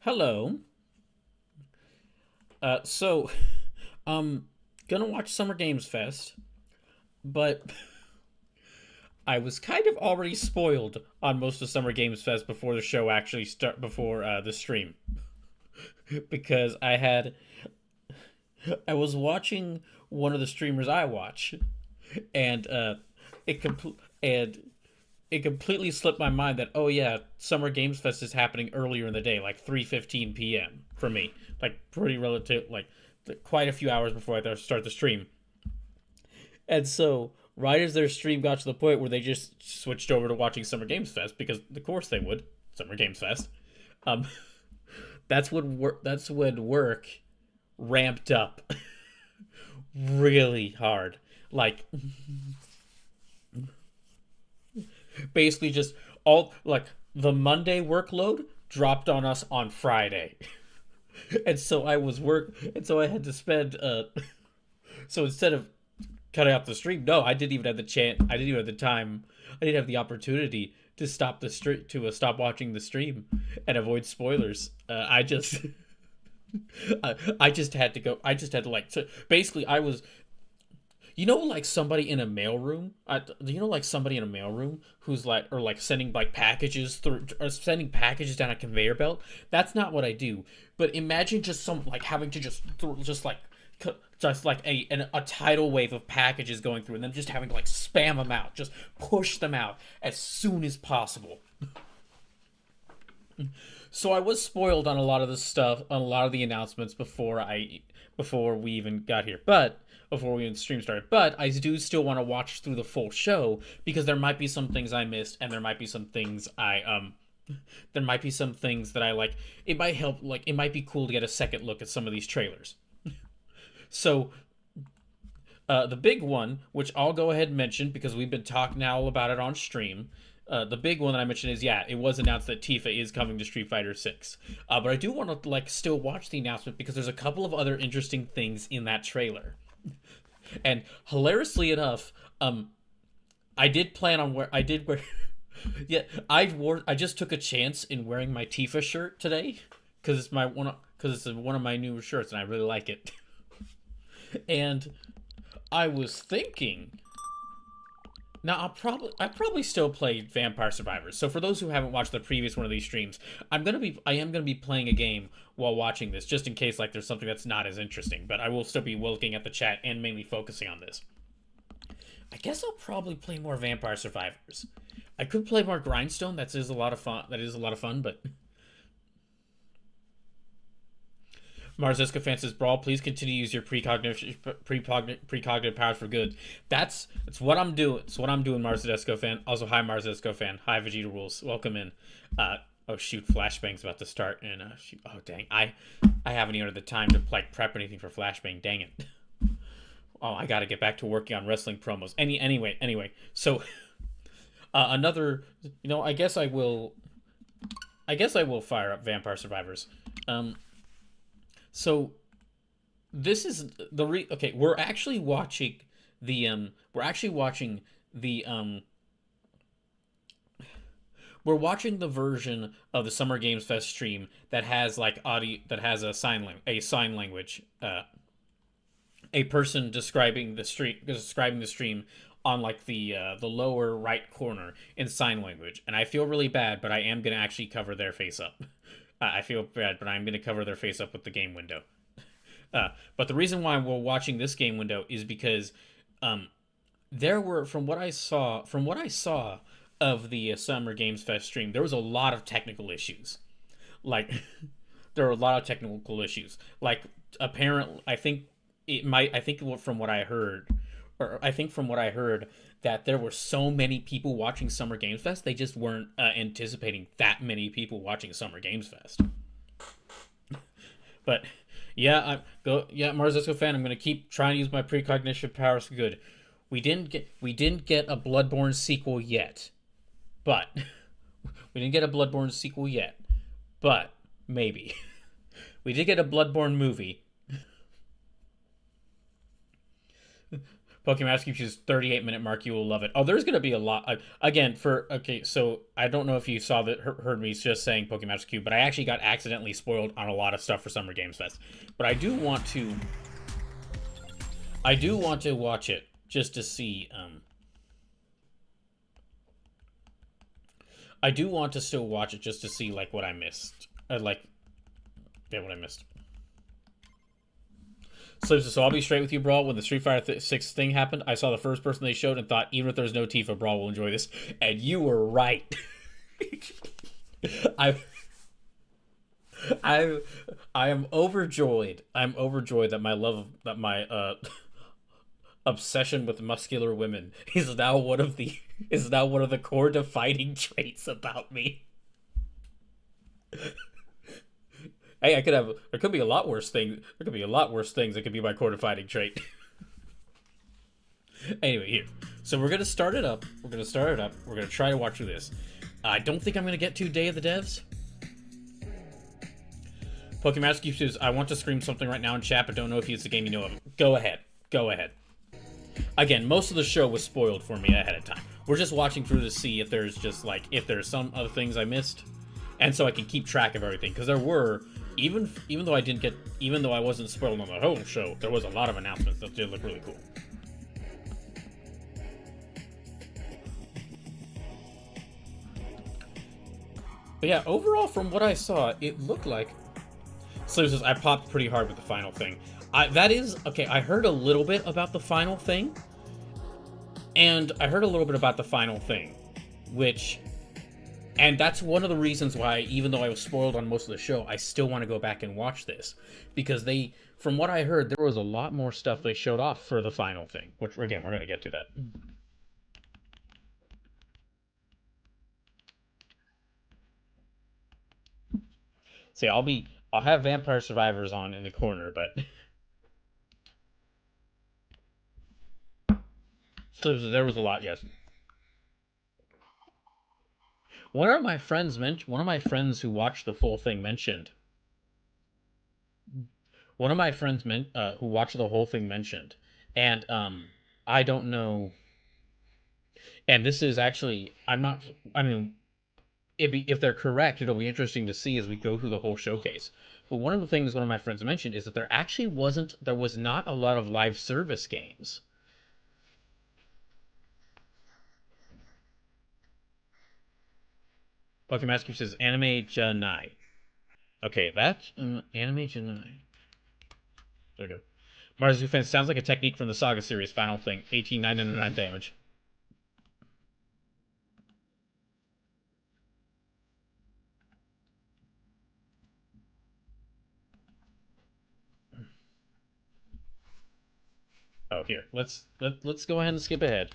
Hello. So, um, gonna watch Summer Games Fest, but I was kind of already spoiled on most of Summer Games Fest before the show actually start before the stream because I was watching one of the streamers I watch, and it compl- and it completely slipped my mind that oh yeah, Summer Games Fest is happening earlier in the day, like 3:15 p.m. for me, like pretty relative, like quite a few hours before I start the stream. And so, right as their stream got to the point where they just switched over to watching Summer Games Fest because, of course, they would Summer Games Fest. Um, that's when work ramped up really hard. Like basically just all like the Monday workload dropped on us on Friday. And so I had to spend so instead of cutting out the stream, no, I didn't even have the chance, I didn't even have the time, I didn't have the opportunity to stop the stream to stop watching the stream and avoid spoilers. I just had to go. I just had to like. So basically, I was like somebody in a mailroom. Like somebody in a mailroom who's like, or like sending like packages through, or sending packages down a conveyor belt. That's not what I do. But imagine just some like having to just like a tidal wave of packages going through, and then just having to like spam them out, just push them out as soon as possible. So I was spoiled on a lot of the stuff, on a lot of the announcements before we even got here. But before we even stream started. But I do still want to watch through the full show because there might be some things I missed, and there might be some things that I like. It might help. Like it might be cool to get a second look at some of these trailers. So the big one, which I'll go ahead and mention because we've been talking now about it on stream. The big one that I mentioned is yeah, it was announced that Tifa is coming to Street Fighter 6. But I do want to like still watch the announcement because there's a couple of other interesting things in that trailer. And hilariously enough, I did plan on where I did wear. Yeah, I just took a chance in wearing my Tifa shirt today because it's one of my new shirts and I really like it. And I was thinking now I probably still play Vampire Survivors. So for those who haven't watched the previous one of these streams, I am gonna be playing a game while watching this, just in case like there's something that's not as interesting. But I will still be looking at the chat and mainly focusing on this. I guess I'll probably play more Vampire Survivors. I could play more Grindstone. That is a lot of fun. That is a lot of fun, but Mars Escofan says, Brawl, please continue to use your precognitive powers for good. That's what I'm doing. It's what I'm doing, Mars Escofan. Also, hi, Mars Escofan. Hi, Vegeta Rules. Welcome in. Oh, shoot. Flashbang's about to start. And, shoot. Oh, dang. I haven't even had the time to, like, prep anything for Flashbang. Dang it. Oh, I gotta get back to working on wrestling promos. Anyway. So, another, I guess I will fire up Vampire Survivors. Um, so this is okay. We're actually watching the we're watching the version of the Summer Games Fest stream that has like audio that has a sign language a person describing the stream on like the lower right corner in sign language, and I feel really bad, but I am gonna actually cover their face up. I feel bad, but I'm gonna cover their face up with the game window. But the reason why we're watching this game window is because um, there were from what I saw of the Summer Games Fest stream, there was a lot of technical issues. Like there were a lot of technical issues. Like apparently, I think from what I heard, or I think from what I heard that there were so many people watching Summer Games Fest, they just weren't anticipating that many people watching Summer Games Fest. But yeah, Mars Esco fan. I'm gonna keep trying to use my precognition powers for good. We didn't get a Bloodborne sequel yet, but we didn't get a Bloodborne sequel yet, but maybe we did get a Bloodborne movie. Pokemon Rescue Choose 38-minute mark. You will love it. Oh, there's gonna be a lot. Again, for okay, so I don't know if you saw that, heard me just saying Pokemon Rescue, but I actually got accidentally spoiled on a lot of stuff for Summer Games Fest. But I do want to watch it just to see. I do want to still watch it just to see like what I missed. What I missed. So I'll be straight with you, Brawl. When the Street Fighter 6 thing happened, I saw the first person they showed and thought, even if there's no Tifa, Brawl will enjoy this. And you were right. I I am overjoyed. I'm overjoyed that my obsession with muscular women is now one of the core defining traits about me. Hey, there could be a lot worse things. There could be a lot worse things that could be my core defining trait. Anyway, here. So we're gonna start it up. We're gonna try to watch through this. I don't think I'm gonna get to Day of the Devs. Pokemon Rescue says, I want to scream something right now in chat, but don't know if it's a game you know of. Go ahead. Again, most of the show was spoiled for me ahead of time. We're just watching through to see if there's if there's some other things I missed, and so I can keep track of everything. Because there were, even though I wasn't spoiled on the whole show, there was a lot of announcements that did look really cool. But yeah, overall, from what I saw, it looked like. So says, I popped pretty hard with the final thing. I heard a little bit about the final thing. And and that's one of the reasons why, even though I was spoiled on most of the show, I still want to go back and watch this. Because from what I heard, there was a lot more stuff they showed off for the final thing. Which, again, we're going to get to that. See, I'll have Vampire Survivors on in the corner, but so there was a lot, yes. One of my friends who watched the full thing mentioned. One of my friends who watched the whole thing mentioned, and I don't know. And this is actually, I'm not. I mean, if they're correct, it'll be interesting to see as we go through the whole showcase. But one of the things one of my friends mentioned is that there was not a lot of live service games. Pokemon Master says Anime Janai. Okay, that's Anime Janai. There we go. Marzu fans sounds like a technique from the Saga series. Final thing, 1899 damage. Oh, here. Let's go ahead and skip ahead.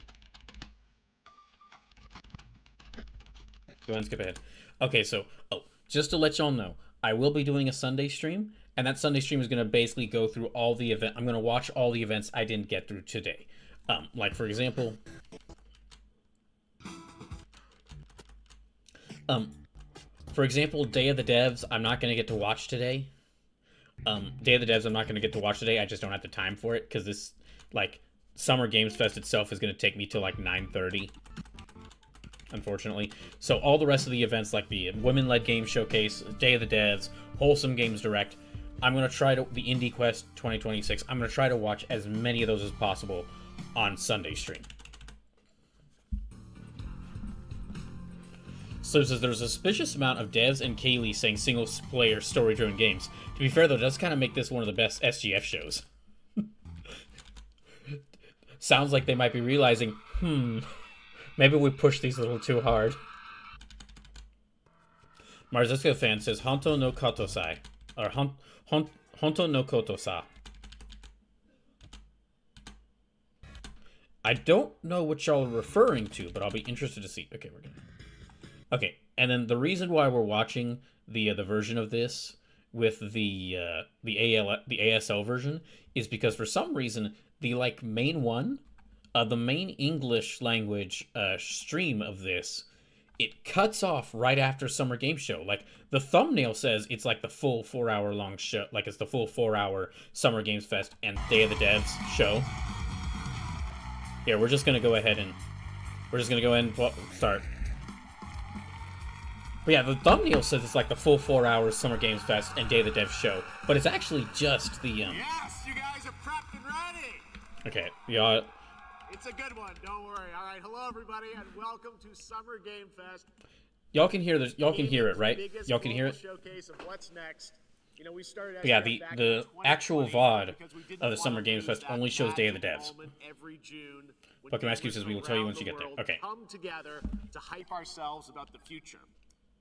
Go ahead and skip ahead. Okay, so just to let y'all know, I will be doing a Sunday stream, and that Sunday stream is going to basically go through all the event. I'm going to watch all the events I didn't get through today. Like for example, Day of the Devs, I'm not going to get to watch today. Day of the Devs, I'm not going to get to watch today. I just don't have the time for it because this, like, Summer Games Fest itself is going to take me till like 9:30. Unfortunately. So all the rest of the events, like the Women-Led Game Showcase, Day of the Devs, Wholesome Games Direct, I'm going to try to, the Indie Quest 2026, I'm going to try to watch as many of those as possible on Sunday stream. So it says there's a suspicious amount of devs and Kaylee saying single-player story-driven games. To be fair, though, it does kind of make this one of the best SGF shows. Sounds like they might be realizing, maybe we pushed these a little too hard. Marzuska fan says Honto no Kotosai. Or Honto no Kotosa. I don't know what y'all are referring to, but I'll be interested to see. Okay, we're gonna. Okay, and then the reason why we're watching the version of this with the ASL version is because for some reason the the main English language stream of this, it cuts off right after Summer Game Show. Like the thumbnail says it's like the full 4-hour long show, like it's the full 4-hour Summer Games Fest and Day of the Devs show. Here, we're just gonna go ahead and start. But yeah, the thumbnail says it's like the full 4 hours Summer Games Fest and Day of the Dev show, but it's actually just the Yes, you guys are prepped and ready. Okay, yeah. It's a good one. Don't worry. All right, hello everybody, and welcome to Summer Game Fest. Y'all can hear this. Y'all can hear it, right? Y'all can hear it. Showcase of what's next. You know, we started. Yeah, the actual VOD of the Summer Games Fest only shows Day of the Devs. Every June. Pokemon Excuses, we will tell you once you get there. Okay. Come together to hype ourselves about the future.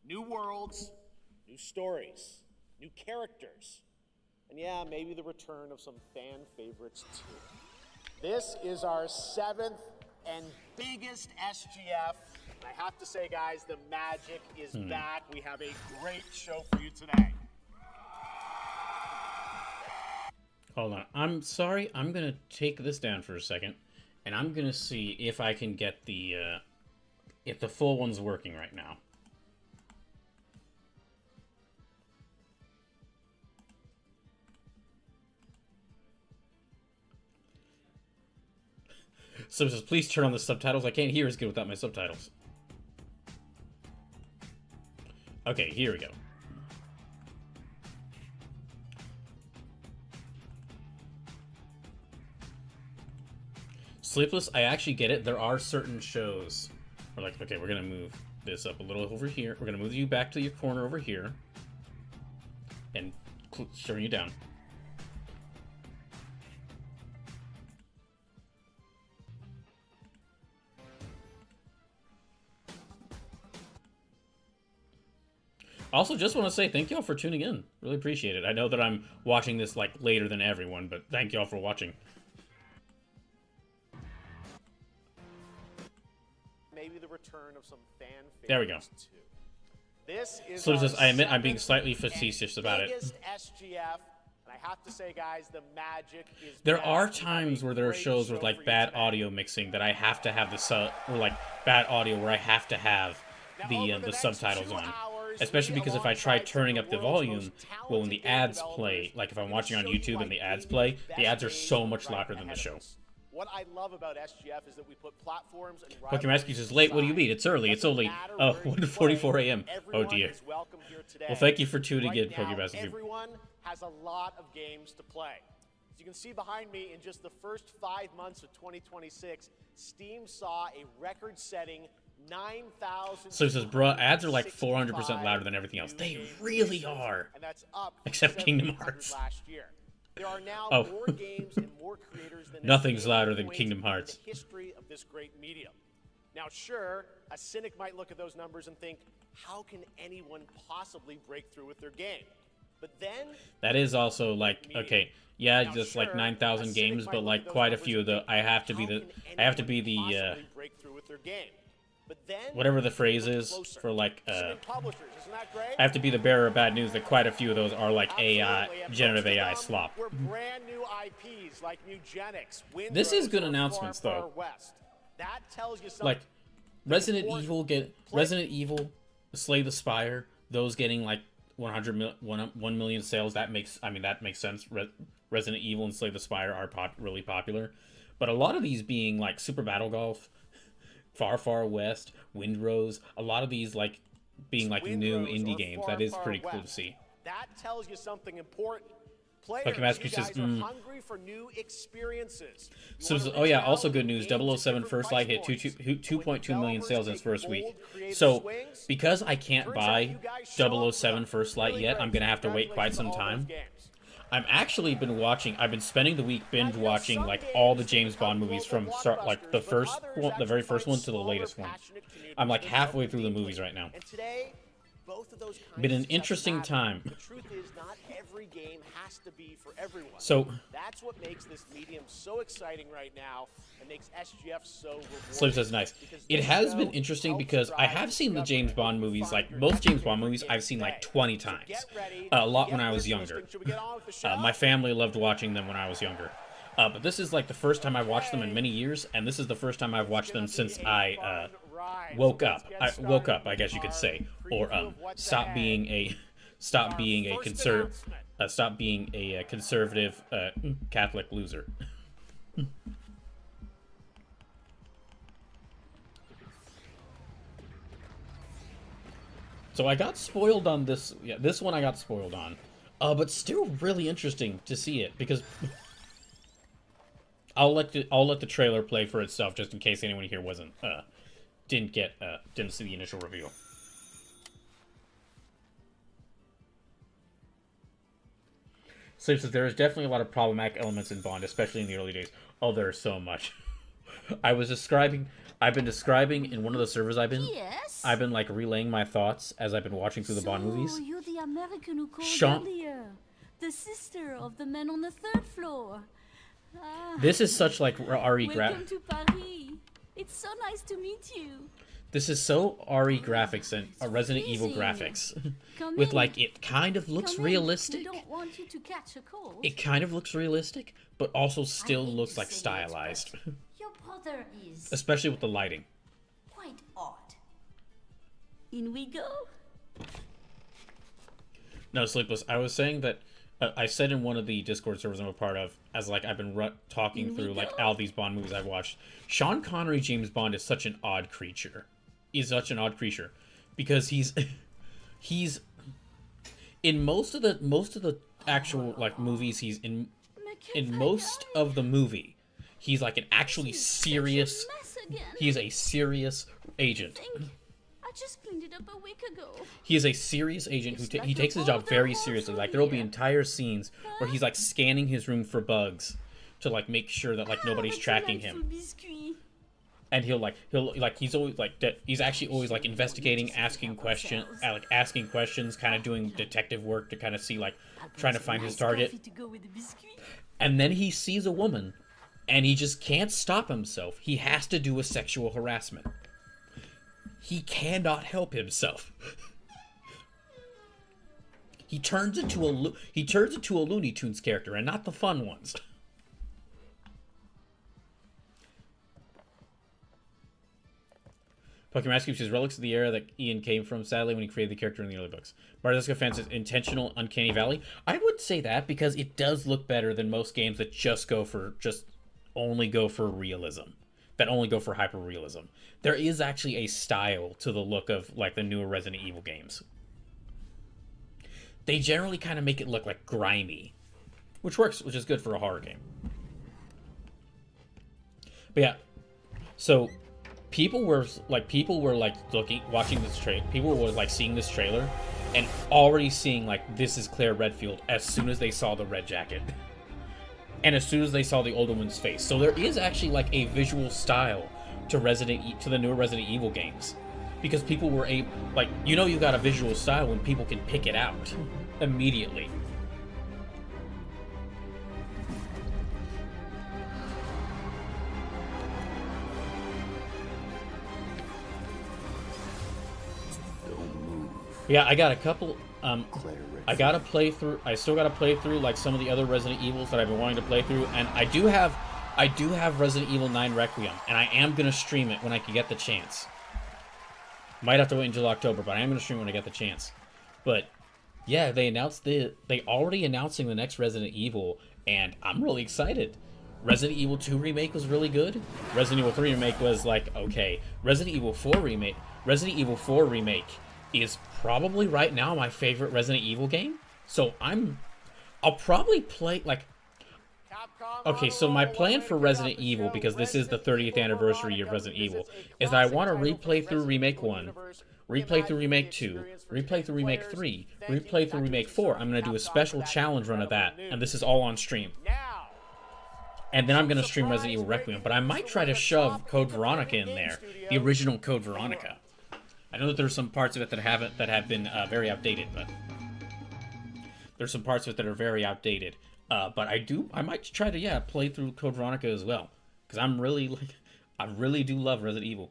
New worlds, new stories, new characters, and yeah, maybe the return of some fan favorites too. This is our 7th and biggest SGF. And I have to say, guys, the magic is back. We have a great show for you today. Hold on. I'm sorry. I'm going to take this down for a second, and I'm going to see if I can get the, if the full one's working right now. So it says, please turn on the subtitles. I can't hear as good without my subtitles. Okay, here we go. Sleepless, I actually get it. There are certain shows where, like, okay, we're going to move this up a little over here. We're going to move you back to your corner over here. And turn you down. Also, just want to say thank y'all for tuning in. Really appreciate it. I know that I'm watching this, like, later than everyone, but thank y'all for watching. Maybe the return of some fan favorites. There we go. Too. This is so just, I admit I'm being slightly facetious about it. SGF, and I have to say, guys, the magic is there are times where there are shows with, like, bad audio mixing that I have to have or, like, bad audio where I have to have the subtitles on. Especially because if I try turning up the volume, well, when the ads play, like if I'm watching on YouTube and the ads play, the ads are so much louder than the show. What I love about SGF is that we put platforms and Pokemon Excuses is late. What do you mean? It's early. It's only 1:44 a.m. Oh dear. Well, thank you for tuning in, Pokemon Excuses. Everyone has a lot of games to play. As you can see behind me, in just the first 5 months of 2026, Steam saw a record-setting 9,000. So it says, bruh, ads are like 400% louder than everything else. They really are. And that's up except Kingdom Hearts. Last year. There are now more games and more creators than nothing's louder than Kingdom Hearts. In the history of this great medium. Now, sure, a cynic might look at those numbers and think, how can anyone possibly break through with their game? But then that is also like, okay, yeah, now, just like 9,000 games, but like quite a few of the I have to be the break through with their game. But then, whatever the phrase is for like I have to be the bearer of bad news, that quite a few of those are like AI, generative AI slop. We're brand new IPs like Nugenics, this is good announcements though. That tells you something. Like Resident Evil, Slay the Spire, those getting like 1 million sales. That makes sense. Resident Evil and Slay the Spire are really popular, but a lot of these being like Super Battle Golf, Far Far West, Windrose, a lot of these like being like new indie games. That is pretty cool to see. That tells you something important. Players, you guys are hungry for new experiences. So, oh yeah, also good news. 007 First Light hit 2.2 million sales in its first week. So, because I can't buy 007 First Light yet, I'm gonna have to wait quite some time. I've actually been watching. I've been spending the week binge watching like all the James Bond movies from like the very first one to the latest one. I'm like halfway through the movies right now. Been an interesting time. The truth is, not every game has to be for everyone. So that's what makes this medium so exciting right now and makes SGF so rewarding. Slim says nice. It has been interesting because I have seen the James Bond movies, like most James Bond movies, I've seen like 20 times. A lot when I was younger. My family loved watching them when I was younger. But this is like the first time I've watched them in many years, and this is the first time I've watched them since I woke up. I guess you could say, or stop being a conservative Catholic loser. So I got spoiled on this. Yeah, this one I got spoiled on. But still really interesting to see it because I'll let the trailer play for itself just in case anyone here didn't see the initial reveal. So there is definitely a lot of problematic elements in Bond, especially in the early days. Oh, there's so much. I've been describing in one of the servers Yes. I've been like relaying my thoughts as I've been watching through the Bond movies. You're the American who called Sean- earlier. The sister of the man on the third floor. This is such like RE Welcome to Paris. It's so nice to meet you. This is so RE graphics and Resident Evil freezing. graphics. Come With in. like it kind of looks Come in. realistic. We don't want you to catch a cold. It kind of looks realistic, but also still hate looks to like say it, stylized. Your brother is Especially with the lighting. quite odd. In we go. No, Sleepless. I was saying that I said in one of the Discord servers I'm a part of, as like I've been talking through like all these Bond movies I've watched. Sean Connery James Bond is such an odd creature. He's such an odd creature because he's in most of the actual like movies he's in most of the movie he's like an actually serious. He is a serious agent. I just cleaned it up a week ago. He is a serious agent who he takes his job very seriously. Like there will be entire scenes where he's like scanning his room for bugs to like make sure that like nobody's tracking him. And he's always like he's actually always like investigating, asking questions, kind of doing detective work to kind of see like trying to find his target. And then he sees a woman, and he just can't stop himself. He has to do a sexual harassment. He cannot help himself. He turns into a Looney Tunes character, and not the fun ones. Pokemon Rescue says relics of the era that Ian came from, sadly, when he created the character in the early books. Bardesca fan says intentional Uncanny Valley. I would say that because it does look better than most games that only go for realism. That only go for hyper realism. There is actually a style to the look of like the newer Resident Evil games. They generally kind of make it look like grimy, which is good for a horror game. But yeah, so people were watching this trailer. People were like seeing this trailer and already seeing like this is Claire Redfield as soon as they saw the red jacket. And as soon as they saw the older one's face. So there is actually like a visual style to the newer Resident Evil games. Because people were you got a visual style when people can pick it out immediately. Yeah, I got a couple I still gotta play through like some of the other Resident Evils that I've been wanting to play through, and I do have Resident Evil 9 Requiem, and I am gonna stream it when I can get the chance. Might have to wait until October, but I am gonna stream it when I get the chance. But yeah, they already announcing the next Resident Evil, and I'm really excited. Resident Evil 2 remake was really good. Resident Evil 3 remake was like okay. Resident Evil 4 remake is probably right now my favorite Resident Evil game. So I'll probably play like okay, so my plan for Resident Evil, because this is the 30th anniversary of Resident Evil, is that I want to replay through Remake 1, replay through Remake 2, replay through Remake 3, replay through Remake 4. I'm going to do a special challenge run of that, and this is all on stream. And then I'm going to stream Resident Evil Requiem, but I might try to shove Code Veronica in there, the original Code Veronica. I know that there's some parts of it that have been very outdated, but there's some parts of it that are very outdated. But I might try to play through Code Veronica as well, because I really do love Resident Evil.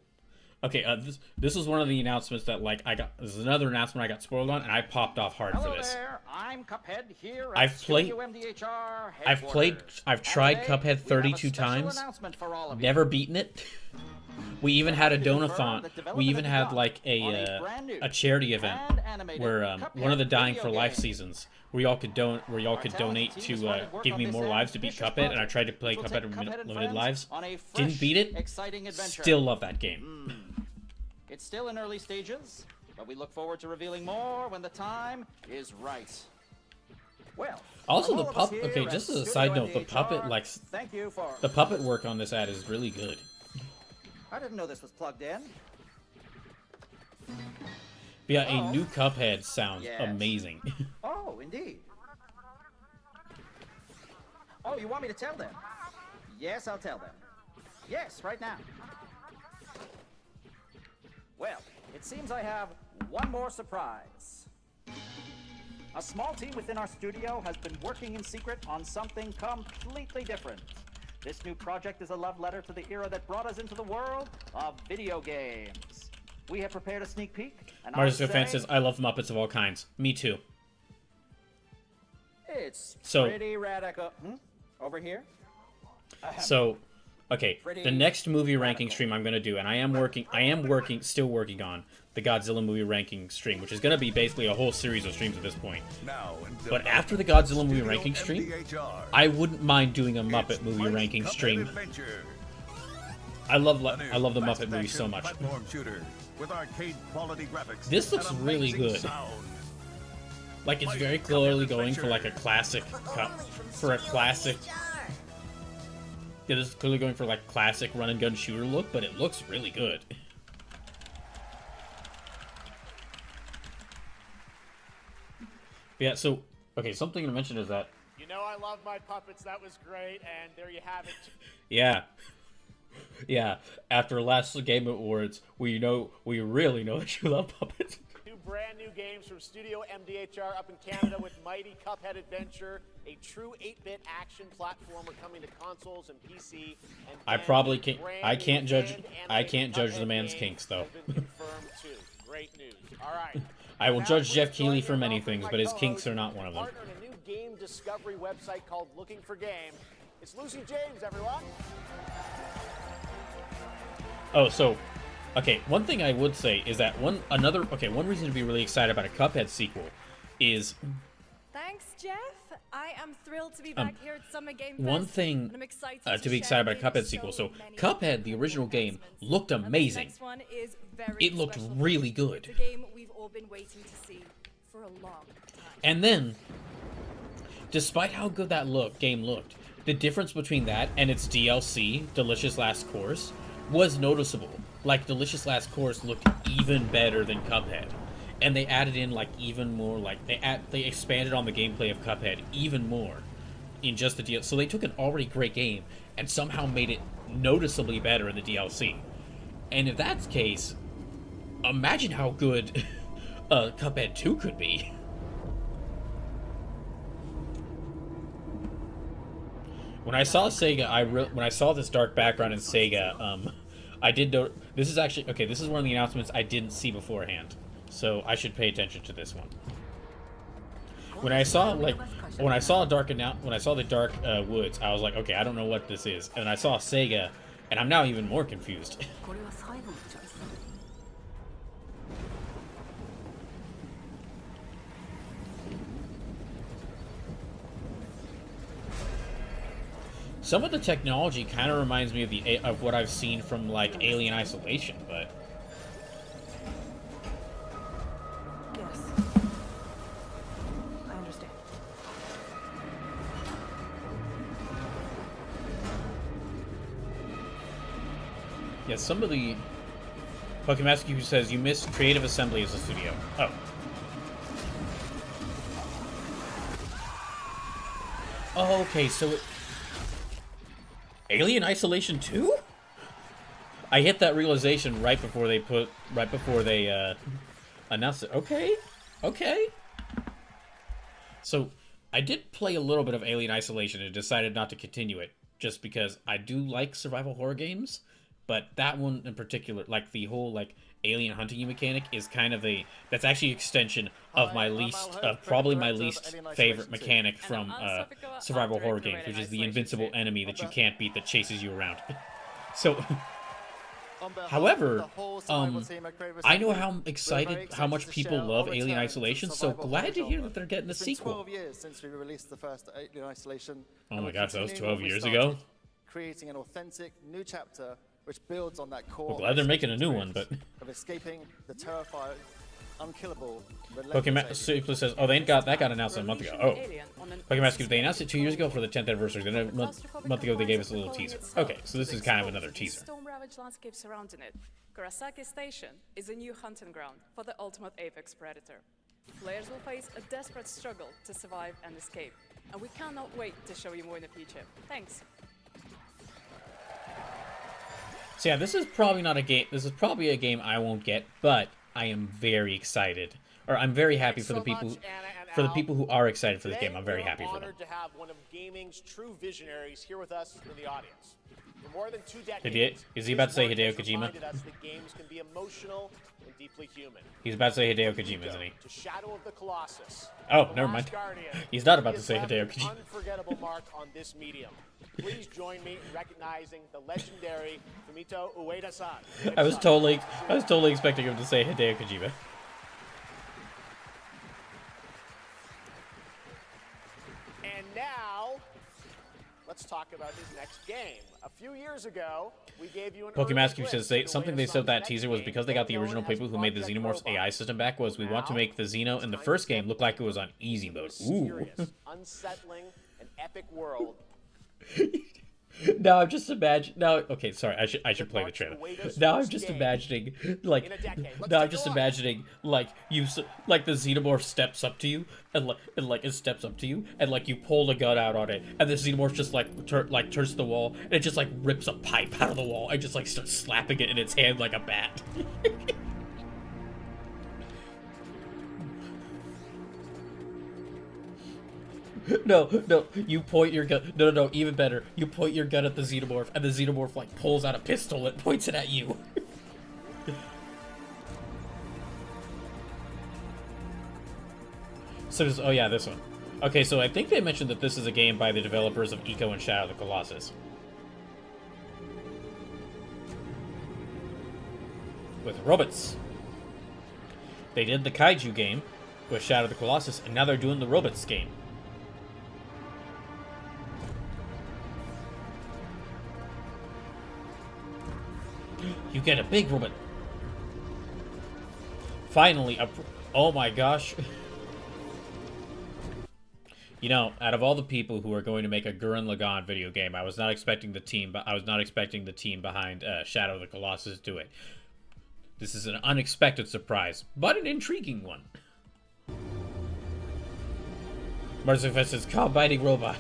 Okay, this was one of the announcements that this is another announcement I got spoiled on, and I popped off hard for this. There. I'm Cuphead here at I've tried Cuphead 32 times, never beaten it. We even had a donathon. We even had like a charity event where one of the Dying for Life seasons, where y'all could donate to give me more lives to beat Cuphead, and I tried to play Cuphead limited lives. Didn't beat it. Still love that game. It's still in early stages, but we look forward to revealing more when the time is right. Well, Also, from the all of us puppet. here Okay, at just as a Studio side note, the MDHR, puppet, like, thank you for. the puppet work on this ad is really good. I didn't know this was plugged in. But yeah, Oh. a new Cuphead sounds Yes. amazing. Oh, indeed. Oh, you want me to tell them? Yes, I'll tell them. Yes, right now. Well, it seems I have one more surprise. A small team within our studio has been working in secret on something completely different. This new project is a love letter to the era that brought us into the world of video games. We have prepared a sneak peek, and Marcus I'll Defense say says, I love Muppets of all kinds. Me too. it's So- pretty radical. Over here? So, okay, the Pretty next movie ranking radical. stream I'm gonna do, and I am still working on the Godzilla movie ranking stream, which is gonna be basically a whole series of streams at this point. Now in But after the Godzilla movie Studio ranking stream, MDHR. I wouldn't mind doing a Muppet It's movie Mighty ranking Cuphead stream. Adventure, I love a new the Muppet fast movie so action much. Platform shooter with arcade quality graphics. This looks and really amazing good. sound. Like, it's Mighty very Cuphead clearly going for Adventure. like a classic classic. Yeah, this is clearly going for like classic run and gun shooter look, but it looks really good. Yeah, so okay, something to mention is that You know I love my puppets. That was great, and there you have it. yeah. Yeah, after last Game Awards, we really know that you love puppets. Two brand new games from Studio MDHR up in Canada with Mighty Cuphead Adventure, a true 8-bit action platformer coming to consoles and PC. And I then probably a can't- brand I new can't judge- fan I animated can't judge the Cuphead man's game kinks, though. has been confirmed too. Great news. All right. I will Now, judge please Jeff join Keighley me for in many welcoming things, my but his co-host kinks are and not one of them. partner in a new game discovery website called Looking for Game. It's Lucy James, everyone. Oh, so, okay, one thing I would say is that one reason to be really excited about a Cuphead sequel is Thanks, Jeff. I am thrilled to be back here at Summer Game Fest. one thing and I'm excited to be share excited about a with you Cuphead sequel. So, many Cuphead, the original game, announcements. looked And this amazing. next one is very It looked special. really good. It's a game we've all been waiting to see for a long time. And then, despite how good that game looked, the difference between that and its DLC, Delicious Last Course, was noticeable. Like, Delicious Last Course looked even better than Cuphead. And they added in, like, even more, like, they expanded on the gameplay of Cuphead even more in just the DLC. So they took an already great game and somehow made it noticeably better in the DLC. And if that's the case, imagine how good Cuphead 2 could be. When I saw Sega, when I saw this dark background in Sega, I did know this is actually okay. This is one of the announcements I didn't see beforehand, so I should pay attention to this one. When I saw the dark woods, I was like, okay, I don't know what this is, and I saw Sega, and I'm now even more confused. これは最後のチョイスだ。 Some of the technology kind of reminds me of what I've seen from like Alien Isolation, but Yes. I understand. yeah, some of the Pokemon who says you missed Creative Assembly as a studio. Oh. Oh, okay, so Alien Isolation 2? I hit that realization right before they announced it. Okay. So, I did play a little bit of Alien Isolation and decided not to continue it, just because I do like survival horror games, but that one in particular, like the whole like alien hunting you mechanic, is kind of that's actually an extension of probably my least favorite mechanic from survival horror games, which is the invincible enemy that you can't beat that chases you around. So, however, I know how much people love Alien Isolation, so glad to hear that they're getting a sequel. 12 years since we released the first Alien Isolation. Oh and my we're gosh, that was continuing 12 what we years started, ago? Creating an authentic new chapter which builds on that core. Well, glad they're making a new one, experience but of escaping the unkillable. Pokemon Super says, "Oh, they got that got announced a month ago." Oh, Pokemon Scoop, they announced it 2 years ago for the 10th anniversary. Then a month ago they gave us a little teaser. Okay, so this is kind of another teaser. Storm-ravaged landscape surrounding it. Kurosaki Station is a new hunting ground for the ultimate apex predator. Players will face a desperate struggle to survive and escape, and we cannot wait to show you more in the future. Thanks. So yeah, this is probably not a game. This is probably a game I won't get, but I am very excited, or I'm very happy for the people, who are excited for this game. I'm very happy for them. Honored to have one of gaming's true visionaries here with us in the audience. For more than 2 decades, Is he about to say his work Hideo has Kojima? reminded us that games can be emotional and deeply human. He's about to say Hideo Kojima, isn't he? To Shadow of the Colossus. Oh, The never Last mind. Guardian. He's not about He to say has Hideo left an Kojima. unforgettable mark on this medium. Please join me in recognizing the legendary Fumito Ueda-san. I was totally expecting him to say Hideo Kojima. And now, let's talk about his next game. A few years ago, we gave you an Pokemon Scoop says something they said that teaser was because they got the original people who made the Xenomorphs AI system back was we want to make the Xeno in the first game look like it was on easy mode. Ooh. Unsettling, and epic world. Now I'm just imagining. Now, okay, sorry, I should play the trailer. Now I'm just imagining, like, like like the Xenomorph steps up to you, and it steps up to you, and like you pull the gun out on it, and the Xenomorph just turns to the wall, and it just like rips a pipe out of the wall, and just like starts slapping it in its hand like a bat. No, you point your gun. No, even better. You point your gun at the Xenomorph, and the Xenomorph, like, pulls out a pistol and points it at you. Oh yeah, this one. Okay, so I think they mentioned that this is a game by the developers of Ico and Shadow of the Colossus. With robots. They did the Kaiju game with Shadow of the Colossus, and now they're doing the robots game. You get a big robot. Finally, oh my gosh. You know, out of all the people who are going to make a Gurren Lagann video game, I was not expecting the team, but I was not expecting the team behind Shadow of the Colossus to do it. This is an unexpected surprise, but an intriguing one. Mercifest is combining robot.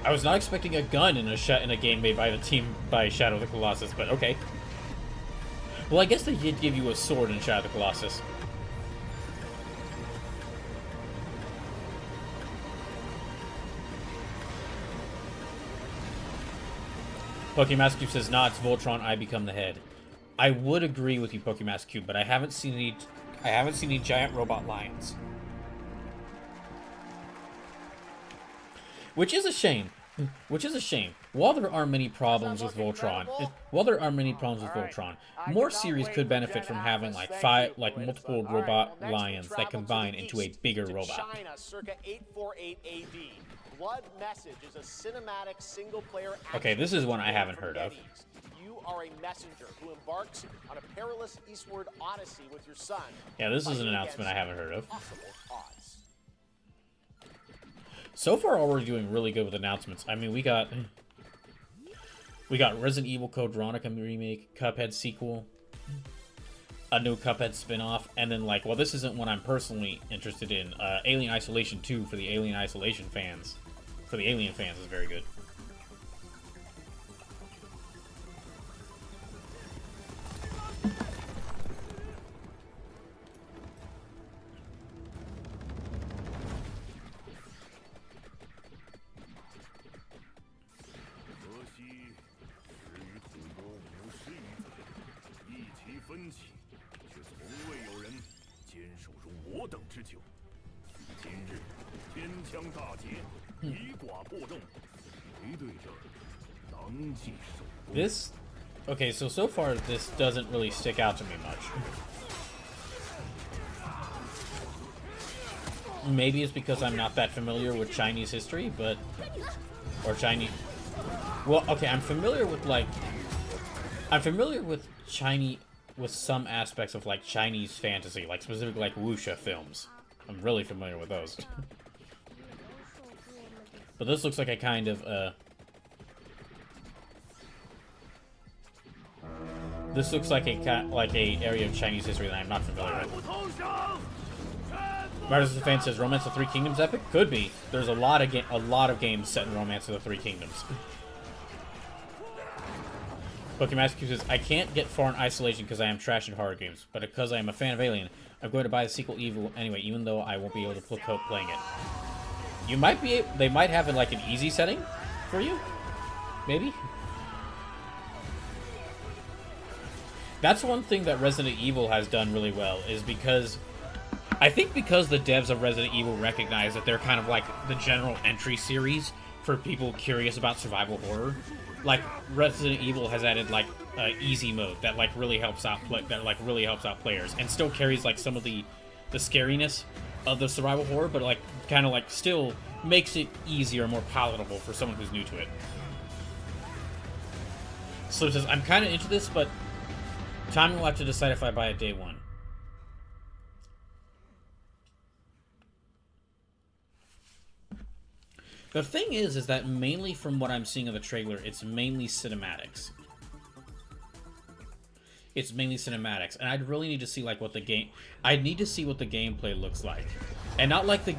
I was not expecting a gun in a game made by the team by Shadow of the Colossus, but okay. Well, I guess they did give you a sword in Shadow of the Colossus. Pokemon Cube says, "Nah, it's Voltron. I become the head." I would agree with you, Pokemon Cube, but I haven't seen any giant robot lions. Which is a shame. While there are many problems with Voltron, more series could benefit from having multiple robot lions that combine into a bigger robot. China, circa 848 AD. Blood Message is a cinematic single-player action. Okay, this is one I haven't from heard of. NetEase. You are a messenger who embarks on a perilous eastward odyssey with your son. Yeah, this is an fighting announcement I against haven't heard of. impossible odds. So far, we're doing really good with announcements. I mean, we got Resident Evil Code Veronica remake, Cuphead sequel, a new Cuphead spin-off, and then well, this isn't one I'm personally interested in. Alien Isolation 2 for the Alien Isolation fans. For the Alien fans is very good. This, okay, so far this doesn't really stick out to me much. maybe it's because I'm not that familiar with Chinese history, but... Or Chinese... Well, okay, I'm familiar with, like... I'm familiar with Chinese... With some aspects of, like, Chinese fantasy, like, specifically, like, wuxia films. I'm really familiar with those. But this looks like a kind of, This looks like a area of Chinese history that I'm not familiar with. Martyrs of the Fan says Romance of the Three Kingdoms epic? Could be. There's a lot of games set in Romance of the Three Kingdoms. Pokemon Cube says, I can't get far in isolation because I am trash in horror games, but because I am a fan of Alien, I'm going to buy the sequel Evil anyway, even though I won't be able to cope playing it. You might be able, they might have like an easy setting for you? Maybe? That's one thing that Resident Evil has done really well, is because... I think because the devs of Resident Evil recognize that they're kind of like the general entry series for people curious about survival horror. Like, Resident Evil has added, like, easy mode that, like, really helps out players, and still carries, like, some of the scariness of the survival horror, but, like, kind of, like, still makes it easier, more palatable for someone who's new to it. Slip says, I'm kind of into this, but time will have to decide if I buy it day one. The thing is that mainly from what I'm seeing of the trailer, it's mainly cinematics. It's mainly cinematics, and I'd really need to see like what the game. I'd need to see what the gameplay looks like, and not like the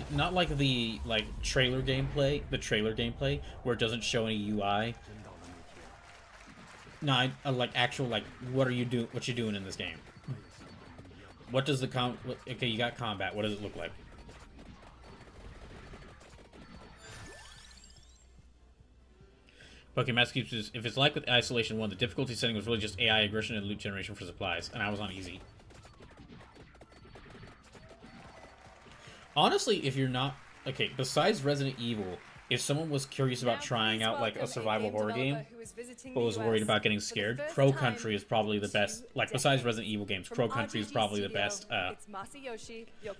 trailer gameplay. The trailer gameplay where it doesn't show any UI. No, I like actual like what are you do? What you doing in this game? What does the okay, you got combat. What does it look like? Pokemon Master Cube says, if it's like with Isolation 1, the difficulty setting was really just AI aggression and loot generation for supplies, and I was on easy. Honestly, if you're not... Okay, besides Resident Evil, if someone was curious about trying out, like, a survival horror game, but was worried about getting scared, Crow Country is probably the best... Like, besides Resident Evil games, Crow Country is probably the best,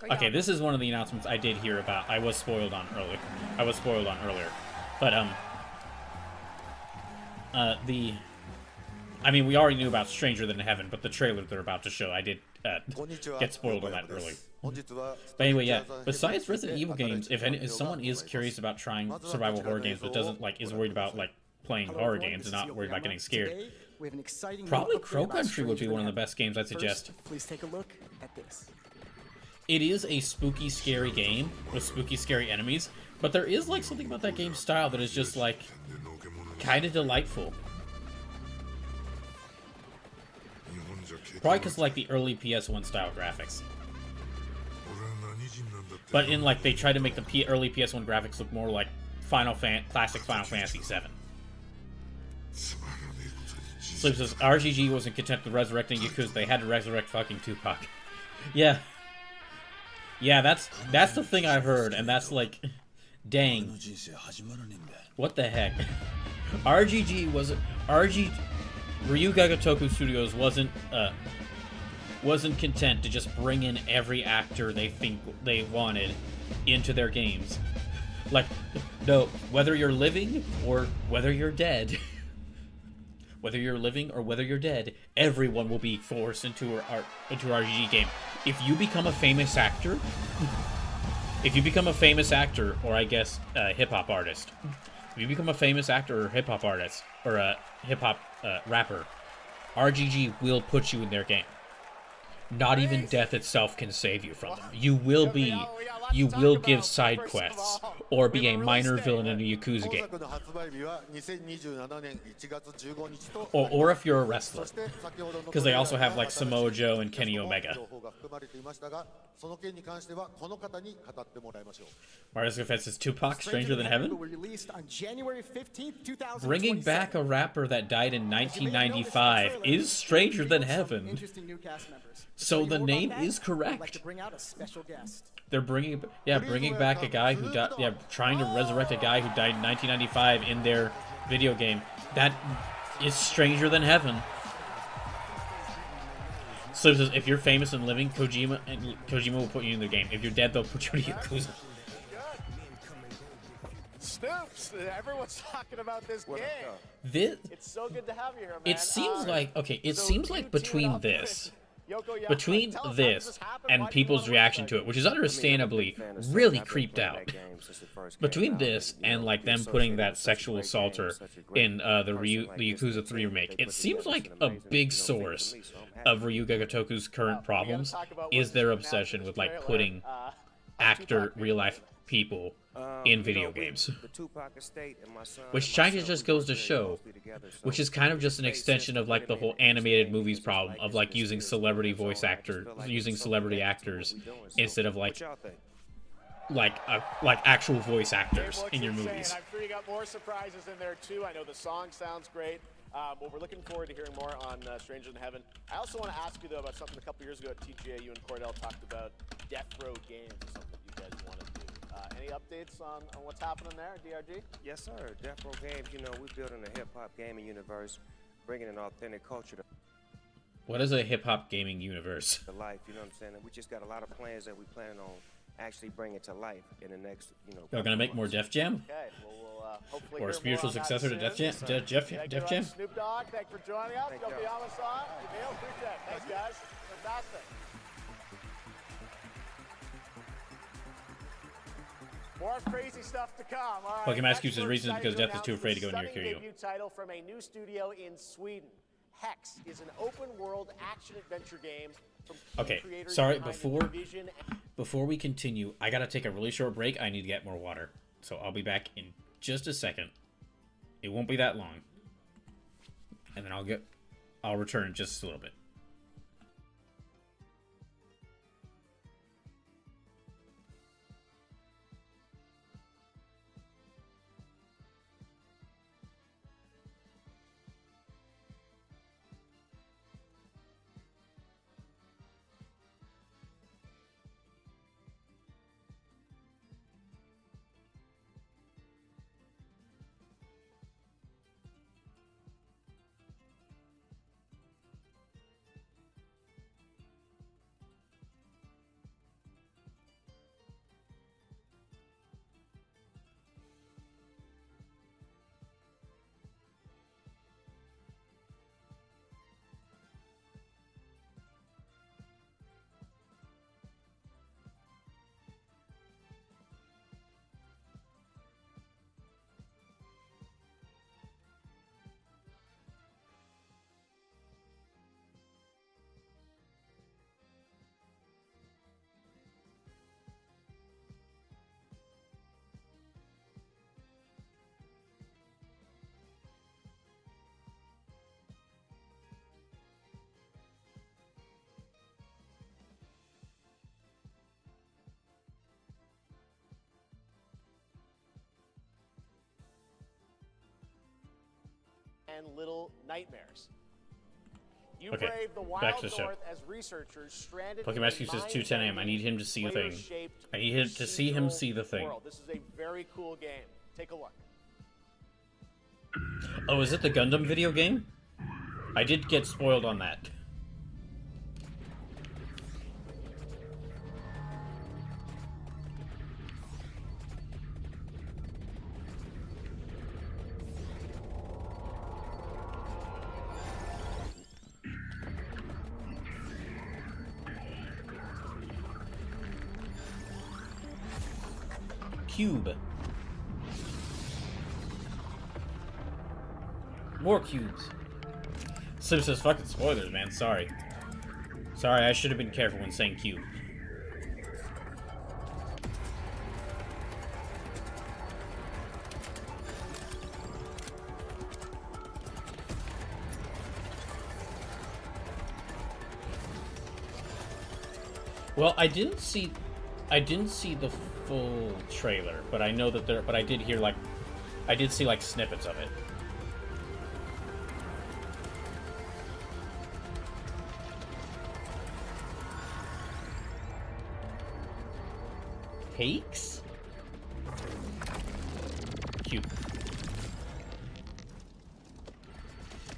Okay, this is one of the announcements I did hear about. I was spoiled on earlier. But, I mean, we already knew about Stranger Than Heaven, but the trailer they're about to show, I did get spoiled on that early. But anyway, yeah. Besides Resident Evil games, if someone is curious about trying survival horror games, but doesn't is worried about playing horror games and not worried about getting scared, probably Crow Country would be one of the best games I'd suggest. Please take a look at this. It is a spooky, scary game with spooky, scary enemies, but there is something about that game's style that is just kind of delightful. Probably because the early PS1 style graphics. But in they try to make the early PS1 graphics look more like classic Final Fantasy VII. Sleep says RGG wasn't content with resurrecting Yakuza, they had to resurrect fucking Tupac. Yeah. Yeah, that's the thing I've heard, and that's dang. What the heck? Ryu Gagatoku Studios wasn't content to just bring in every actor they think they wanted into their games. No, whether you're living or whether you're dead, everyone will be forced into an RGG game. If you become a famous actor, or I guess a hip-hop artist, if you become a famous actor or hip-hop artist, or a hip-hop rapper, RGG will put you in their game. Not even death itself can save you from them. You will give side quests, or be a minor villain in a Yakuza game. Or if you're a wrestler. Because they also have Samoa Joe and Kenny Omega. Marcus Defense says Tupac, Stranger Than Heaven? Bringing back a rapper that died in 1995 is Stranger Than Heaven. So the name is correct. They're bringing back a guy who died. Yeah, trying to resurrect a guy who died in 1995 in their video game. That is Stranger Than Heaven. Slim says, if you're famous and living, Kojima will put you in the game. If you're dead, they'll put you in Yakuza. Snoops, everyone's talking about this game. This, It's so good to have you here, man. it seems like, okay, it so seems you like teamed between up this, with Yoko Yama. between Tell us, how did this happen? and Why do you people's wanna reaction work to on it, which is understandably really creeped out. Between this and like them putting that sexual assaulter in the Yakuza 3 remake, it seems like a big source of Ryuga Gotoku's current problems is their obsession with like putting real life people in video games. Which kind of just goes to show, which is kind of just an extension of like the whole animated movies problem of like using celebrity actors instead of like actual voice actors in your movies. I'm sure you got more surprises in there too. I know the song sounds great. Well, we're looking forward to hearing more on Stranger in Heaven. I also want to ask you though about something a couple years ago at TGA. You and Cordell talked about Death Row Games, or something you guys want to do. Any updates on what's happening there, DRG? Yes, sir. Death Row Games, you know, we're building a hip-hop gaming universe, bringing an authentic culture What is a hip-hop gaming universe? to life, you know what I'm saying? And we just got a lot of plans that we plan on actually bringing to life in the next, you know... Y'all gonna make more Def Jam? Okay, well, we'll hopefully Or a hear spiritual more on that successor to Def Jam? soon. Def Thank Jam? you, Snoop Dogg, thanks for joining us. Thank Yoko y'all. Yama-san, Emil, appreciate it. Thanks, guys. Fantastic. More crazy stuff to come. All right. Pokemon next excuses we're reasons excited because to death is too announce afraid to the go near stunning Kiryu. debut title from a new studio in Sweden. Hex is an open-world action-adventure game from key Okay, creators sorry, behind Division and before we continue, I gotta take a really short break. I need to get more water. So I'll be back in just a second. It won't be that long. And then I'll return in just a little bit. Little Nightmares. You Okay, brave the back wild to the show. north as researchers stranded Pokemon in a Rescue says 2:10 a.m. I need him to see the thing. player-shaped I need him to see him see the thing. world. This is a very cool game. Take a look. Oh, is it the Gundam video game? I did get spoiled on that. Cube. More cubes. Slim says fucking spoilers, man. Sorry. Sorry, I should have been careful when saying cube. Well, I didn't see the full trailer, but I know that but I did hear I did see like snippets of it. Cakes? Cute.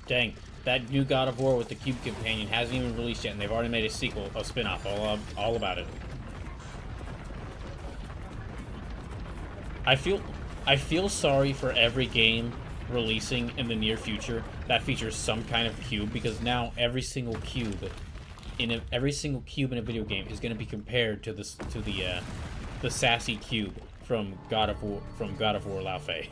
Dang. that new God of War with the Cube Companion hasn't even released yet, and they've already made a sequel, a spin-off, all about it. I feel sorry for every game releasing in the near future that features some kind of cube, because now every single cube in a video game is going to be compared to the sassy cube from God of War Lao Fei.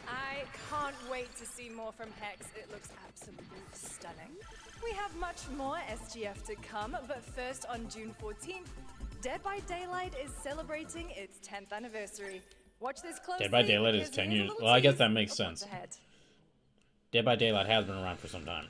I can't wait to see more from Hex. It looks absolutely stunning. We have much more SGF to come, but first on June 14th, Dead by Daylight is celebrating its 10th anniversary. Watch this closely. Dead by Daylight is because 10 here's a years. little Well, I guess tease that makes of what's sense. ahead. Dead by Daylight has been around for some time.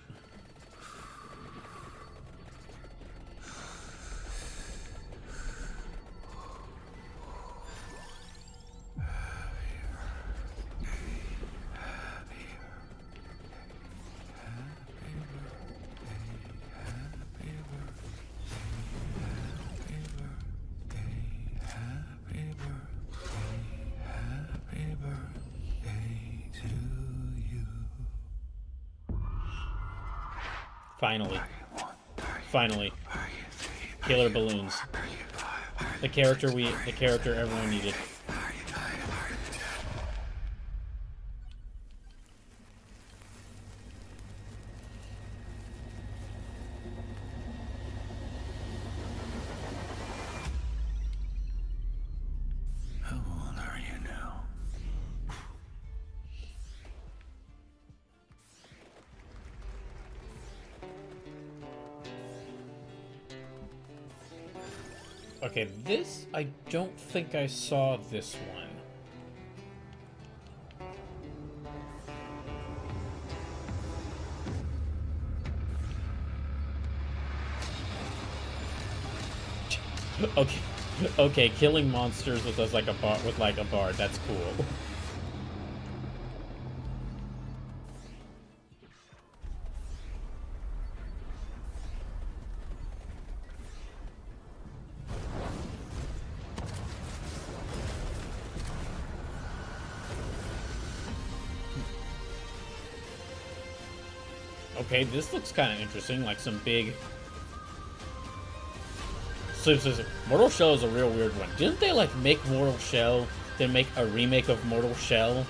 Finally. Killer Balloons. The character everyone needed. How old are you now? Okay, this, I don't think I saw this one. Okay, killing monsters with like a bard, that's cool. Okay, this looks kind of interesting, like some big... So, Mortal Shell is a real weird one. Didn't they, like, make Mortal Shell, then make a remake of Mortal Shell?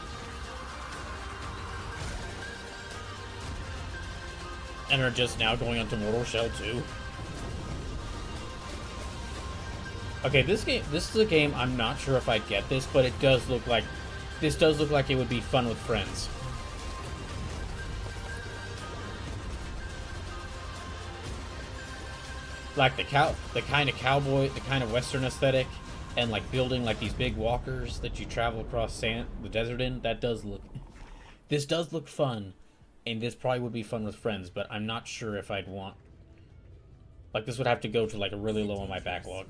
And are just now going on to Mortal Shell 2? Okay, this is a game I'm not sure if I'd get this, but it does look like... This does look like it would be fun with friends. Like the kind of cowboy, the kind of Western aesthetic, and like building like these big walkers that you travel across the desert in. This does look fun, and this probably would be fun with friends. But I'm not sure if I'd want. Like this would have to go to like a really low on my backlog.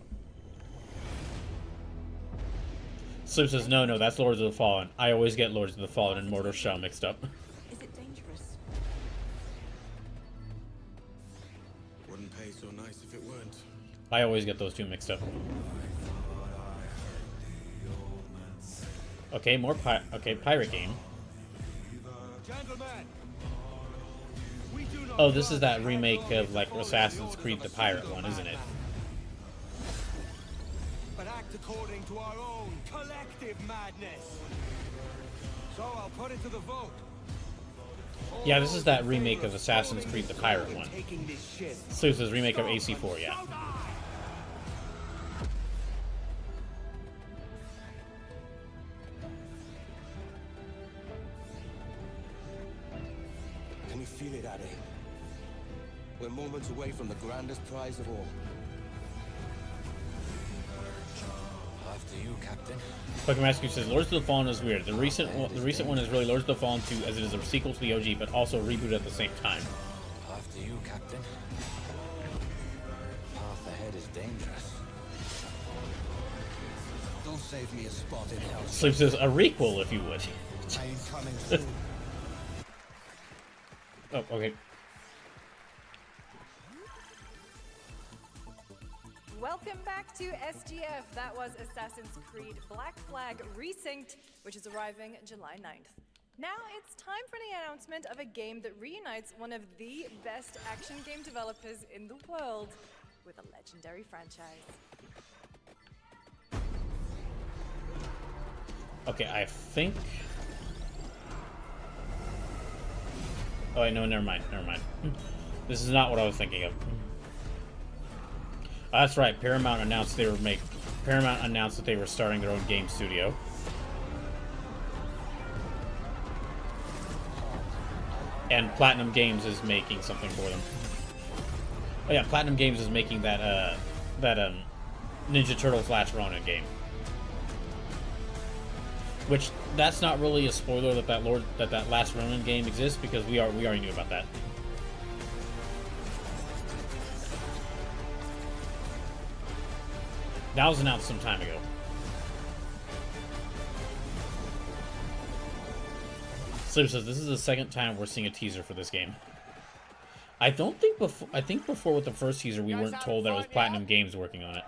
Slip says no, that's Lords of the Fallen. I always get Lords of the Fallen and Mortal Shell mixed up. Is it dangerous? Wouldn't pay so nice if it weren't. I always get those two mixed up. Okay, more pirate game. Oh, this is that remake of like Assassin's Creed the Pirate one, isn't it? But act according to our own collective madness. So I'll put it to the vote. Yeah, this is that remake of Assassin's Creed the Pirate one. So this is remake of AC4, yeah. Can you feel it, Addy? We're moments away from the grandest prize of all. After you, Captain. Pokemon Rescue says Lords of the Fallen is weird. The recent one is really Lords of the Fallen 2, as it is a sequel to the OG, but also a reboot at the same time. After you, Captain. Path ahead is dangerous. Don't save me a spot in hell. Sleep says a requel, if you would. I ain't coming soon. Oh, okay. welcome back to SGF. That was Assassin's Creed Black Flag Resynced, which is arriving July 9th. Now it's time for the announcement of a game that reunites one of the best action game developers in the world with a legendary franchise. Okay, I think... Oh, wait, no, never mind. This is not what I was thinking of. That's right, Paramount announced that they were starting their own game studio. And Platinum Games is making something for them. Oh yeah, Platinum Games is making that Ninja Turtles Last Ronin game. Which, that's not really a spoiler that Last Ronin game exists, because we already knew about that. That was announced some time ago. Slip says this is the second time we're seeing a teaser for this game. I think before with the first teaser we weren't told that it was Platinum Games working on it.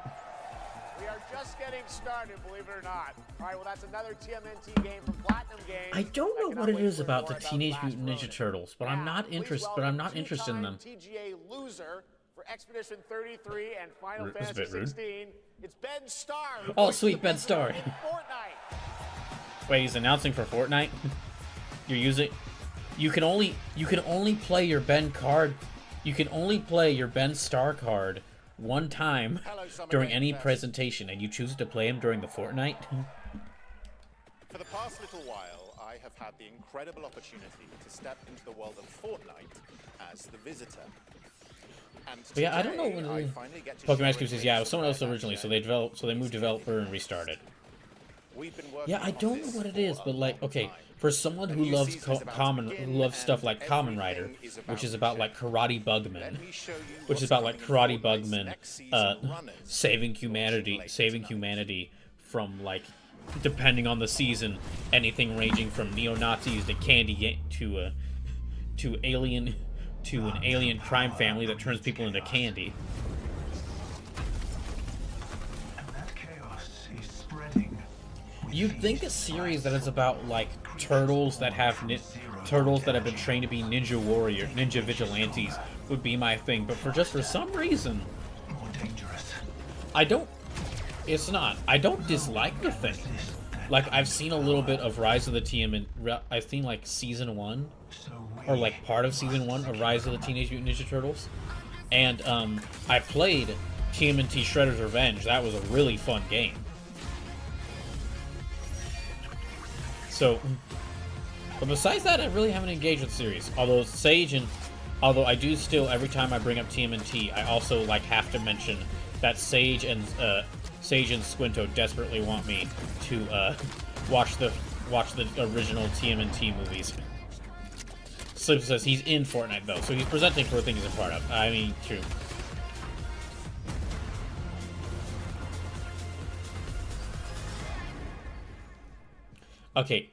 We are just getting started, believe it or not. All right, well, that's another TMNT game from Platinum Games. I don't know what it is about the Teenage Mutant Ninja Turtles, but I'm not interested in them. TGA loser for Expedition 33 and Final That's a Fantasy bit rude. 16. It's Ben Starr. Oh, sweet, Ben Starr. Fortnite. Wait, he's announcing for Fortnite? You can only play your Ben card. You can only play your Ben Starr card one time during any presentation, and you choose to play him during the Fortnite. For the past little while, I have had the incredible opportunity to step into the world of Fortnite as the visitor. And But yeah, I don't know today, when I finally get to Pokemon share Ice Cube a says, yeah, it was glimpse someone of else where originally, that so they moved developer and restarted. We've been working Yeah, I on don't know this what it for is, a but like, long okay, time. for someone who loves stuff like Kamen Rider, which is about like Karate Bugman, which is about like Karate Bugman, saving humanity from like, depending on the season, anything ranging from neo-Nazis to candy to an alien crime family that turns people into candy. You'd think a series that is about like turtles that have been trained to be ninja vigilantes would be my thing, but for some reason, it's not. I don't dislike the thing. Like, I've seen a little bit of Rise of the TM, and I've seen like season 1 or like part of season 1 of Rise of the Teenage Mutant Ninja Turtles, and I played TMNT Shredder's Revenge. That was a really fun game. So, but besides that, I really haven't engaged with the series. Although I do still, every time I bring up TMNT, I also like have to mention that Sage and Squinto desperately want me to watch the original TMNT movies. Slip says he's in Fortnite though, so he's presenting for a thing he's a part of. I mean, true. Okay,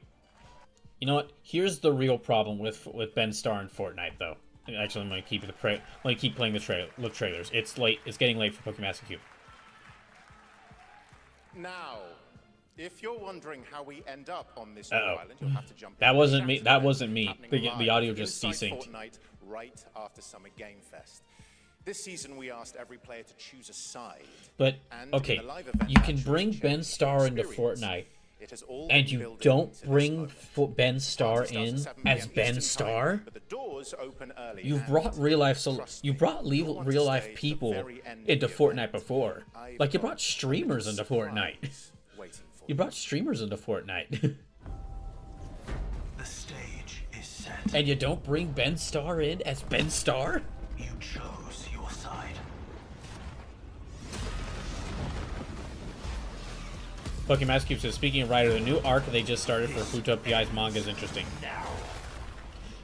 you know what? Here's the real problem with Ben Starr and Fortnite, though. Actually, I'm gonna keep playing the trailers. It's late. It's getting late for Pokemon Master Cube. Now, if you're wondering how we end up on this island, you'll have to jump. That wasn't me. That wasn't me. The audio just desynced. Fortnite right after Summer Game Fest. This season, we asked every player to choose a side. But okay, you can bring Ben Starr into Fortnite, and you don't bring Ben Starr in as Ben Starr. You've brought real life people into Fortnite before. Like, you brought streamers into Fortnite. You brought streamers into Fortnite. The stage is set. And you don't bring Ben Starr in as Ben Starr? You chose your side. Pokemon Master Cube says, speaking of Rider, the new arc they just started for Futo PI's manga is interesting.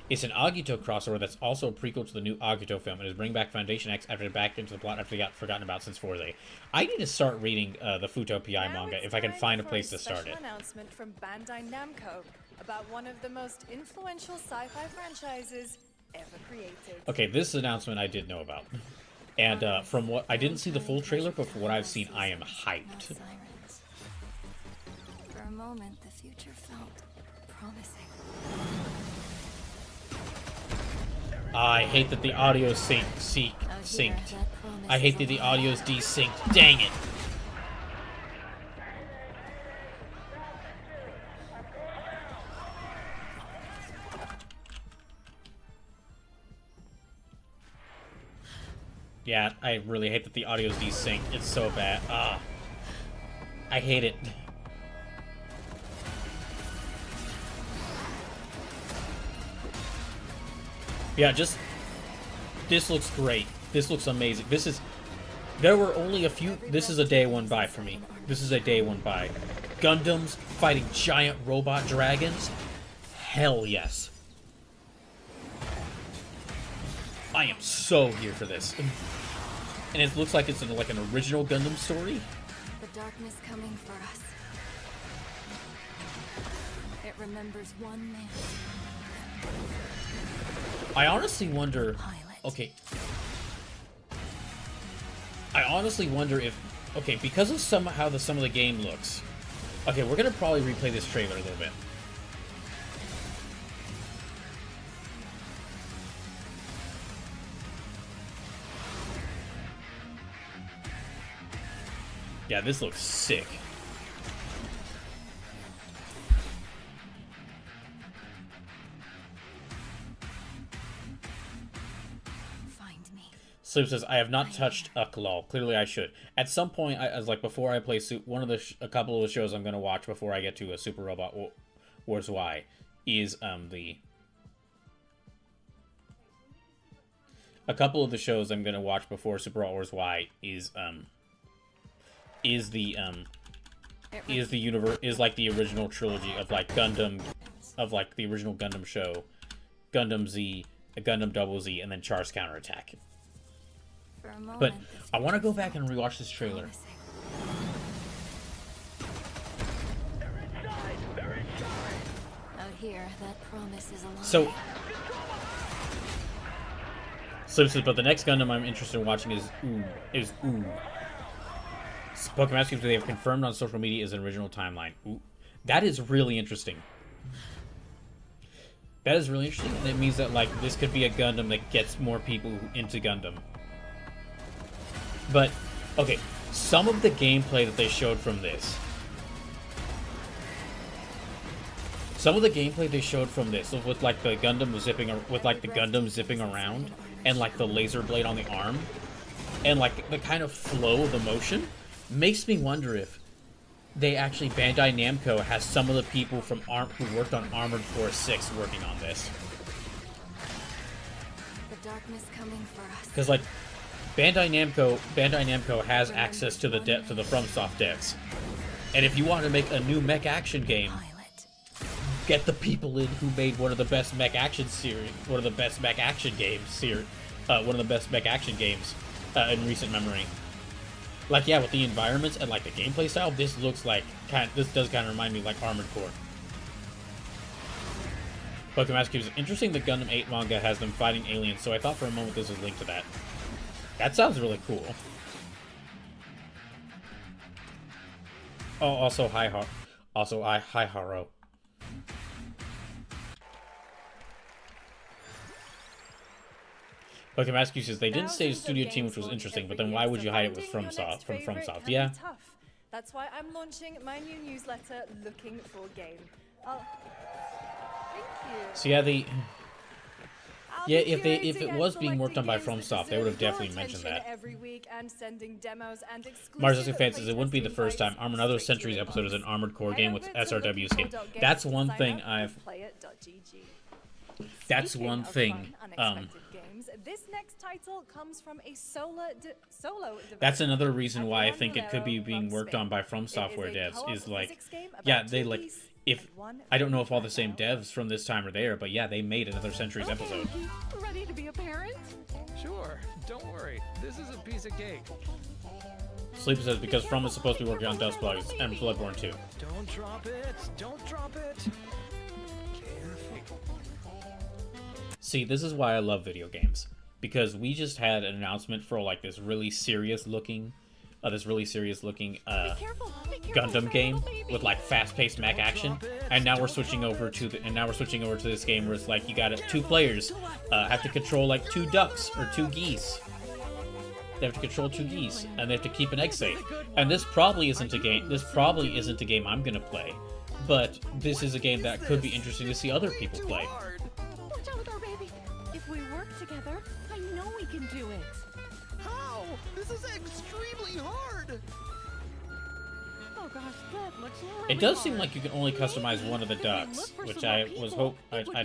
It's an Agito crossover that's also a prequel to the new Agito film and is bringing back Foundation X after back into the plot after they got forgotten about since Forza. I need to start reading the Futo PI manga if I can find a place to start it. Announcement from Bandai Namco about one of the most influential sci-fi franchises ever created. Okay, this announcement I did know about. And from what I didn't see the full trailer, but from what I've seen, I am hyped. For a moment, the future felt promising. I hate that the audio synced. I hate that the audio's desynced. Dang it. Yeah, I really hate that the audio's desynced. It's so bad. I hate it. Yeah, just... This looks great. This looks amazing. There were only a few... This is a day one buy for me. This is a day one buy. Gundams fighting giant robot dragons? Hell yes. I am so here for this. And it looks like it's like an original Gundam story. The darkness coming for us. It remembers one man. I honestly wonder... Okay. I honestly wonder if... Okay, because of some of the game looks... Okay, we're gonna probably replay this trailer a little bit. Yeah, this looks sick. Sleep says, I have not touched Uklol. Clearly I should. At some point, as like before I play a couple of the shows I'm going to watch before I get to a Super Robot Wars Y is a couple of the shows I'm going to watch before Super Robot Wars Y is like the original trilogy of like Gundam, of like the original Gundam show, Gundam Z, Gundam Double Z, and then Char's Counterattack. But I want to go back and rewatch this trailer. Out here, that promise is alive. So, but the next Gundam I'm interested in watching is Ooh. Pokemon Games they have confirmed on social media is an original timeline. Ooh. That is really interesting. That is really interesting, and it means that like this could be a Gundam that gets more people into Gundam. But, okay, some of the gameplay that they showed from this. With like the Gundam zipping around, and like the laser blade on the arm, and like the kind of flow of the motion, makes me wonder if they actually, Bandai Namco has some of the people from who worked on Armored Core 6 working on this. The darkness coming for us. Because like Bandai Namco has access to the FromSoft devs, and if you want to make a new mech action game, get the people in who made one of the best mech action games in recent memory. Like, yeah, with the environments and like the gameplay style, this looks like this does kind of remind me of like Armored Core. Pokemon Master Cube is interesting. The Gundam 8 manga has them fighting aliens, so I thought for a moment this was linked to that. That sounds really cool. Oh, also hi Haro. Okay, Mascu says they didn't say studio team, which was interesting, but then why would you hide it with FromSoft? Yeah. That's why I'm launching my new newsletter, Looking for Game. Thank you. So yeah, if it was being worked on by FromSoft, they would have definitely mentioned that. Every week and sending demos and Mars fans says it wouldn't be the first time Another Centuries episode is an Armored Core game with SRW skin. That's one thing That's one thing. This next title comes from a solo That's another reason why I think it could be being worked on by From Software devs. Is like, yeah, they like. If I don't know if all the same devs from this time are there, but yeah, they made Another Centuries episode. Ready to be a parent? Sure. Don't worry. This is a piece of cake. Sleeper says because From is supposed to be working on Dustbugs and Bloodborne 2. Don't drop it. Don't drop it. See, this is why I love video games. because we just had an announcement for like this really serious looking Gundam game with like fast-paced mech action, and now we're switching over to this game where it's like you got two players have to control like two ducks or two geese. They have to control two geese, and they have to keep an egg safe. And this probably isn't a game. This probably isn't a game I'm gonna play, but this is a game that could be interesting to see other people play. Watch out with our baby. If we work together, I know we can do it. How? This is extremely hard. Oh gosh, that looks really It does hard. seem like you can only customize one of the ducks, which I'd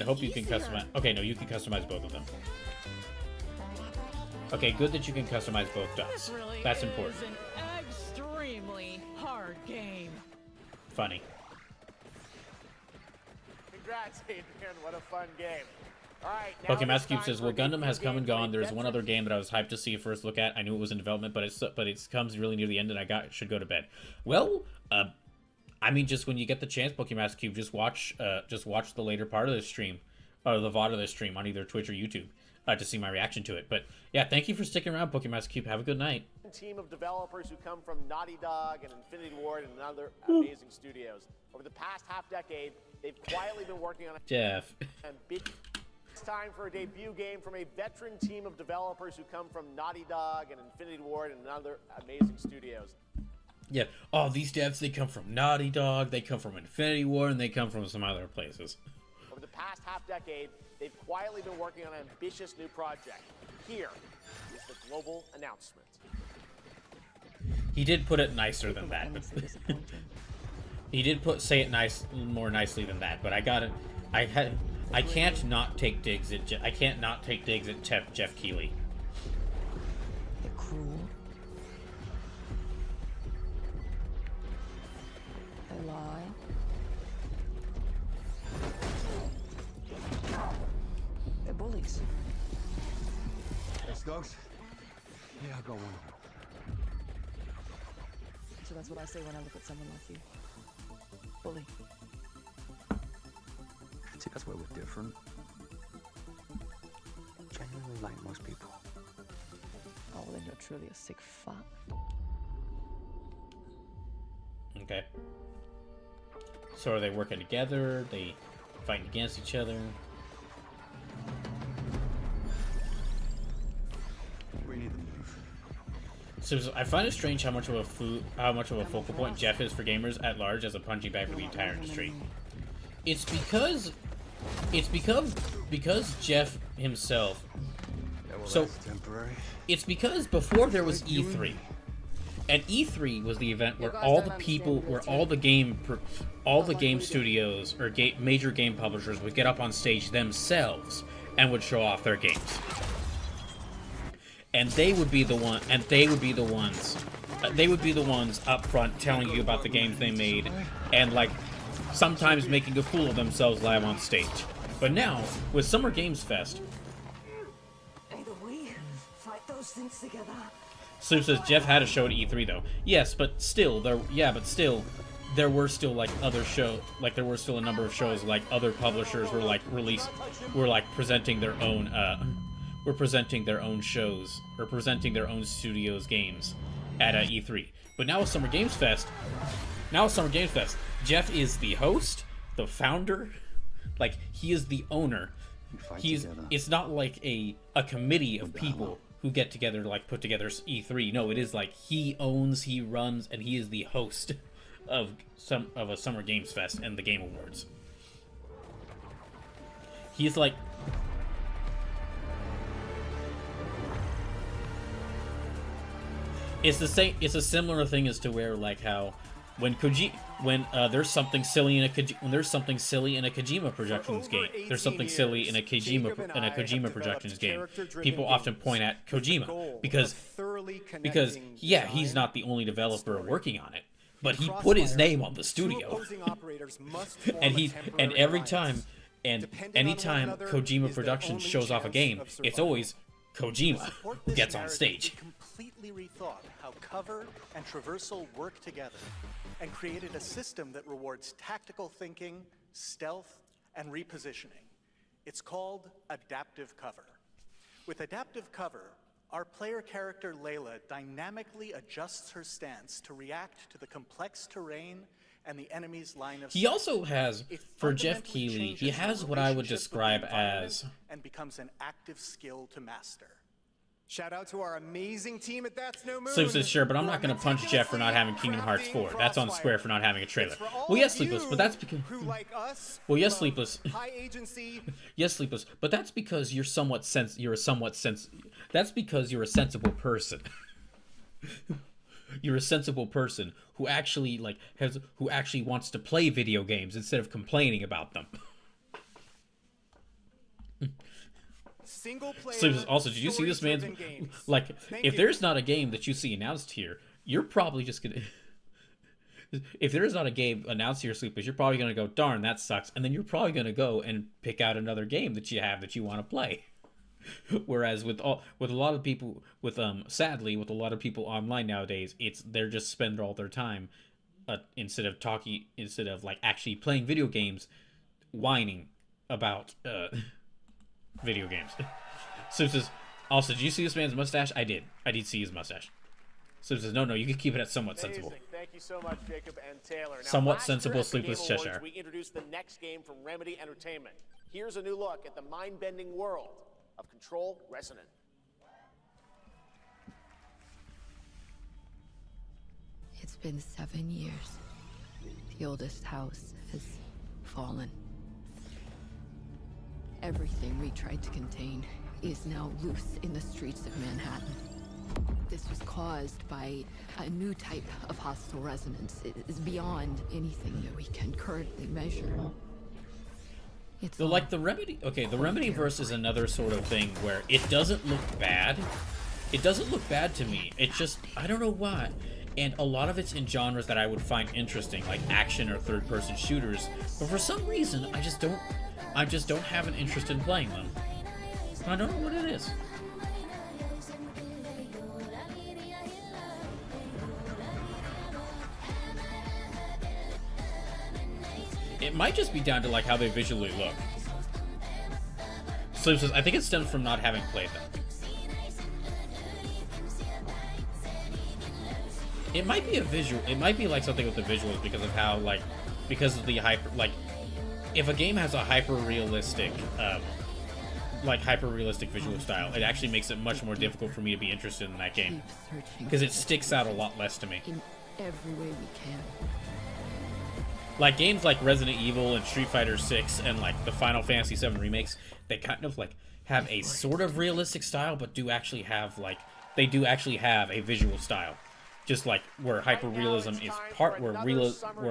hope you can customize. Okay, no, you can customize both of them. Okay, good that you can customize both ducks. That's important. Is an extremely hard game. Funny. Congrats, Adrian. What a fun game. All right. Pokemon Master Cube says, "Well, Gundam has come and gone. There's one other game that I was hyped to see a first look at. I knew it was in development, but it comes really near the end, and I should go to bed." Well, I mean, just when you get the chance, Pokemon Master Cube, just watch the later part of the stream, or the VOD of the stream on either Twitch or YouTube, to see my reaction to it. But yeah, thank you for sticking around, Pokemon Master Cube. Have a good night. Team of developers who come from Naughty Dog and Infinity Ward and other amazing studios. Over the past half-decade, they've quietly been working on Jeff. It's time for a debut game from a veteran team of developers who come from Naughty Dog and Infinity Ward and other amazing studios. Yeah. Oh, these devs, they come from Naughty Dog, they come from Infinity Ward, and they come from some other places. Over the past half-decade, they've quietly been working on an ambitious new project. Here is the global announcement. He did put it nicer than that. He did say it more nicely than that. But I got it. I can't not take digs at Jeff Keighley. They're cruel. They lie. They're bullies. Yes, dogs? Yeah, I'll go one. So that's what I say when I look at someone like you. Bully. See, that's where we're different. Genuinely like most people. Oh, well, then you're truly a sick fuck. Okay. So are they working together? They fighting against each other? We need to move. So I find it strange how much of a focal point Jeff is for gamers at large as a punching bag for the entire industry. It's because Jeff himself. So it's because before there was E3, and E3 was the event where all the people, where all the game studios or major game publishers would get up on stage themselves and would show off their games. And they would be the ones up front telling you about the games they made, and like sometimes making a fool of themselves live on stage. But now with Summer Games Fest, Either we fight those things together. Sloop says Jeff had a show at E3 though. Yes, but still there were still like other show, like there were still a number of shows like other publishers were presenting their own shows or presenting their own studios games at E3. But now with Summer Games Fest, Jeff is the host, the founder, like he is the owner. It's not like a committee of people who get together to like put together E3. No, it is like he owns, he runs, and he is the host of a Summer Games Fest and the Game Awards. He's like it's the same. It's a similar thing as to where like how when there's something silly in a Kojima Productions game. There's something silly in a Kojima Productions game. People often point at Kojima because yeah, he's not the only developer working on it, but he put his name on the studio. and anytime Kojima Productions shows off a game, it's always Kojima who gets on stage. Completely rethought how cover and traversal work together and created a system that rewards tactical thinking, stealth, and repositioning. It's called adaptive cover. With adaptive cover, our player character Layla dynamically adjusts her stance to react to the complex terrain and the enemy's line of sight. He also has, for Jeff Fundamentally Keighley, he changes has your what I would relationship with the describe environment as... and becomes an active skill to master. Shout out to our amazing team at That's No Moon. Sleepless says, sure, but I'm not going to punch Jeff for not having Kingdom Hearts 4. That's on Square for not having a trailer. Well, yes, Sleepless, but that's because... Well, yes, Sleepless. High agency. Yes, Sleepless, but that's because you're That's because you're a sensible person. You're a sensible person who actually who actually wants to play video games instead of complaining about them. Single player. Sleepless, also, did you see this man's if there's not a game that you see announced here, you're probably just gonna if there's not a game announced here, Sleepless, you're probably gonna go, darn, that sucks, and then you're probably gonna go and pick out another game that you have that you want to play. Whereas with a lot of people, sadly, with a lot of people online nowadays, they're just spend all their time instead of actually playing video games, whining about video games. So says, also, did you see this man's mustache? I did see his mustache. So says, no, you can keep it at somewhat sensible. Thank you so much, Jacob and Taylor. Now, Somewhat last sensible, year at the Sleepless Game Awards, Cheshire. We introduced the next game from Remedy Entertainment. Here's a new look at the mind-bending world of Control Resonant. It's been 7 years. The oldest house has fallen. Everything we tried to contain is now loose in the streets of Manhattan. This was caused by a new type of hostile resonance. It is beyond anything that we can currently measure. It's So, the Remedy... Okay, the Remedyverse is another sort of thing where it doesn't look bad. It doesn't look bad to me. It just... I don't know why. And a lot of it's in genres that I would find interesting, like action or third-person shooters. But for some reason, I just don't have an interest in playing them. I don't know what it is. It might just be down to how they visually look. Slim says, I think it stems from not having played them. It might be a visual. It might be something with the visuals because of how because of the hyper if a game has a hyper realistic visual style, it actually makes it much more difficult for me to be interested in that game because it sticks out a lot less to me. in every way we can. Games like Resident Evil and Street Fighter 6 and the Final Fantasy 7 remakes, they kind of have a sort of realistic style, but do actually have they do actually have a visual style, just where hyper-realism is part, where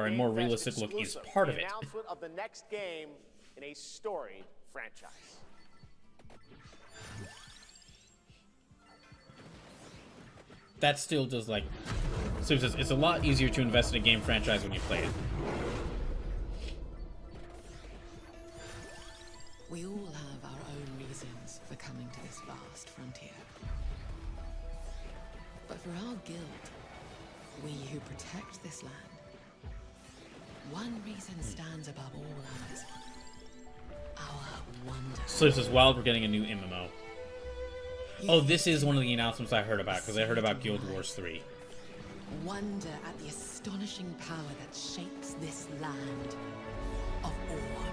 a more realistic look is part of it. Announcement of the next game in a storied franchise. That still does so it says it's a lot easier to invest in a game franchise when you play it. We all have our own reasons for coming to this vast frontier. But for our guild, we who protect this land, one reason stands above all others. Our wonder. So this is wild. We're getting a new MMO. Oh, this is one of the announcements I heard about because I heard about Guild Wars 3. Wonder at the astonishing power that shapes this land of awe.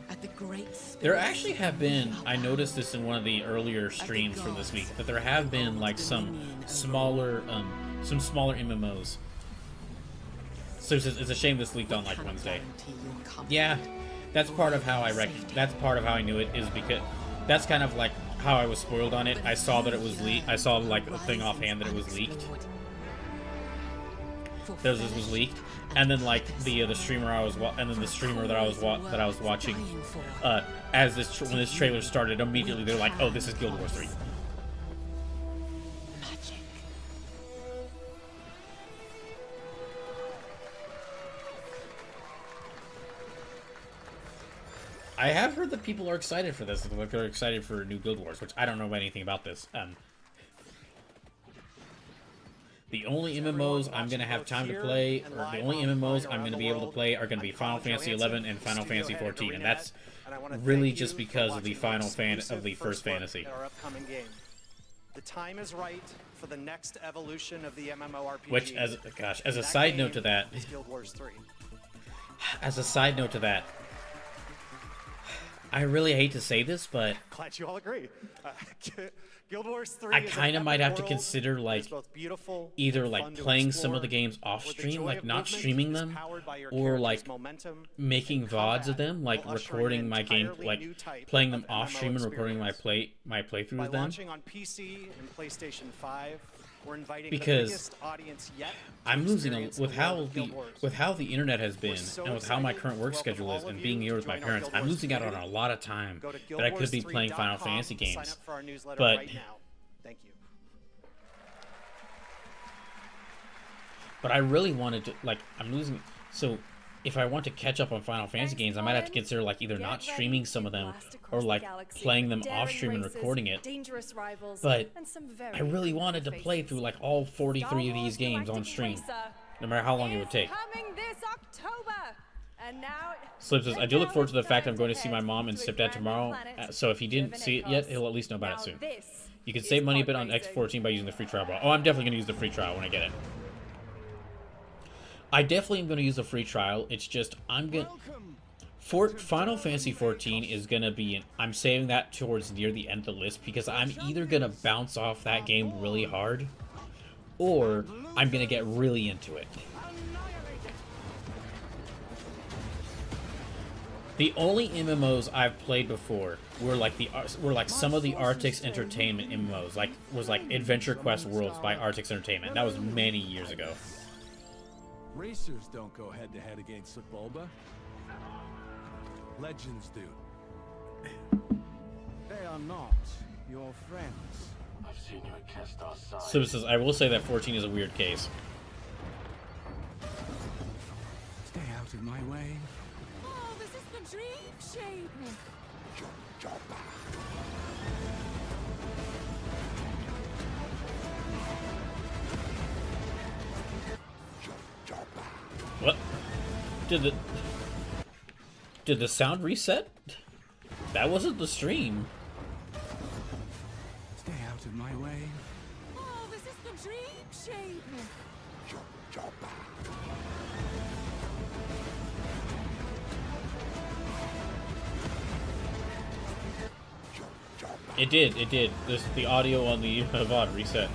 At the great There actually have been, I noticed this in one of the earlier streams from this week, that there have been some smaller MMOs. So it's a shame this leaked on Wednesday. Yeah, that's part of how that's part of how I knew it, is because that's kind of how I was spoiled on it. I saw that it was leaked. I saw a thing offhand that it was leaked. This was leaked, and then the streamer the streamer that I was watching, when this trailer started, immediately they're like, oh, this is Guild Wars 3. I have heard that people are excited for this. They're excited for new Guild Wars, which I don't know anything about this. The only MMOs I'm going to have time to play, or the only MMOs I'm going to be able to play, are going to be Final Fantasy 11 and Final Fantasy 14, and and I want to really thank just you because for of the watching final exclusive of the first look fantasy. at our upcoming game. The time is right for the next evolution of the MMORPG. Which, as a That side note game to that, is Guild Wars 3. as a side note to that, I really hate to say this, but Glad you all agree. Guild Wars 3 I is an kind of might epic have to world consider that like is both beautiful either and like fun to playing some explore, of the games off where the stream, joy like of not movement streaming is them, powered by your or character's like momentum, making and VODs of combat them, like will usher in recording an my game, entirely like new type playing them of off MMO stream and recording my experience. playthrough By of them. launching on PC and PlayStation 5, we're inviting Because the biggest audience yet I'm to losing experience with the how world of the Guild Wars. with how the internet has been so and with how my excited current to work welcome schedule is all of and you being here to with my join our parents. Guild I'm Wars losing out on a community. lot of time Go to that I could be playing Final guildwars3.com Fantasy to sign games. up for our newsletter But right now. Thank you. But I really wanted to, like, I'm losing. So, if I want to catch up on Final Fantasy games, I might have to consider, like, either not streaming some of them or, like, playing them off stream and recording it. Dangerous rivals, But and some very I really wanted to play through, like, all 43 of these games on stream, no matter how long it would take. coming this October. And now Slip says, I do look forward to the fact I'm going to see my mom and stepdad tomorrow, so if he didn't see it yet, he'll at least know about it soon. You can save money a bit on X14 by using the free trial. Oh, I'm definitely going to use the free trial when I get it. I definitely am going to use the free trial. It's just, I'm going to... Final Fantasy 14 is going to be... I'm saving that towards near the end of the list because I'm either going to bounce off that game really hard or I'm going to get really into it. The only MMOs I've played before were like some of the Artix Entertainment MMOs, like Adventure Quest Worlds by Artix Entertainment. That was many years ago. Racers don't go head-to-head against Sebulba. Legends do. They are not your friends. I've seen you at Kestar's side. So says, I will say that 14 is a weird case. Stay out of my way. Oh, this is the dream shape. What? Did the sound reset? That wasn't the stream. Stay out of my way. Oh, this is the dream shape. It did. The audio on the VOD reset.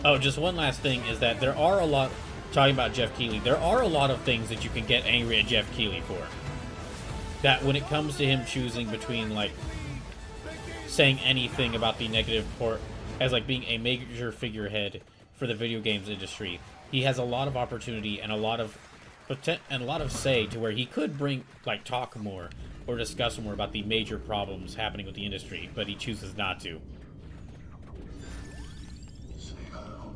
Oh, just one last thing is that there are a lot, talking about Jeff Keighley, there are a lot of things that you can get angry at Jeff Keighley for. That when it comes to him choosing between, like, saying anything about the negative port as, like, being a major figurehead for the video games industry, he has a lot of opportunity and a lot of say to where he could talk more or discuss more about the major problems happening with the industry, but he chooses not to.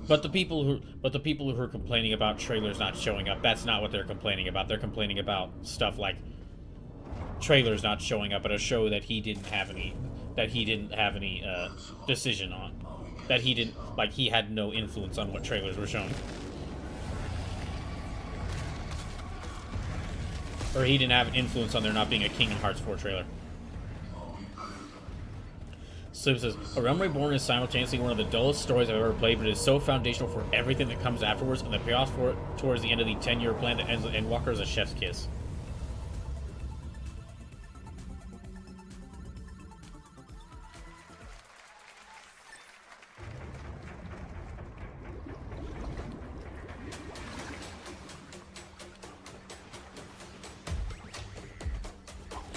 But the people who are complaining about trailers not showing up, that's not what they're complaining about. They're complaining about stuff like trailers not showing up at a show that he didn't have any decision on. That he had no influence on what trailers were shown. Or he didn't have an influence on there not being a Kingdom Hearts 4 trailer. Slim says, A Realm Reborn is simultaneously one of the dullest stories I've ever played, but it is so foundational for everything that comes afterwards, and the payoff for it towards the end of the 10-year plan that ends with Endwalker is a chef's kiss.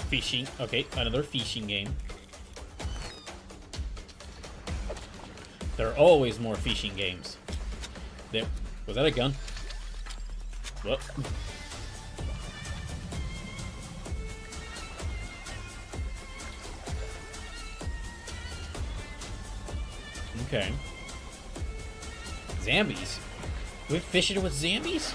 Fishing. Okay, another fishing game. There are always more fishing games. There. Was that a gun? What? Okay. Zombies? We're fishing with zombies?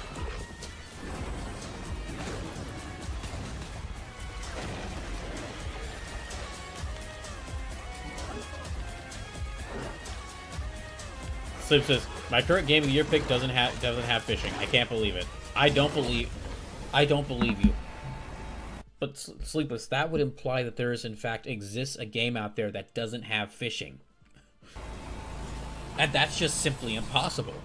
Sleep says, my current Game of the Year pick doesn't have fishing. I can't believe it. I don't believe you. But Sleepless, that would imply that there is in fact exists a game out there that doesn't have fishing. And that's just simply impossible.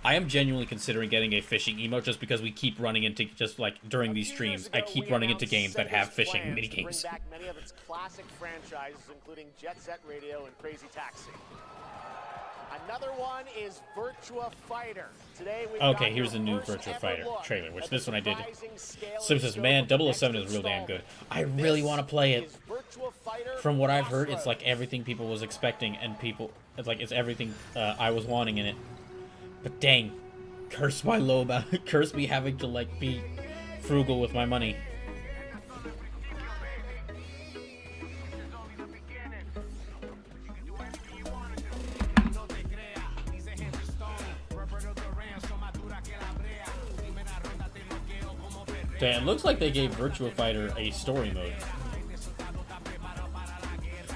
I am genuinely considering getting a fishing emote just because we keep running into, just like during these streams, I keep running into games that have fishing minigames. Bring back many of its classic franchises, including Jet Set Radio and Crazy Taxi. Another one is Virtua Fighter. Today we okay, here's the new Virtua Fighter trailer, which this one I did. Sim says, man, 007 is real damn good. I really want to play it. From what I've heard, it's like everything people was expecting, and it's everything I was wanting in it. But dang, curse my low amount, curse me having to like be frugal with my money. Damn, it looks like they gave Virtua Fighter a story mode.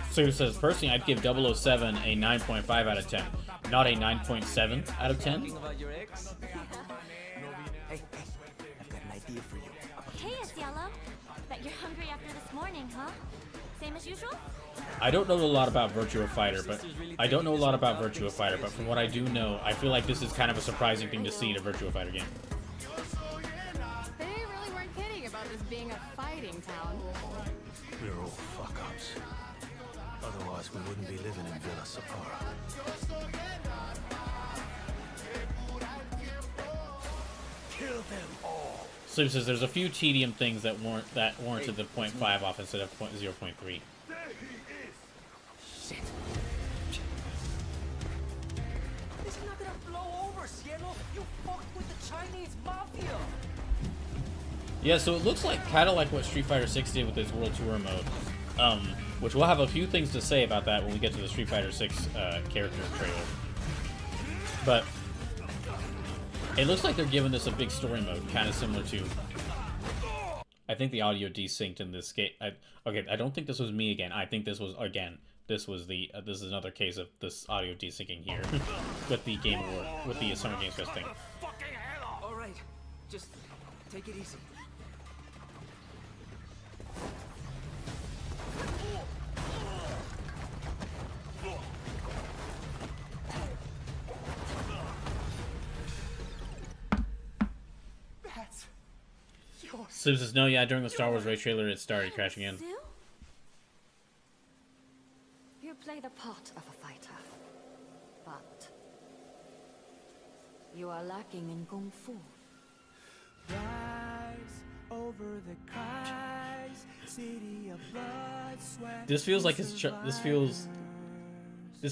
So it says, personally, I'd give 007 a 9.5 out of 10. Not a 9.7 out of 10. Hey, I've got an idea for you. Hey, Asiello. Bet you're hungry after this morning, huh? Same as usual? I don't know a lot about Virtua Fighter, but from what I do know, I feel like this is kind of a surprising thing to see in a Virtua Fighter game. They really weren't kidding about this being a fighting town. We're all fuck-ups. Otherwise, we wouldn't be living in Villa Sapara. Kill them all. Sleep says there's a few tedium things that warranted the 0.5 off instead of 0.3. Shit. This is not gonna blow over, Cielo. You fucked with the Chinese mafia. Yeah, so it looks like kind of like what Street Fighter 6 did with its World Tour mode. Which we'll have a few things to say about that when we get to the Street Fighter 6 character trailer. But it looks like they're giving this a big story mode, kind of similar to... I think the audio desynced in this game. Okay, I don't think this was me again. I think this was, again, this was the... this is another case of this audio desyncing here with the Game Award, with the Summer Games Fest thing. Alright, just take it easy. Sib says, no, yeah, during the Star Wars Ray trailer, it started crashing in. You play the part of a fighter, but you are lacking in kung fu. Over the cries, city of blood, sweat. This feels like this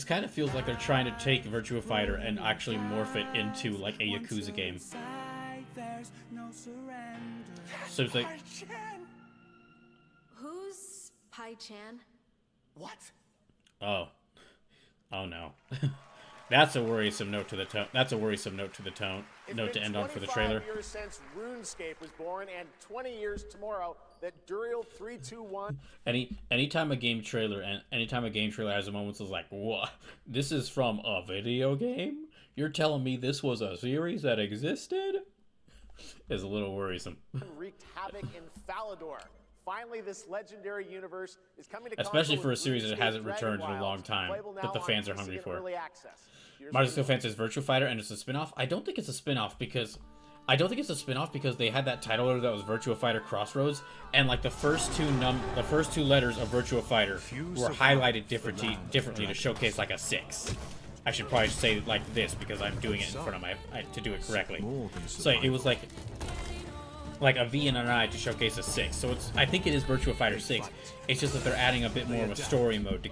kind of feels like they're trying to take Virtua Fighter and actually morph it into like a Yakuza game. So it's like, Who's Pai Chan? What? oh no. That's a worrisome note to the tone. That's a worrisome note to the tone. Note to end on for the trailer. It's been 25 years since RuneScape was born, and 20 years tomorrow that Duriel 321. Anytime a game trailer has a moment that's like, what? This is from a video game? You're telling me this was a series that existed? Is a little worrisome. Wreaked havoc in Falador. Finally, this legendary universe is coming to especially for a series that hasn't returned in a long time, that the fans are hungry for. Marcus Fan says Virtua Fighter and it's a spin-off. I don't think it's a spin-off because they had that title order that was Virtua Fighter Crossroads, and like the first two letters of Virtua Fighter were highlighted differently to showcase like a 6. I should probably say it like this because I'm doing it in front of my to do it correctly. So it was like a V and an I to showcase a 6. So I think it is Virtua Fighter 6. It's just that they're adding a bit more of a story mode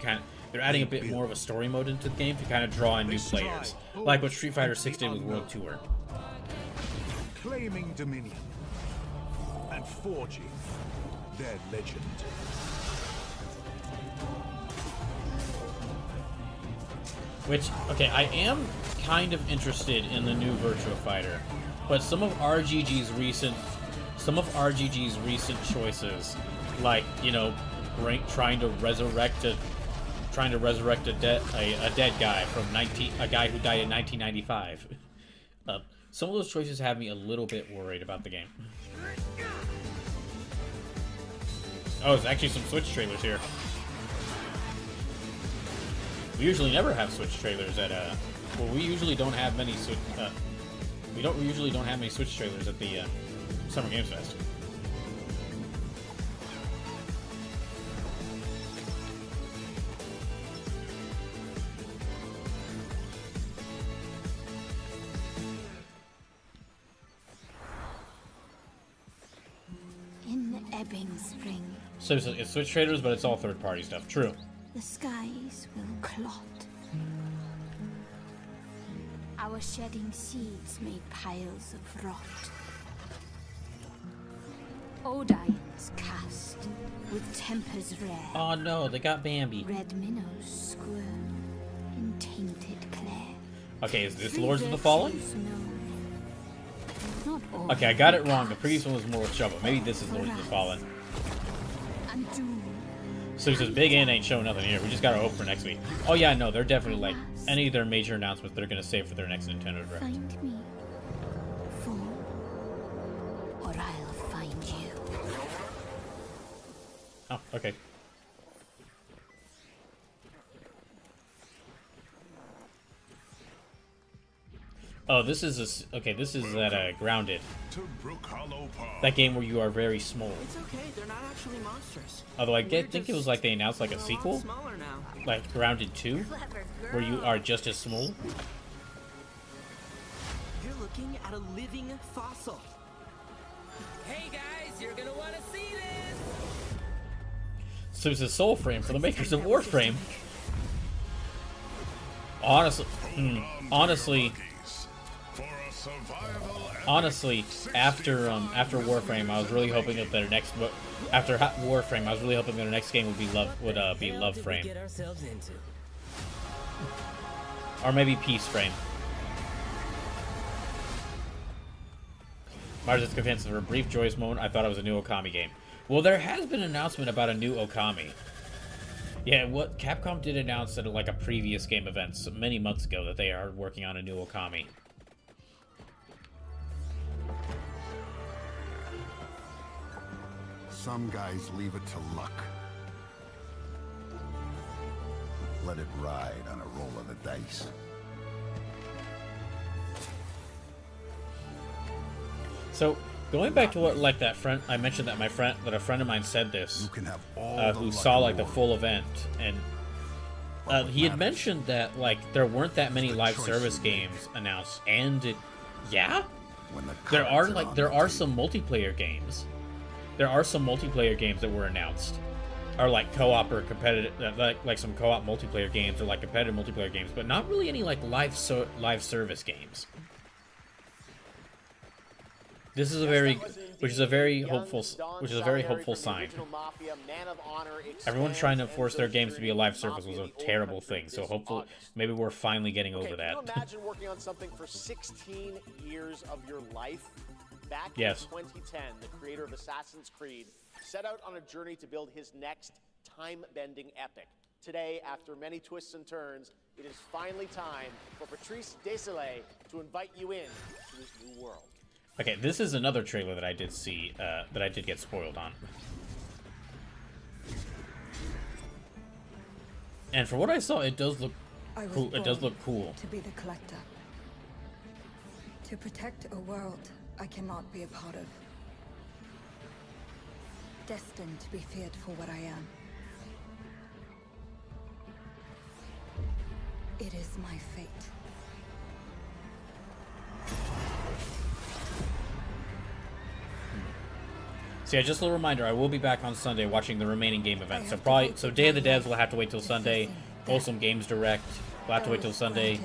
into the game to kind of draw in new players, like what Street Fighter 6 did with World Tour. Claiming dominion and forging their legend. Which, okay, I am kind of interested in the new Virtua Fighter, but some of RGG's recent choices, like, you know, trying to resurrect trying to resurrect a dead guy from a guy who died in 1995. Some of those choices have me a little bit worried about the game. Oh, there's actually some Switch trailers here. We usually never have Switch trailers at well, we usually don't have many Switch. We usually don't have many Switch trailers at the Summer Games Fest. In the ebbing spring, So it's Switch trailers, but it's all third-party stuff. True. the skies will clot. Our shedding seeds made piles of rot. Odines cast with tempers rare. Oh no, they got Bambi. Red minnows squirm in tainted clay. Okay, is this Lords of the Fallen? Not all Okay, I got it wrong. The previous one was more with Shovel. Maybe this is Lords of the Fallen. and doom. So he says Big N ain't showing nothing here. We just gotta hope for next week. Oh yeah, no, they're definitely like any of their major announcements they're gonna save for their next Nintendo Direct. Find me, fool, or I'll find you. Oh, okay. Oh, this is okay. This is that Grounded. That game where you are very small. It's okay, they're not actually monsters. Although I think it was like they announced like a sequel, Smaller now. like Grounded 2, where you are just as small. You're looking at a living fossil. Hey guys, you're gonna want to see this. So it's a Soul Frame for the makers of Warframe. Honestly, honestly, after Warframe, I was really hoping that their next Warframe, I was really hoping that their next game would be Love Frame, Get ourselves into. or maybe Peace Frame. Mars is convinced for a brief joyous moment. I thought it was a new Okami game. Well, there has been an announcement about a new Okami. Yeah, what Capcom did announce at like a previous game event many months ago that they are working on a new Okami. Some guys leave it to luck. Let it ride on a roll of the dice. So, going back to what like that friend I mentioned that a friend of mine said this, who saw like the full event, and he had mentioned that like there weren't that many live service games announced, and yeah, there are some multiplayer games. There are some multiplayer games that were announced, or like co-op or competitive, like some co-op multiplayer games or like competitive multiplayer games, but not really any like live service games. This is a very hopeful sign. Everyone trying to force their games to be a live service was a terrible thing, so hopefully, maybe we're finally getting over that. Can you imagine working on something for 16 years of your life? Back Yes. in 2010, the creator of Assassin's Creed set out on a journey to build his next time-bending epic. Today, after many twists and turns, it is finally time for Patrice Désilets to invite you in to his new world. Okay, this is another trailer that I did see, that I did get spoiled on. And for what I saw, it does look cool. It does look cool. To be the collector. To protect a world I cannot be a part of. Destined to be feared for what I am. It is my fate. So yeah, just a little reminder, I will be back on Sunday watching the remaining game events. So Day of the Devs will have to wait till Sunday. Wholesome Games Direct will have to wait till Sunday.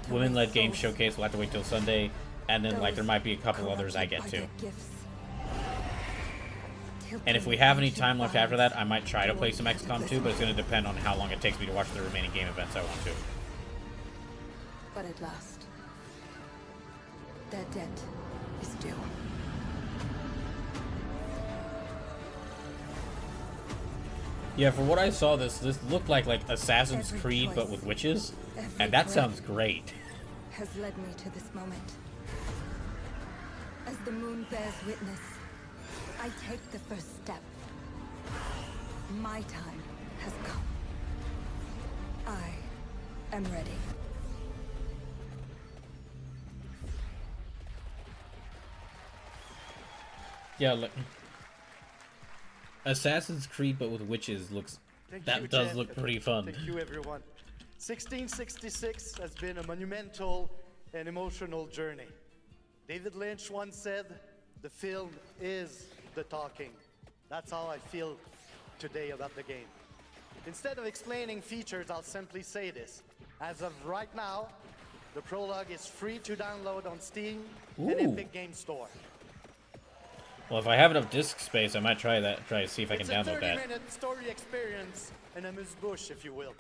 Women-led Game Showcase will have to wait till Sunday. And then like there might be a couple others I get to. And if we have any time left after that, I might try to play some XCOM 2, but it's going to depend on how long it takes me to watch the remaining game events I want to. But at last, their debt is due. Yeah, for what I saw, this looked like Assassin's Every Creed, but choice, with witches, every and that breath sounds great. has led me to this moment. As the moon bears witness, I take the first step. My time has come. I am ready. Yeah, like Assassin's Creed, but with witches looks. Thank That you, does Jen. look pretty fun. Thank you, everyone. 1666 has been a monumental and emotional journey. David Lynch once said, "The film is the talking." That's how I feel today about the game. Instead of explaining features, I'll simply say this. As of right now, the prologue is free to download on Steam and Ooh. Epic Game Store. Well, if I have enough disk space, I might try that. Try to see if I can It's download a that. 30-minute story experience and amuse-bouche, if you will.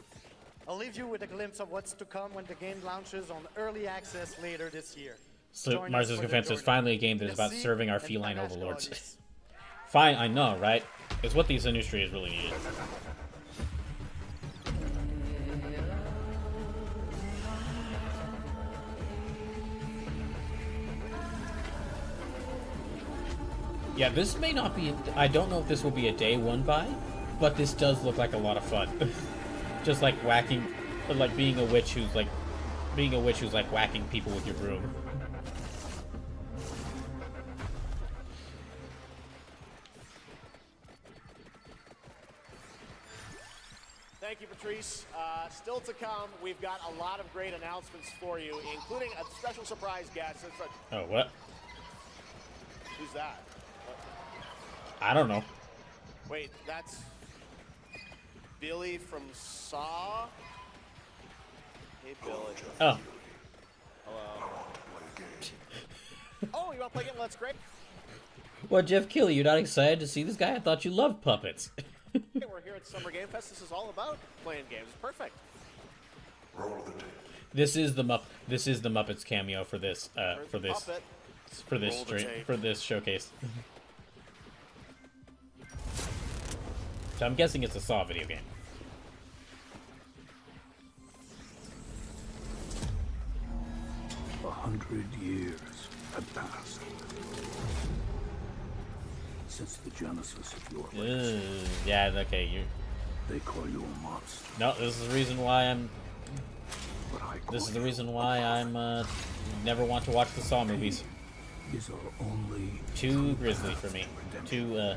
I'll leave you with a glimpse of what's to come when the game launches on early access later this year. So Join us Mars' for the Defense is journey. finally a game that is about Merci serving our and feline panache overlords. gorgeous. Fine, I know, right? It's what these industries really need. Yeah, this may not be. I don't know if this will be a day one buy, but this does look like a lot of fun. Just like whacking, like being a witch who's like whacking people with your broom. Thank you, Patrice. Still to come, we've got a lot of great announcements for you, including a special surprise guest. Oh, what? Who's that? I don't know. Wait, that's Billy from Saw? Hey, Billy. Oh. Hello. Oh, you want to play it? Let's great. What, Jeff Kelly? You're not excited to see this guy? I thought you loved puppets. Hey, we're here at Summer Game Fest. This is all about playing games. It's perfect. This is the Muppets cameo for this Puppet. for this showcase. So I'm guessing it's a Saw video game. A 100 years have passed since the genesis of your race. Yeah, okay, you. They call you a monster. No, this is the reason why I'm. This is the reason why I'm never want to watch the Saw movies. Is our only Too grisly for me. Too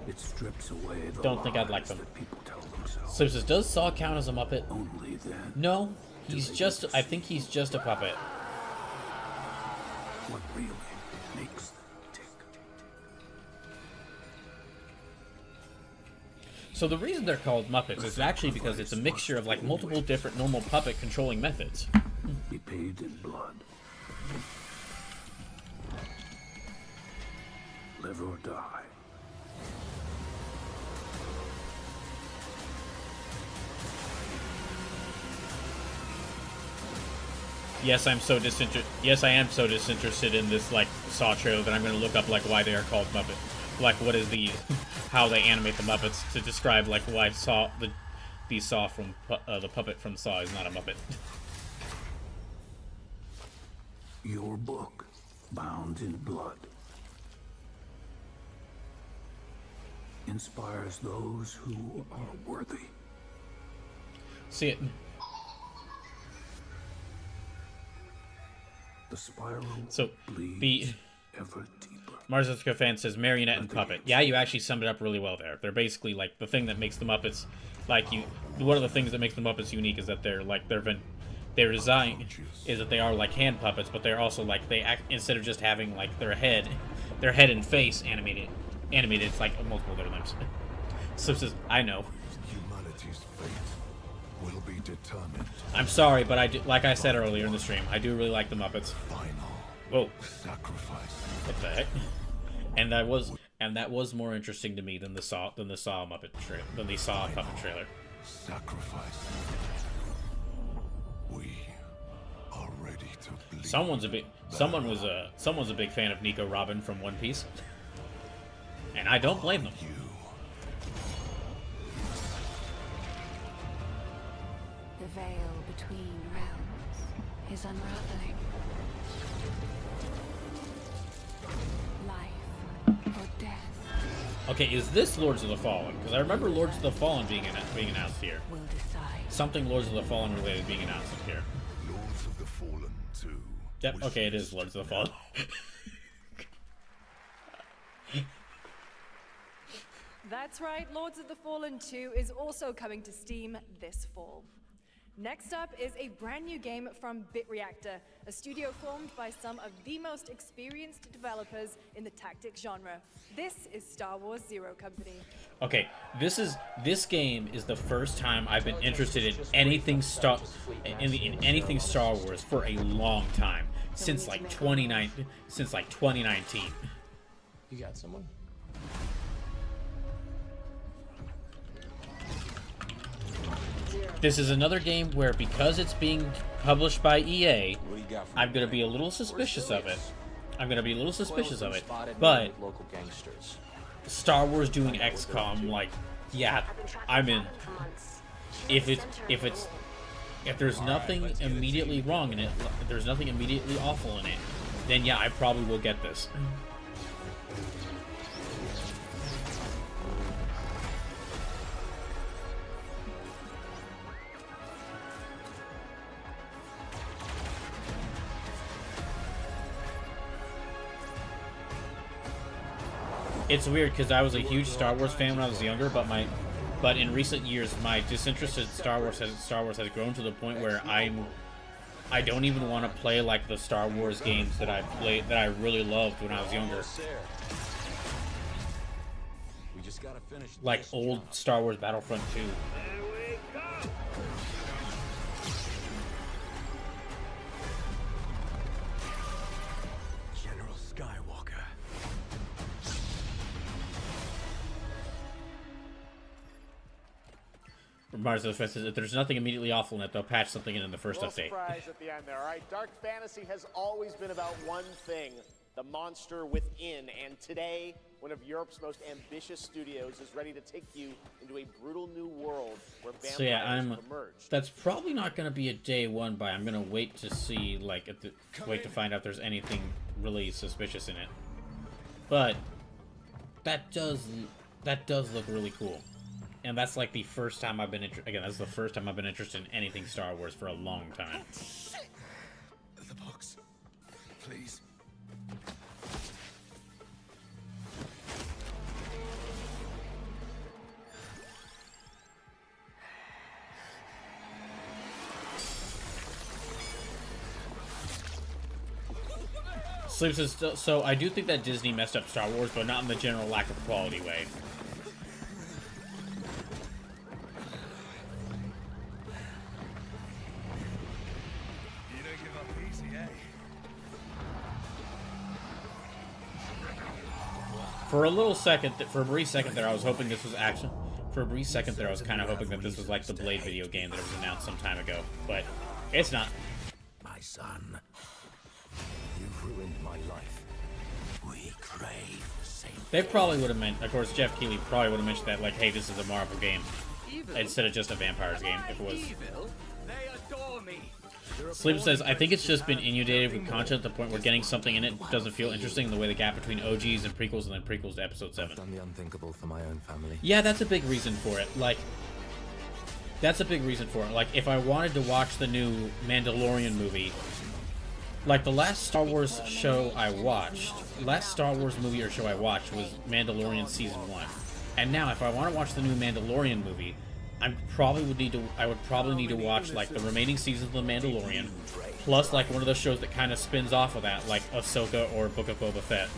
It strips away the Don't think I'd like lies them. that people tell themselves. So says, does Saw count as a Muppet? Only then. No, he's just. I think he's just a puppet. What really makes them tick? So the reason they're called Muppets is actually because it's a mixture of like multiple different normal puppet controlling methods. Be paid in blood. Live or die. Yes, I'm so disinterested. Yes, I am so disinterested in this like Saw trailer that I'm going to look up like why they are called Muppet, like what is the, how they animate the Muppets to describe like why Saw the Saw from the puppet from Saw is not a Muppet. Your book, bound in blood, inspires those who are worthy. See it. The spiral So bleeds ever deeper. Marziska fan says marionette and puppet. Yeah, you actually summed it up really well there. They're basically like the thing that makes the Muppets like you. One of the things that makes the Muppets unique is that they're like their design is that they are like hand puppets, but they're also like they act instead of just having like their head and face animated. It's like multiple of their limbs. So says I know. Humanity's fate will be determined. I'm sorry, but I do, like I said earlier in the stream, I do really like the Muppets. Whoa. Sacrifice. What the heck? And that was more interesting to me than the Saw Muppet trailer, than the Saw puppet trailer. Sacrifice. We are ready to bleed. Someone's a big fan of Nico Robin from One Piece. And I don't blame them. veil between realms is unraveling. Life or death. Okay, is this Lords of the Fallen? Because I remember Lords of the Fallen being announced here. Will decide. Something Lords of the Fallen related being announced here. Lords of the Fallen 2. Yep, okay, it is Lords of the Fallen. That's right, Lords of the Fallen 2 is also coming to Steam this fall. Next up is a brand new game from BitReactor, a studio formed by some of the most experienced developers in the tactics genre. This is Star Wars Zero Company. Okay, this game is the first time I've been interested in anything Star Wars for a long time, since like 2019. You got someone? This is another game where, because it's being published by EA, I'm gonna be a little suspicious of it. But Star Wars doing XCOM, like, yeah, I'm in. If there's nothing immediately wrong in it, if there's nothing immediately awful in it, then yeah, I probably will get this. It's weird because I was a huge Star Wars fan when I was younger, but in recent years my disinterest in Star Wars has grown to the point where I don't even want to play like the Star Wars games that I really loved when I was younger. We just gotta finish like old Star Wars Battlefront 2. General Skywalker. Mars of the says if there's nothing immediately awful in it, they'll patch something in the first update. Surprise at the end there. All right, Dark Fantasy has always been about one thing: the monster within. And today, one of Europe's most ambitious studios is ready to take you into a brutal new world where vampires So yeah, have emerged. that's probably not going to be a day one buy. I'm going to wait to see, like, wait to find out if there's anything really suspicious in it. But that does look really cool. And that's like the first time I've been that's the first time I've been interested in anything Star Wars for a long time. The box, please. Sleep says, so I do think that Disney messed up Star Wars, but not in the general lack of quality way. For a little second, for a brief second there, I was hoping this was action. For a brief second there, I was kind of hoping that this was like the Blade video game that was announced some time ago, but it's not. My son, you've ruined my life. We crave the same. They probably would have meant, of course, Jeff Keighley probably would have mentioned that, like, hey, this is a Marvel game, instead of just a Vampires game, if it was. They adore me. Sleep says, I think it's just been inundated with content to the point where getting something in it doesn't feel interesting the way the gap between OGs and prequels and then prequels to Episode 7. I've done the unthinkable for my own family. Yeah, that's a big reason for it. Like, that's a big reason for it. Like, if I wanted to watch the new Mandalorian movie, like the last Star Wars show I watched, last Star Wars movie or show I watched was Mandalorian Season 1. And now, if I want to watch the new Mandalorian movie, I would probably need to watch like the remaining seasons of The Mandalorian, plus like one of those shows that kind of spins off of that, like Ahsoka or Book of Boba Fett.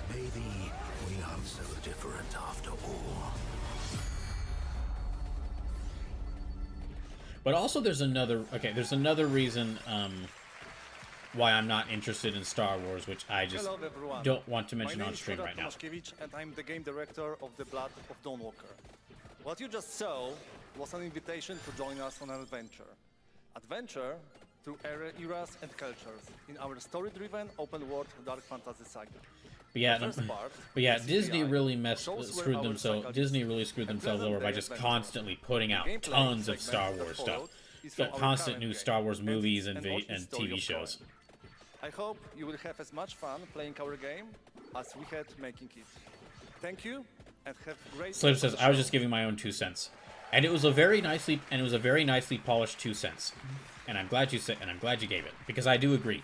Maybe we aren't so different after all. But also there's another reason why I'm not interested in Star Wars, which I just don't want to mention on stream right now. And I'm the game director of The Blood of Dawnwalker. What you just saw was an invitation to join us on an adventure. Adventure through eras and cultures in our story-driven open-world dark fantasy saga. But yeah, The first part, but yeah, the Disney CGI, really shows where screwed our themselves. psychologists Disney really screwed and themselves over by present just their constantly putting out gameplay tons of segment Star that Wars followed stuff. is Got from our constant current new game, Star Wars movies and what the story TV of shows. Coin. I hope you will have as much fun playing our game as we had making it. Thank you, and have great. Slip says, "I was just giving my own 2 cents, and it was a very nicely polished 2 cents, and I'm glad you said, and I'm glad you gave it because I do agree.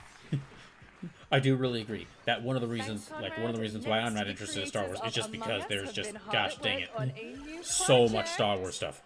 I do really agree that one of the reasons, why I'm not interested in Star Wars is just because there's just, gosh dang it, so much Star Wars stuff.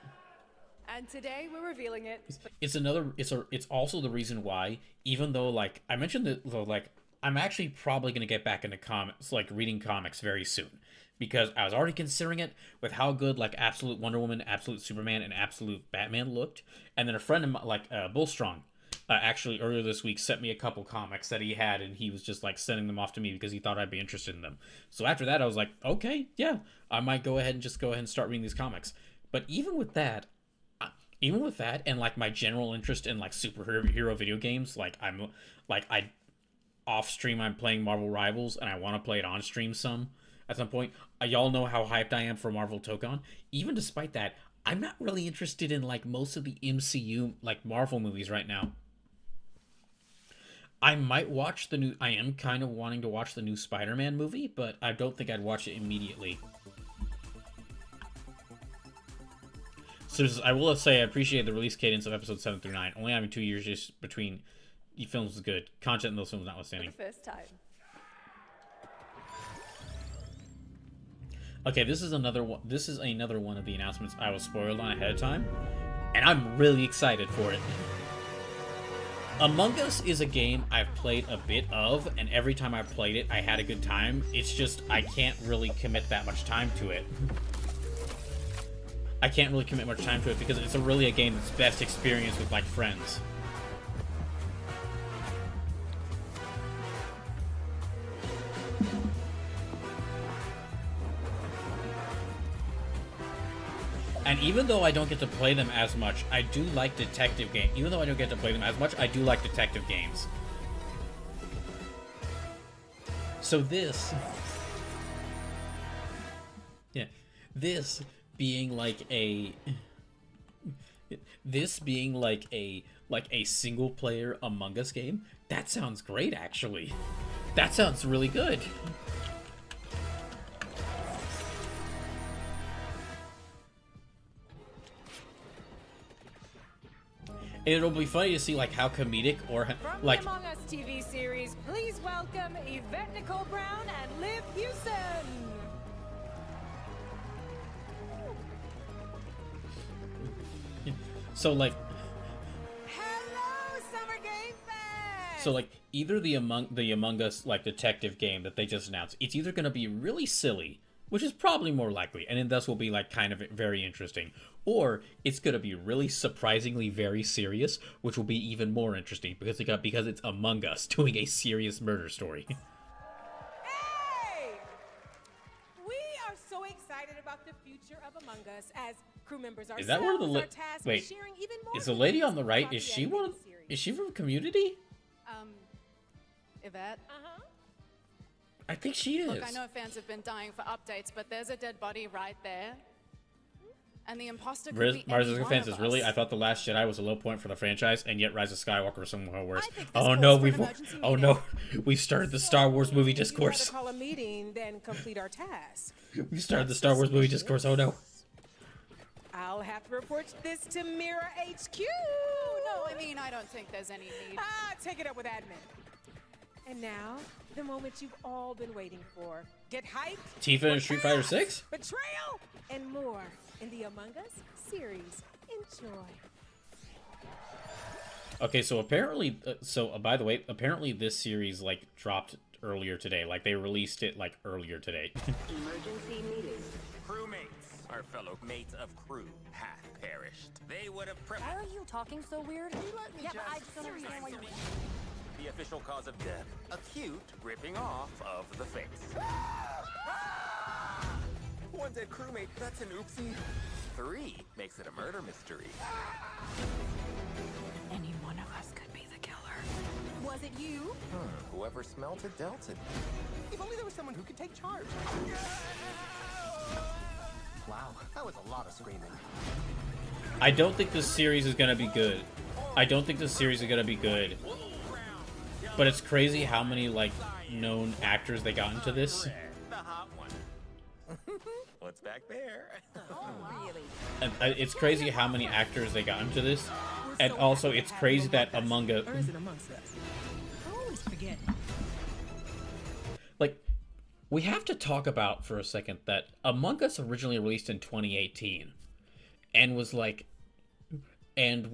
And today we're revealing it. It's also the reason why, even though like I mentioned that, like I'm actually probably gonna get back into comics, like reading comics very soon, because I was already considering it with how good like Absolute Wonder Woman, Absolute Superman, and Absolute Batman looked, and then a friend of mine, like Bullstrong, actually earlier this week sent me a couple comics that he had, and he was just like sending them off to me because he thought I'd be interested in them. So after that, I was like, okay, yeah, I might go ahead and start reading these comics. But even with that, and like my general interest in like superhero video games, like I off stream I'm playing Marvel Rivals, and I want to play it on stream at some point. Y'all know how hyped I am for Marvel Tokon. Even despite that, I'm not really interested in like most of the MCU like Marvel movies right now. I might watch I am kind of wanting to watch the new Spider-Man movie, but I don't think I'd watch it immediately. So I will say I appreciate the release cadence of episodes 7 through 9. Only having 2 years just between films is good. Content in those films notwithstanding. For the first time. Okay, this is another one. This is another one of the announcements I was spoiled on ahead of time, and I'm really excited for it. Among Us is a game I've played a bit of, and every time I've played it, I had a good time. It's just I can't really commit that much time to it. I can't really commit much time to it because it's really a game that's best experienced with like friends. And even though I don't get to play them as much, I do like detective games. Even though I don't get to play them as much, I do like detective games. So this being like a single player Among Us game, that sounds great actually. That sounds really good. It'll be funny to see like how comedic or From like the Among Us TV series, please welcome Yvette Nicole Brown and Liv Hewson. so like Hello, Summer Game Fest. so like either the Among Us like detective game that they just announced, it's either going to be really silly, which is probably more likely, and then thus will be like kind of very interesting, or it's going to be really surprisingly very serious, which will be even more interesting because it's Among Us doing a serious murder story. Hey! We are so excited about the future of Among Us as crew members ourselves. Is that one of the wait? Sharing even more Is the lady on the right? about Is the she animated one? series. Is she from Community? Yvette? I think she is. Look, I know fans have been dying for updates, but there's a dead body right there. And the imposter could be Mars any one fans of is really. us. I thought The Last Jedi was a low point for the franchise, and yet Rise of Skywalker was somewhere worse. Oh no, we've started the Star Wars movie discourse. We'd rather call a meeting than complete our task. We started the Star Wars movie discourse. Oh no. I'll have to report this to Mira HQ. No, I mean, I don't think there's any need. Take it up with admin. And now, the moment you've all been waiting for. Get hyped. Tifa in Street Fighter 6? Betrayal and more in the Among Us series. Enjoy. Okay, so apparently, by the way, apparently this series like dropped earlier today. Like they released it like earlier today. Emergency meeting. Crewmates, our fellow mates of crew, hath perished. They would have Why are you talking so weird? Yeah, but I just don't understand why you're... The official cause of death, acute ripping off of the face. One dead crewmate, that's an oopsie. 3 makes it a murder mystery. Any one of us could be the killer. Was it you? Whoever smelt it dealt it. If only there was someone who could take charge. Wow, that was a lot of screaming. I don't think this series is gonna be good. I don't think this series is gonna be good. But it's crazy how many like known actors they got into this. The hot one. What's back there? Oh, really? And it's crazy how many actors they got into this. And also it's crazy that Among Us, Or is it amongst us? I always forget. like, we have to talk about for a second that Among Us originally released in 2018 and was like it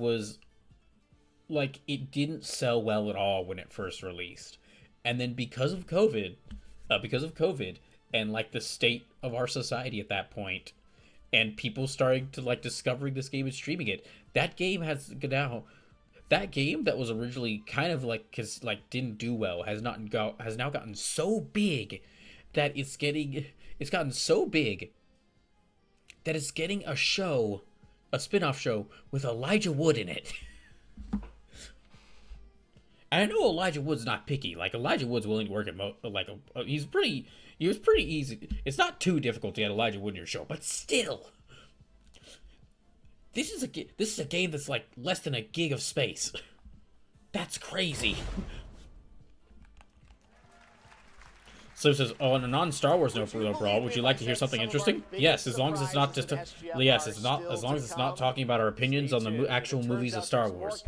didn't sell well at all when it first released. And then because of COVID and like the state of our society at that point, and people starting to like discovering this game and streaming it, that game that game that was originally kind of like didn't do well has now gotten so big that it's gotten so big that it's getting a spin-off show with Elijah Wood in it. And I know Elijah Wood's not picky. Like, Elijah Wood's willing to work at he was pretty easy. It's not too difficult to get Elijah Wood in your show, but still, this is a game that's like less than a gig of space. That's crazy. So it says, on a non-Star Wars note for the brawl, would you like to hear something interesting? Yes, as long as it's not just as long as it's not talking about our opinions on the actual movies of Star Wars.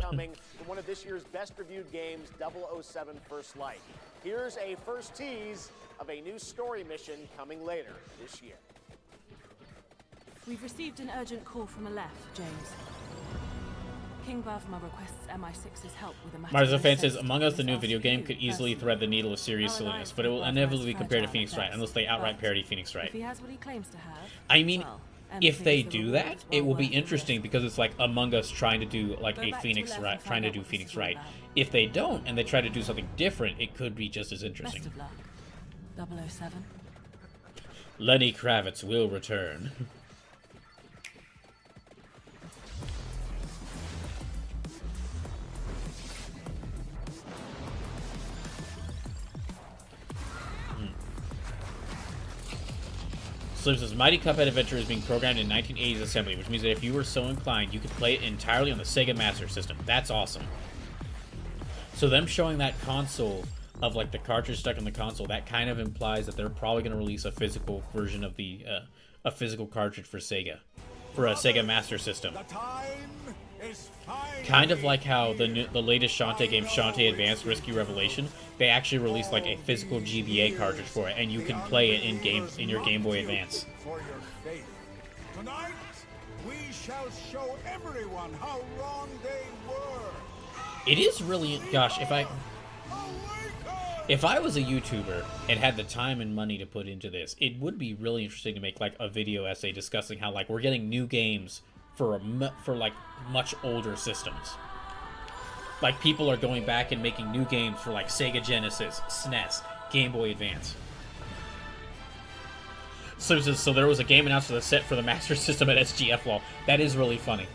One of this year's best reviewed games, 007 First Light. Here's a first tease of a new story mission coming later this year. We've received an urgent call from Aleph, James. King Bavma requests MI6's help with a matter. Mars fan says, Among Us, the new video game, could easily thread the needle of serious silliness, but it will inevitably be compared to Phoenix Wright, unless they outright parody Phoenix Wright. If he has what he claims to have, I mean, if they do that, it will be interesting because it's like Among Us trying to do like a Phoenix Wright, trying to do Phoenix Wright. If they don't and they try to do something different, it could be just as interesting. Best of luck, 007. Lenny Kravitz will return. Slim says, Mighty Cuphead Adventure is being programmed in 1980s assembly, which means that if you were so inclined, you could play it entirely on the Sega Master System. That's awesome. So them showing that console of like the cartridge stuck in the console, that kind of implies that they're probably going to release a physical version of the a physical cartridge for Sega, for a Sega Master System. Kind of like how the latest Shantae game, Shantae Advanced Risky Revelation, they actually released like a physical GBA cartridge for it, and you can play it in your Game Boy Advance. For your faith. Tonight, we shall show everyone how wrong they were. It is really, gosh, if I was a YouTuber and had the time and money to put into this, it would be really interesting to make like a video essay discussing how like we're getting new games for like much older systems. Like people are going back and making new games for like Sega Genesis, SNES, Game Boy Advance. So there was a game announced for the set for the Master System at SGF Law. That is really funny.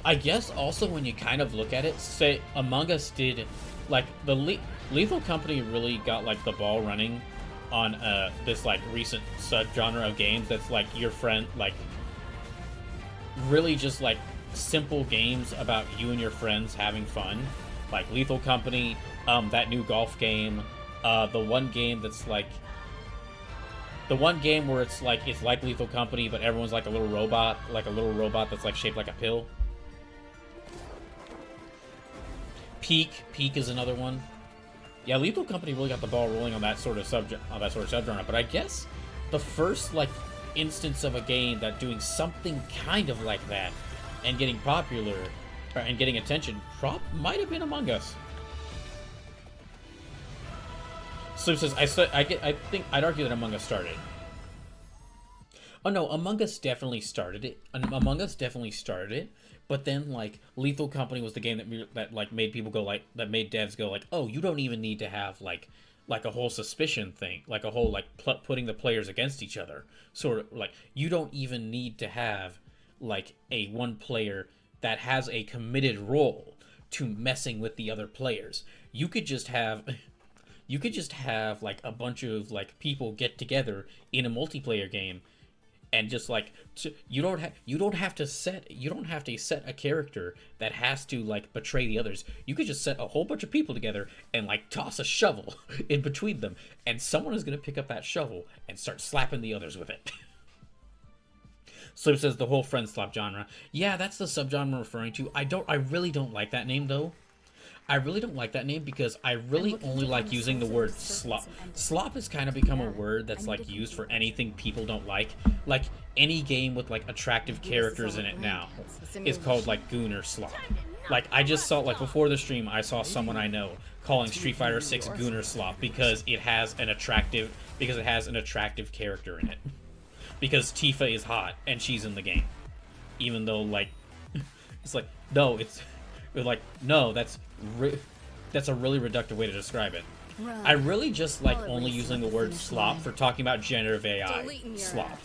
I guess also when you kind of look at it, say Among Us did, like the Lethal Company really got like the ball running on this like recent subgenre of games that's like your friend, like really just like simple games about you and your friends having fun, like Lethal Company, that new golf game, the one game that's like the one game where it's like Lethal Company but everyone's like a little robot that's like shaped like a pill. Peak is another one. Yeah, Lethal Company really got the ball rolling on that sort of subgenre. But I guess the first like instance of a game that doing something kind of like that and getting popular and getting attention might have been Among Us. So it says I think I'd argue that Among Us started. Oh no, Among Us definitely started it. But then, like, Lethal Company was the game that like made people go like, that made devs go like, oh, you don't even need to have like like a whole suspicion thing, like a whole like putting the players against each other. Sort of like you don't even need to have like a one player that has a committed role to messing with the other players. You could just have like a bunch of like people get together in a multiplayer game and just like you don't have to set a character that has to like betray the others. You could just set a whole bunch of people together and like toss a shovel in between them, and someone is going to pick up that shovel and start slapping the others with it. Slip says the whole friend slap genre. Yeah, that's the subgenre I'm referring to. I really don't like that name though. I really don't like that name because I really only like using the word slop. Slop has kind of become a word that's like used for anything people don't like. Like any game with like attractive characters in it now is called like goon or slop. Like I just saw, like before the stream, I saw someone I know calling Street Fighter 6 goon or slop because it has an attractive character in it. Because Tifa is hot and she's in the game. Even though like it's like no, that's a really reductive way to describe it. I really just like only using the word slop for talking about generative AI. Slop.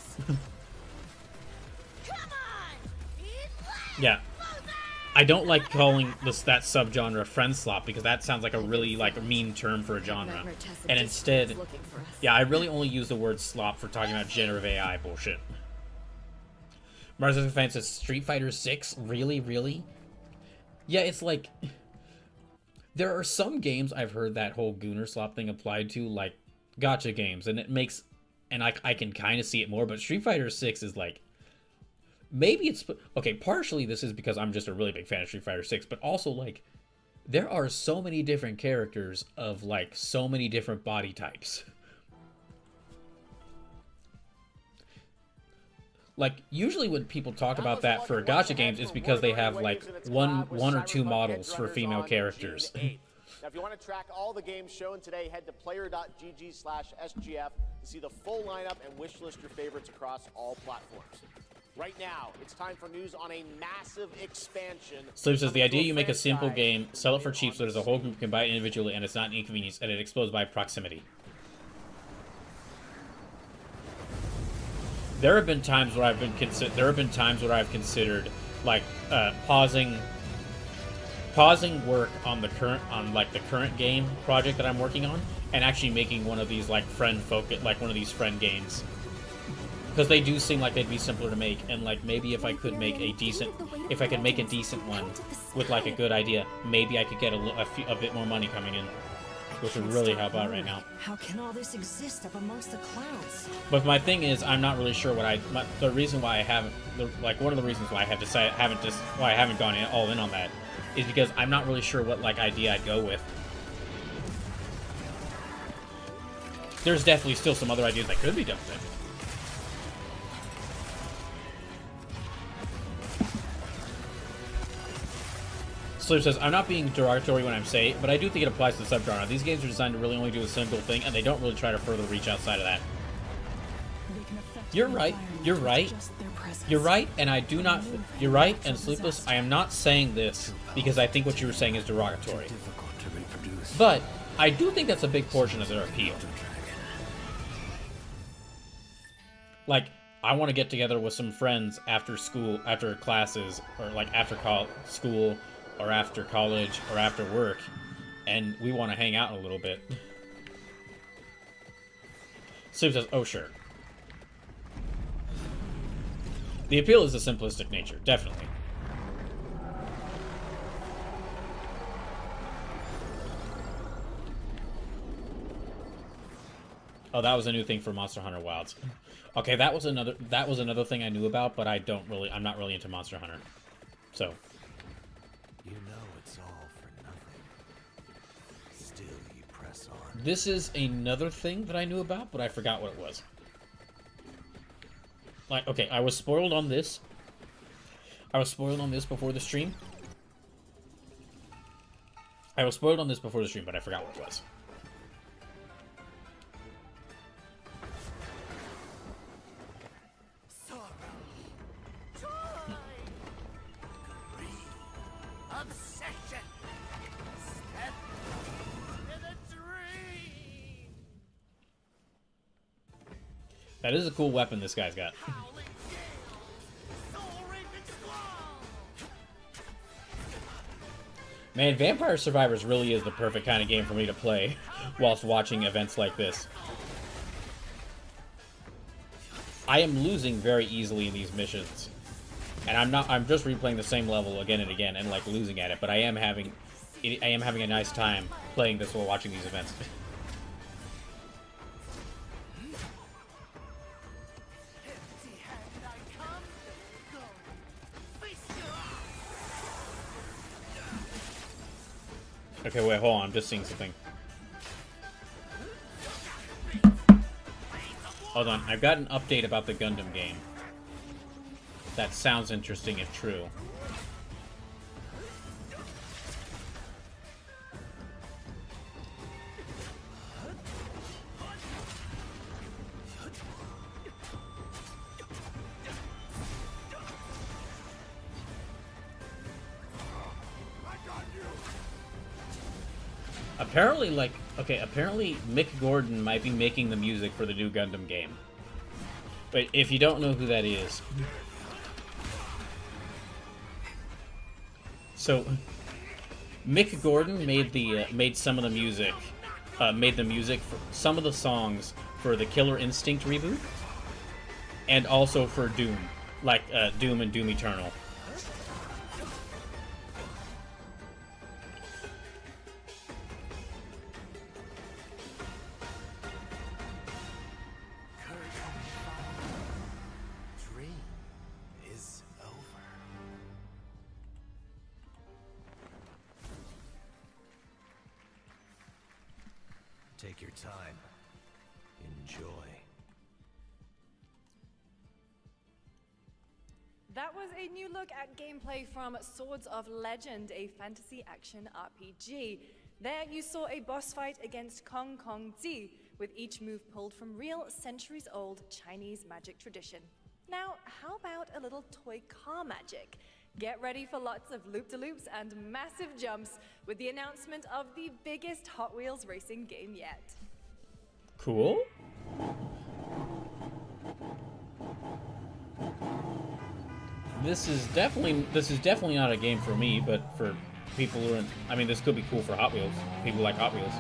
Yeah. I don't like calling that subgenre friend slop because that sounds like a really like mean term for a genre. And instead, yeah, I really only use the word slop for talking about generative AI bullshit. Mars Fan says Street Fighter 6? Really? Yeah, it's like there are some games I've heard that whole gooner slop thing applied to, like gacha games, and it makes, and I can kind of see it more, but Street Fighter 6 is like, maybe it's, okay, partially this is because I'm just a really big fan of Street Fighter 6, but also like there are so many different characters of like so many different body types. Like usually when people talk about that for gacha games, it's because they have like one or two models for female characters. Now, if you want to track all the games shown today, head to player.gg/SGF to see the full lineup and wish list your favorites across all platforms. Right now, it's time for news on a massive expansion. Sleep says the idea you make a simple game, sell it for cheap so there's a whole group can buy it individually and it's not an inconvenience and it explodes by proximity. There have been times where I've considered like pausing work on the current game project that I'm working on and actually making one of these like friend friend games, because they do seem like they'd be simpler to make, and like maybe if I could make a decent one with like a good idea, maybe I could get a bit more money coming in, which would really help out right now. How can all this exist up amongst the clouds? But my thing is, I'm not really sure what the reason why I haven't, like one of the reasons why I haven't gone all in on that is because I'm not really sure what like idea I'd go with. There's definitely still some other ideas that could be done with it. Sleep says, I'm not being derogatory when I'm saying it, but I do think it applies to the subgenre. These games are designed to really only do a single thing, and they don't really try to further reach outside of that. You're right. You're right. You're right, and I do not... You're right, and Sleepless, I am not saying this because I think what you were saying is derogatory. But I do think that's a big portion of their appeal. Like, I want to get together with some friends after school, after classes, or like after school, or after college, or after work, and we want to hang out a little bit. Sleep says, oh sure. The appeal is the simplistic nature, definitely. Oh, that was a new thing for Monster Hunter Wilds. Okay, that was another thing I knew about, but I'm not really into Monster Hunter. So you know it's all for nothing. Still you press on. This is another thing that I knew about, but I forgot what it was. Like, okay, I was spoiled on this. Before the stream. But I forgot what it was. That is a cool weapon this guy's got. Man, Vampire Survivors really is the perfect kind of game for me to play whilst watching events like this. I am losing very easily in these missions. And I'm just replaying the same level again and again and like losing at it, but I am having a nice time playing this while watching these events. Okay, wait, hold on. I'm just seeing something. Hold on. I've got an update about the Gundam game. That sounds interesting if true. Apparently, like, okay, apparently Mick Gordon might be making the music for the new Gundam game. But if you don't know who that is... So, Mick Gordon made some of the music, made the music for some of the songs for the Killer Instinct reboot, and also for Doom, like Doom and Doom Eternal. Take your time. Enjoy. That was a new look at gameplay from Swords of Legend, a fantasy action RPG. There you saw a boss fight against Kong Kong Zi, with each move pulled from real centuries-old Chinese magic tradition. Now, how about a little toy car magic? Get ready for lots of loop-de-loops and massive jumps with the announcement of the biggest Hot Wheels racing game yet. Cool. This is definitely not a game for me, but for people who are I mean, this could be cool for Hot Wheels. People who like Hot Wheels.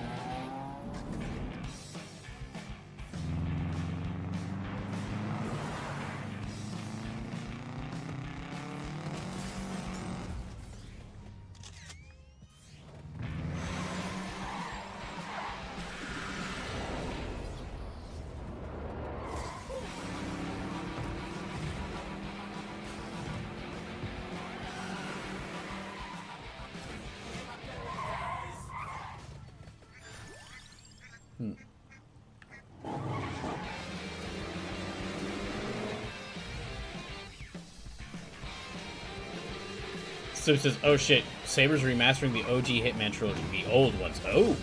So it says, oh shit, Saber's remastering the OG Hitman trilogy, the old ones. Oh,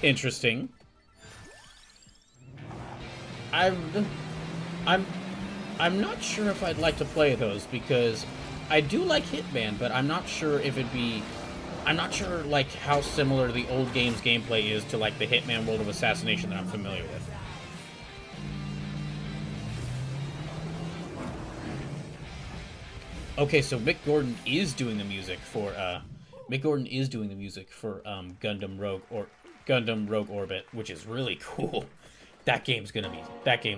interesting. I'm not sure if I'd like to play those because I do like Hitman, but I'm not sure if it'd be, I'm not sure like how similar the old game's gameplay is to like the Hitman World of Assassination that I'm familiar with. Okay, so Mick Gordon is doing the music for Gundam Rogue Orbit, which is really cool. That game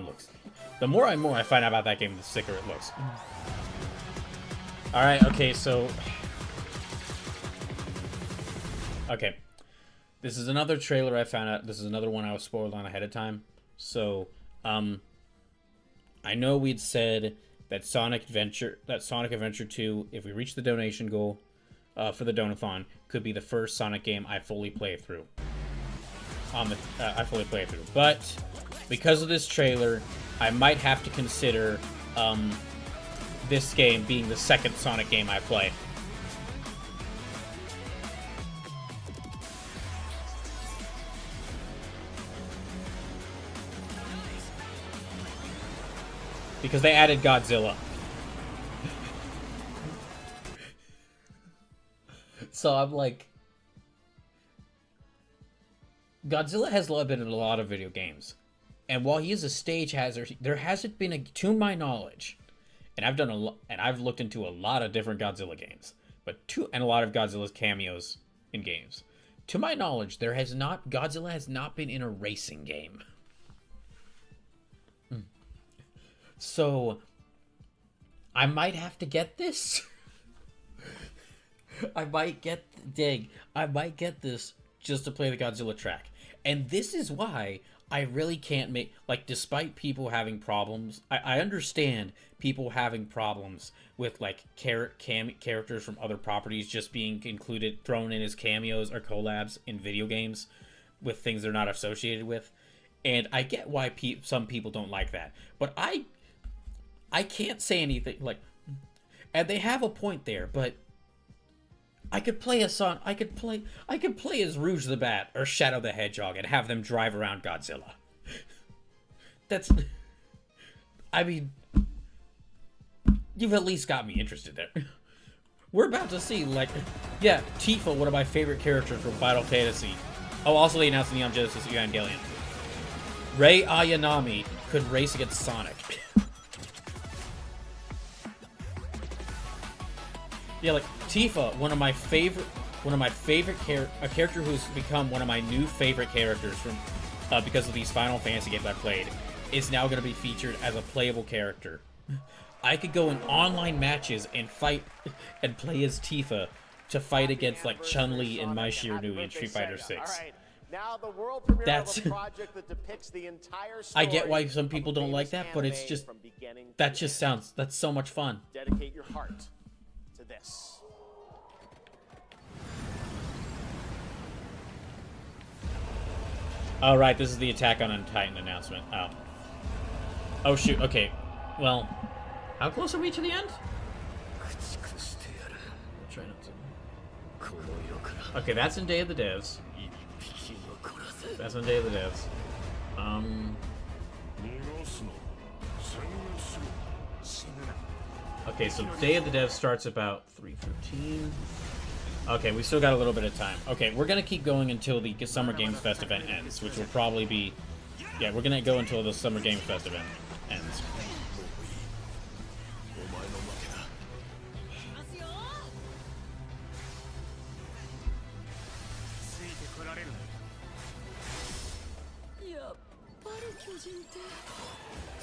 looks. The more I find out about that game, the sicker it looks. All right, okay, so okay, this is another trailer I found out. This is another one I was spoiled on ahead of time. So, I know we'd said that Sonic Adventure 2, if we reach the donation goal for the Donathon, could be the first Sonic game I fully play through. But because of this trailer, I might have to consider this game being the second Sonic game I play. Because they added Godzilla. So I'm like... Godzilla has been in a lot of video games. And while he is a stage hazard, there hasn't been, to my knowledge, and I've looked into a lot of different Godzilla games, and a lot of Godzilla's cameos in games. To my knowledge, Godzilla has not been in a racing game. So I might have to get this. I might get this just to play the Godzilla track. And this is why I really can't make, like, despite people having problems, I understand people having problems with, like, characters from other properties just being thrown in as cameos or collabs in video games with things they're not associated with. And I get why some people don't like that. But I can't say anything, like, and they have a point there, but I could play as Rouge the Bat or Shadow the Hedgehog and have them drive around Godzilla. I mean, you've at least got me interested there. We're about to see, like, yeah, Tifa, one of my favorite characters from Final Fantasy. Oh, also they announced Neon Genesis Evangelion. Rei Ayanami could race against Sonic. Yeah, like Tifa, one of my favorite a character who's become one of my new favorite characters from because of these Final Fantasy games I played, is now going to be featured as a playable character. I could go in online matches and fight and play as Tifa to fight against like Chun-Li and Mai Shiranui in Street Fighter 6. Now the world premiere of a project that depicts the entire story. I get why some people don't like that, but it's just that's so much fun. Dedicate your heart to this. All right, this is the Attack on Titan announcement. Oh shoot. Okay. Well, how close are we to the end? Try not to. Okay, that's in Day of the Devs. That's in Day of the Devs. Okay, so Day of the Devs starts about 3:15. Okay, we still got a little bit of time. Okay, we're gonna keep going until the Summer Games Fest event ends, which will probably be... Yeah, we're gonna go until the Summer Games Fest event ends.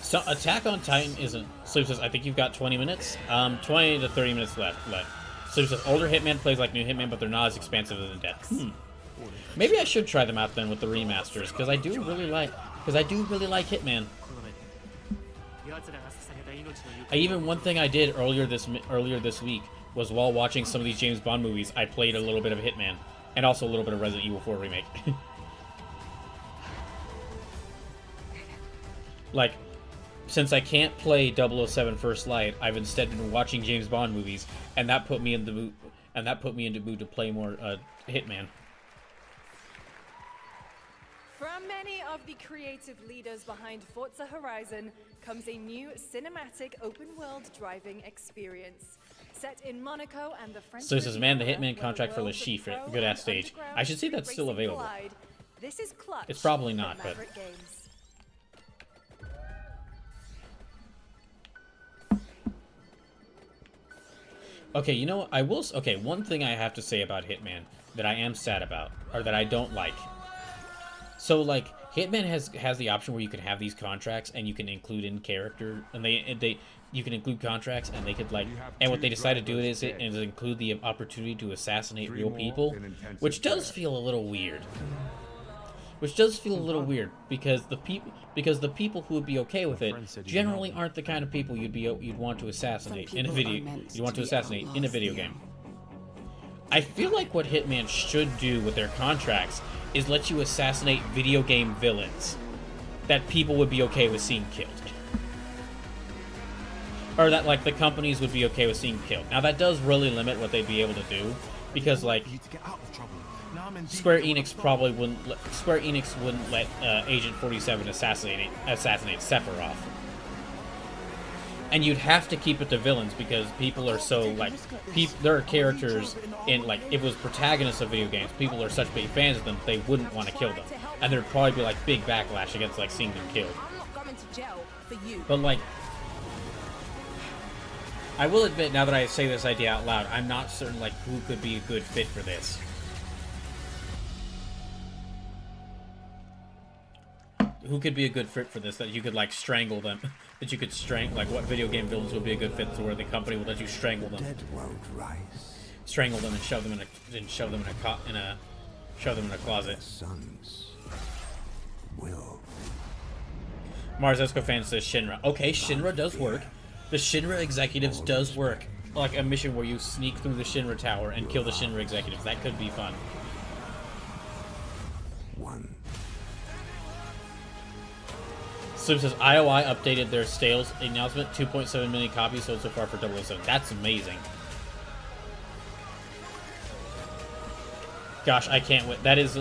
So, Attack on Titan isn't... Sleep says, I think you've got 20 minutes? 20 to 30 minutes left. Sleep says, older Hitman plays like new Hitman, but they're not as expansive as in depth. Maybe I should try them out then with the remasters, because I do really like Hitman. One thing I did earlier this week was while watching some of these James Bond movies, I played a little bit of Hitman, and also a little bit of Resident Evil 4 Remake. Like, since I can't play 007 First Light, I've instead been watching James Bond movies, and that put me in the mood. And that put me into mood to play more Hitman. From many of the creative leaders behind Forza Horizon comes a new cinematic open-world driving experience. Set in Monaco and the French So it says, man, the Riviera, Hitman contract for Le Chiffre, good ass stage. I should see that's still available. collide. This is clutch. It's probably not, but... Maverick Games. Okay, you know, okay, one thing I have to say about Hitman that I am sad about, or that I don't like. So, like, Hitman has the option where you can have these contracts and you can include in character, and you can include contracts, and they could, like, and what they decide to do is include the opportunity to assassinate real people, which does feel a little weird. Because the people who would be okay with it generally aren't the kind of people you'd want to assassinate in a video game. I feel like what Hitman should do with their contracts is let you assassinate video game villains that people would be okay with seeing killed. Or that, like, the companies would be okay with seeing killed. Now, that does really limit what they'd be able to do, because, like, Square Enix wouldn't let Agent 47 assassinate Sephiroth. And you'd have to keep it to villains, because people are so, like, there are characters in, like, if it was protagonists of video games, people are such big fans of them, they wouldn't want to kill them. and there'd probably be like big backlash against like seeing them killed. I'm not going to jail for you. But like, I will admit, now that I say this idea out loud, I'm not certain like who could be a good fit for this. Who could be a good fit for this, that you could like strangle them, that you could like what video game villains would be a good fit to where the company would let you strangle them, strangle them and shove them in a closet. Mars Escofan says Shinra. Okay, Shinra does work. The Shinra executives does work. Like a mission where you sneak through the Shinra tower and kill the Shinra executives. That could be fun. Slim says IOI updated their sales announcement. 2.7 million copies sold so far for 007. That's amazing. Gosh, I can't wait. That is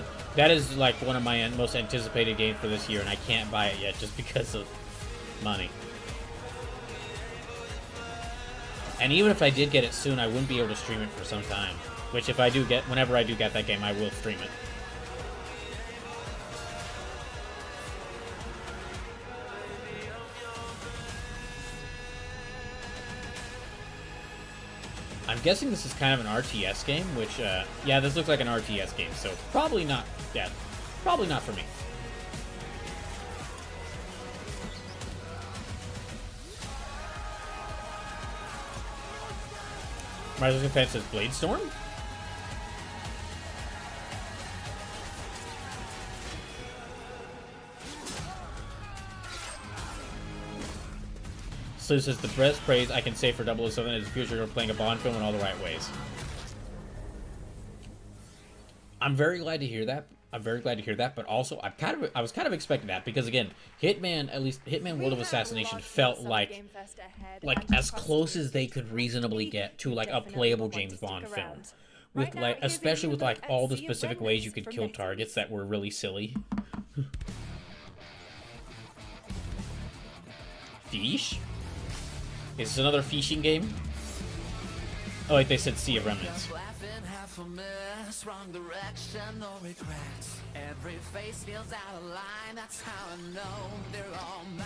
like one of my most anticipated games for this year, and I can't buy it yet just because of money. And even if I did get it soon, I wouldn't be able to stream it for some time. Which, if I do get, whenever I do get that game, I will stream it. I'm guessing this is kind of an RTS game, which, yeah, this looks like an RTS game, so probably not, yeah, probably not for me. Mars Defense says Bladestorm? So this is the best praise I can say for 007 is the future of playing a Bond film in all the right ways. I'm very glad to hear that. I'm very glad to hear that, but also I was kind of expecting that because again, Hitman, at least Hitman World of Assassination felt like as close as they could reasonably get to like a playable James Bond film. With like especially with like all the specific ways you could kill targets that were really silly. Fish? Is this another fishing game? Oh, like they said Sea of Remnants. Wrong direction, no regrets. Every face feels out of line, that's how I know they're all mine.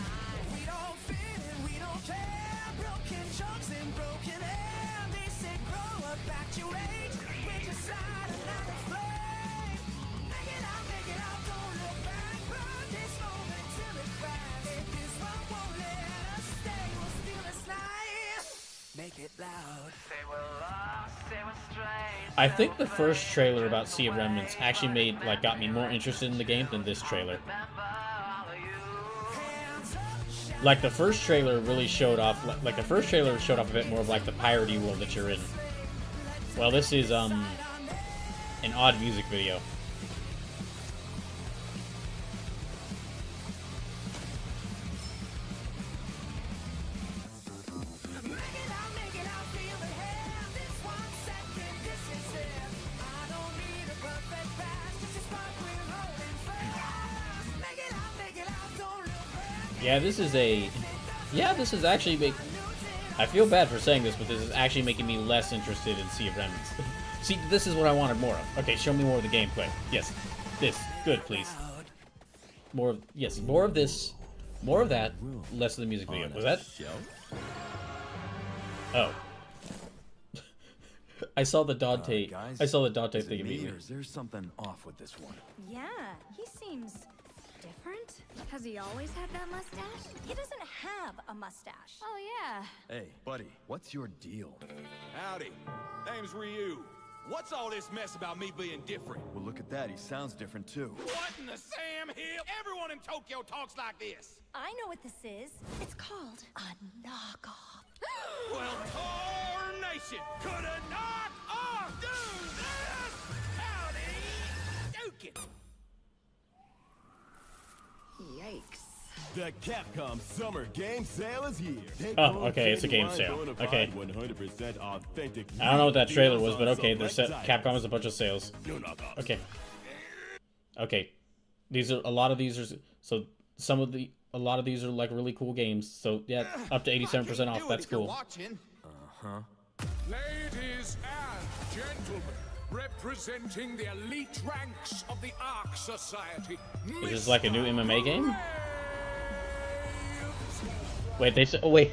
We don't fit and we don't care. Broken jokes and broken air. They say grow up, act your age. With your side and not a flame. Make it out, don't look back. Burn this moment till it cracks. If this one won't let us stay, we'll steal this night. Make it loud. Say we're lost, say we're strange. I think the first trailer about Sea of Remnants actually got me more interested in the game than this trailer. Like the first trailer really showed off, like the first trailer showed off a bit more of like the piratey world that you're in. Well, this is an odd music video. Yeah, this is actually I feel bad for saying this, but this is actually making me less interested in Sea of Remnants. See, this is what I wanted more of. Okay, show me more of the gameplay. Yes, this. Good, please. More of this. More of that. Less of the music video. Was that? Oh. I saw the Dante. Guys, I saw the Dante is it thing me, immediately. or is there something off with this one? Yeah, he seems different. Has he always had that mustache? He doesn't have a mustache. Oh, yeah. Hey, buddy, what's your deal? Howdy. Name's Ryu. What's all this mess about me being different? Well, look at that. He sounds different, too. What in the Sam Hill? Everyone in Tokyo talks like this. I know what this is. It's called a knockoff. Well, tarnation! Could a knock-off do this? Howdy, Dukin'. Yikes. The Capcom Summer Game Sale is here. Oh, okay, it's a game sale. Okay. 100% authentic. I don't know what that trailer was, but okay, Capcom has a bunch of sales. Okay. Okay. A lot of these are a lot of these are like really cool games. So yeah, up to 87% off. That's cool. Ladies and gentlemen, representing the elite ranks of the Ark Society. Is this like a new MMA game? Wait, they said. Oh, wait.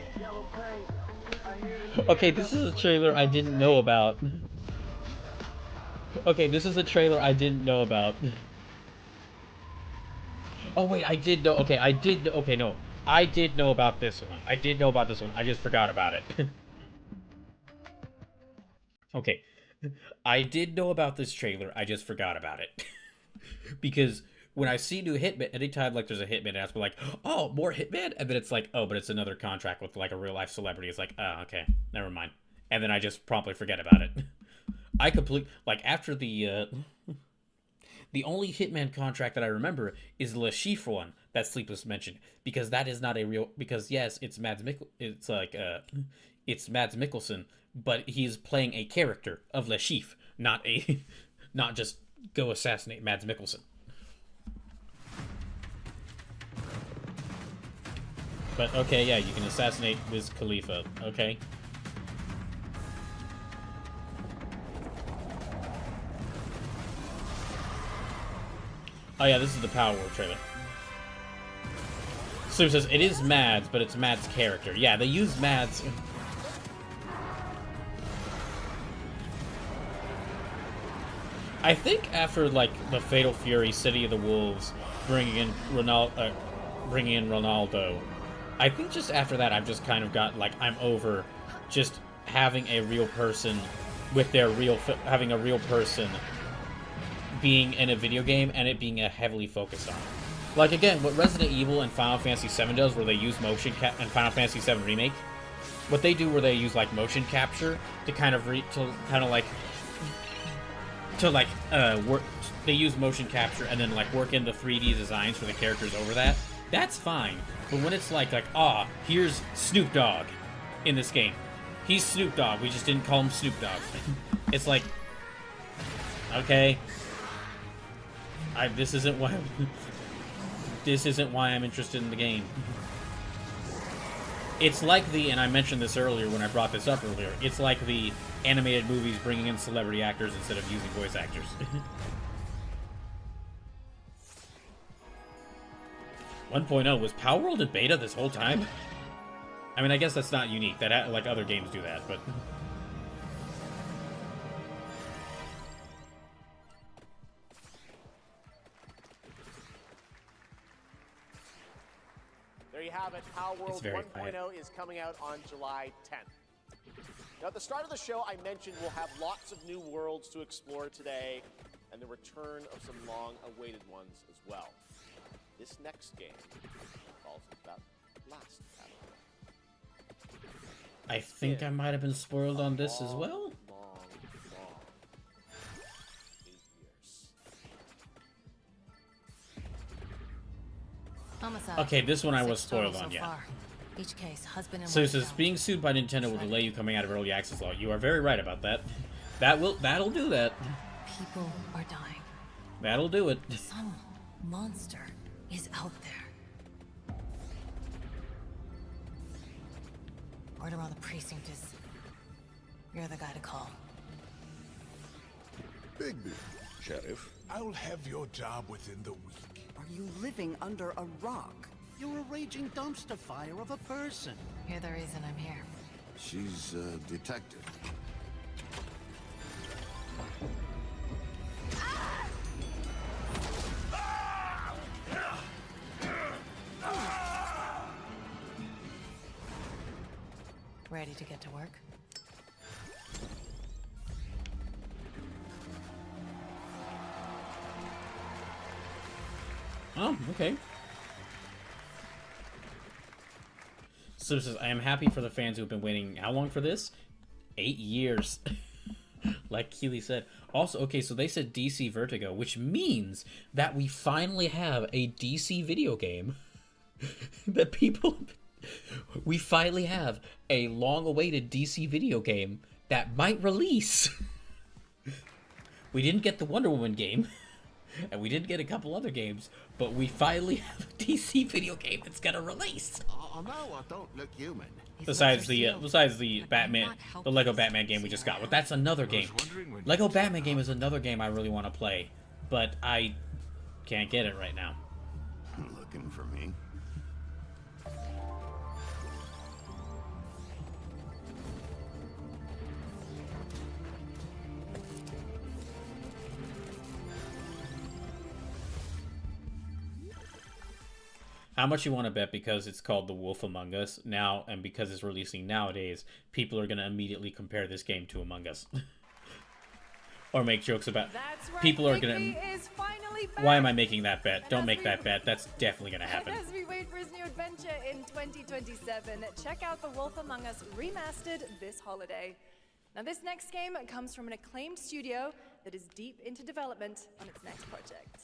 Okay, this is a trailer I didn't know about. Okay, this is a trailer I didn't know about. Oh wait, I did know. Okay, I did. Okay, no, I did know about this one. I did know about this one. I just forgot about it. Okay, I did know about this trailer. I just forgot about it because when I see new Hitman, anytime like there's a Hitman, it's like, oh, more Hitman, and then it's like, oh, but it's another contract with like a real life celebrity. It's like, oh, okay, never mind, and then I just promptly forget about it. I like after the only Hitman contract that I remember is the Le Chiffre one that Sleepless mentioned, because that is not a real, because yes, it's Mads Mikkelsen, but he's playing a character of Le Chiffre, not just go assassinate Mads Mikkelsen. But okay, yeah, you can assassinate Wiz Khalifa, okay? Oh yeah, this is the Power War trailer. Slim says, it is Mads, but it's Mads' character. Yeah, they use Mads. I think after, like, the Fatal Fury, City of the Wolves, bringing in Ronaldo, I think just after that I've just kind of got, like, I'm over just having a real person with their real, having a real person being in a video game and it being a heavily focused on. Like again, what Resident Evil and Final Fantasy VII does, where they use motion and Final Fantasy VII Remake, what they do where they use like motion capture to kind of work. They use motion capture and then like work in the 3D designs for the characters over that. That's fine. But when it's like here's Snoop Dogg in this game. He's Snoop Dogg. We just didn't call him Snoop Dogg. It's like, okay. This isn't why I'm interested in the game. It's like and I mentioned this earlier when I brought this up earlier, it's like the animated movies bringing in celebrity actors instead of using voice actors. Was Power World in beta this whole time? I mean, I guess that's not unique. That like other games do that, but there you have it. Power World 1.0 is coming out on July 10th. Now, at the start of the show, I mentioned we'll have lots of new worlds to explore today, and the return of some long-awaited ones as well. This next game falls into that last category. I think I might have been spoiled on this as well. Long 8 years. Homicide. Okay, this one I was spoiled on, yeah. Each case, husband and So it wife says, being sued by Nintendo will delay you coming out of early access law. You are very right about that. That'll do that. People are dying. That'll do it. Some monster is out there. Word around the precinct is you're the guy to call. Bigby, Sheriff. I'll have your job within the week. Are you living under a rock? You're a raging dumpster fire of a person. You're the reason I'm here. She's a detective. Ready to get to work? Oh, okay. So it says, I am happy for the fans who have been waiting how long for this? 8 years. Like Keely said. Also, okay, so they said DC Vertigo, which means that we finally have a DC video game that people... We finally have a long-awaited DC video game that might release. We didn't get the Wonder Woman game, and we didn't get a couple other games, but we finally have a DC video game that's gonna release. I know I don't look human. Besides the Batman, the Lego Batman game we just got. But that's another game. Lego Batman game is another game I really want to play, but I can't get it right now. Looking for me? How much you want to bet because it's called The Wolf Among Us now, and because it's releasing nowadays, people are going to immediately compare this game to Among Us. Or make jokes about... That's right, people are going Bigby is finally back. Why am I making that bet? Don't make that bet. That's definitely going to happen. And as we wait for his new adventure in 2027, check out The Wolf Among Us Remastered this holiday. Now, this next game comes from an acclaimed studio that is deep into development on its next project.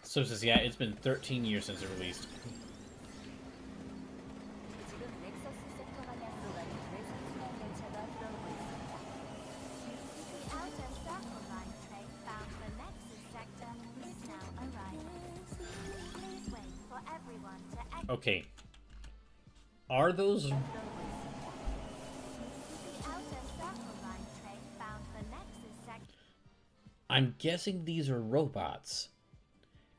So it says, yeah, it's been 13 years since it released. Okay. Are those... I'm guessing these are robots.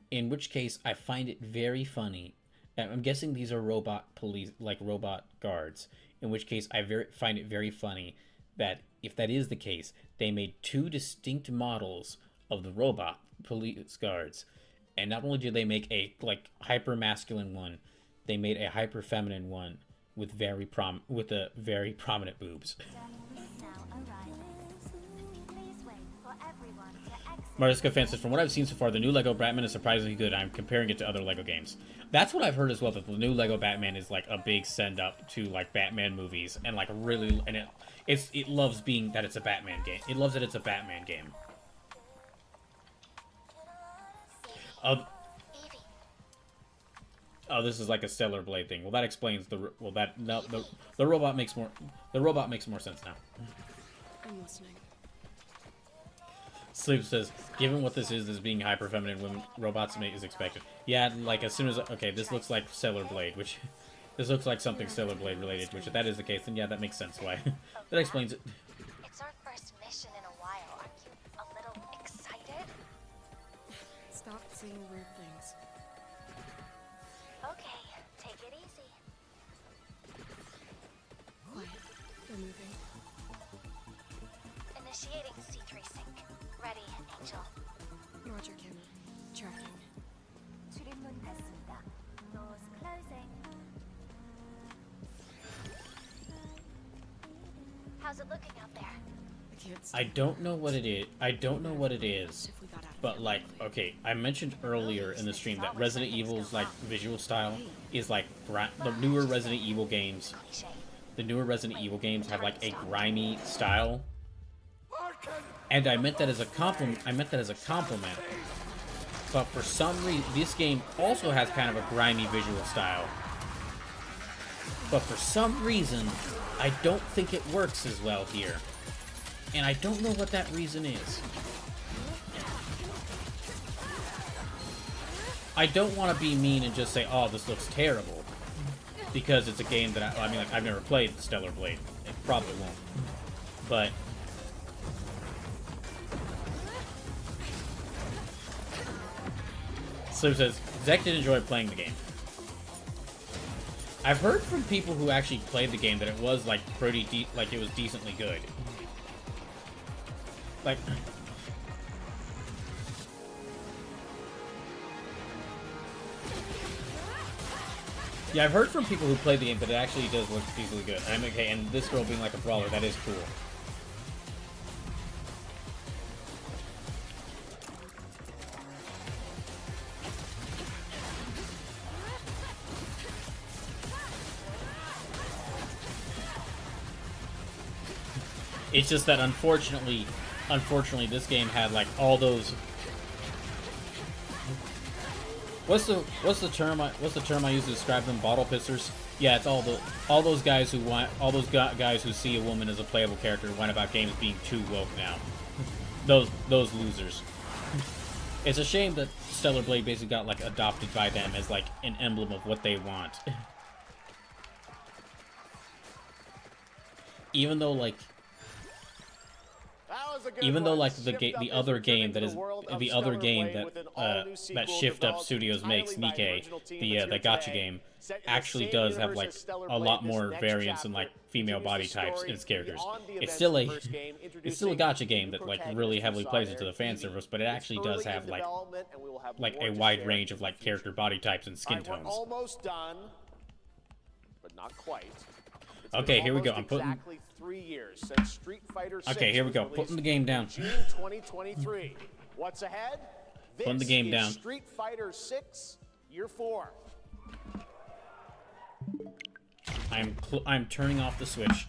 In which case, I find it very funny. I'm guessing these are robot police, like robot guards. In which case, I find it very funny that if that is the case, they made two distinct models of the robot police guards. And not only did they make a hyper masculine one, they made a hyper feminine one with very prominent boobs. Mariska Fan says, from what I've seen so far, the new Lego Batman is surprisingly good. I'm comparing it to other Lego games. That's what I've heard as well, that the new Lego Batman is like a big send-up to like Batman movies, and like really, and it loves being that it's a Batman game. It loves that it's a Batman game. Oh, this is like a Stellar Blade thing. Well, that explains the the robot makes more sense now. I'm listening. Sleep says, given what this is being hyper feminine women robots is expected. Yeah, like as soon as okay, this looks like Stellar Blade, which this looks like something Stellar Blade related. Which if that is the case, then yeah, that makes sense. Why? That explains it. It's our first mission in a while. Aren't you a little excited? Stop saying weird things. Okay, take it easy. Quiet. They're moving. Initiating C3 sync. Ready, Angel. Roger, Kim. Tracking. 출입문 닫습니다. Doors closing. How's it looking out there? I don't know what it is. I don't know what it is. But like, okay, I mentioned earlier in the stream that Resident Evil's like visual style is like the newer Resident Evil games. The newer Resident Evil games have like a grimy style. And I meant that as a compliment. But for some reason, this game also has kind of a grimy visual style. But for some reason, I don't think it works as well here. And I don't know what that reason is. I don't want to be mean and just say, oh, this looks terrible. Because it's a game that, I mean, like, I've never played Stellar Blade. It probably won't. But... So it says, Zek did enjoy playing the game. I've heard from people who actually played the game that it was like it was decently good. Like, yeah, I've heard from people who played the game that it actually does look decently good. I'm okay, and this girl being like a brawler, that is cool. It's just that unfortunately, this game had like all those. What's the term I use to describe them? Bottle pissers. Yeah, it's all those guys who see a woman as a playable character and whine about games being too woke now. Those losers. It's a shame that Stellar Blade basically got like adopted by them as like an emblem of what they want. Even though like the other game that Shift Up Studios makes, Nikke, the gacha game, actually does have like a lot more variance in like female body types in its characters. It's still a gacha game that like really heavily plays into the fan service, but it actually does have like a wide range of like character body types and skin tones. Almost done, but not quite. Okay, here we go. I'm putting. Exactly 3 years since Street Fighter 6 Okay, here we go. Putting the game down. June 2023. What's ahead? Putting the game down. Street Fighter 6 Year 4. I'm turning off the Switch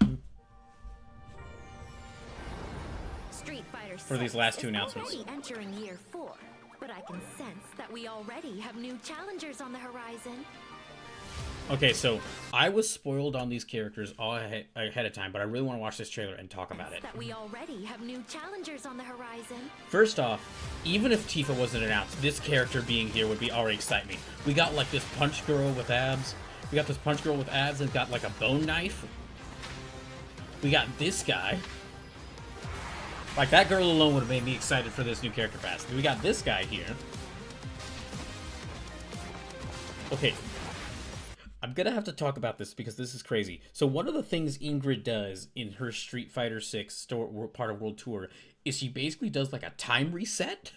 Street Fighter for these last two announcements. Already entering Year 4, but I can sense that we already have new challengers on the horizon. Okay, so I was spoiled on these characters all ahead of time, but I really want to watch this trailer and talk about it. That we already have new challengers on the horizon. First off, even if Tifa wasn't announced, this character being here would be already excite me. We got like this punch girl with abs. We got this punch girl with abs and got like a bone knife. We got this guy. Like that girl alone would have made me excited for this new character pass. We got this guy here. Okay. I'm gonna have to talk about this because this is crazy. So one of the things Ingrid does in her Street Fighter 6 part of World Tour is she basically does like a time reset.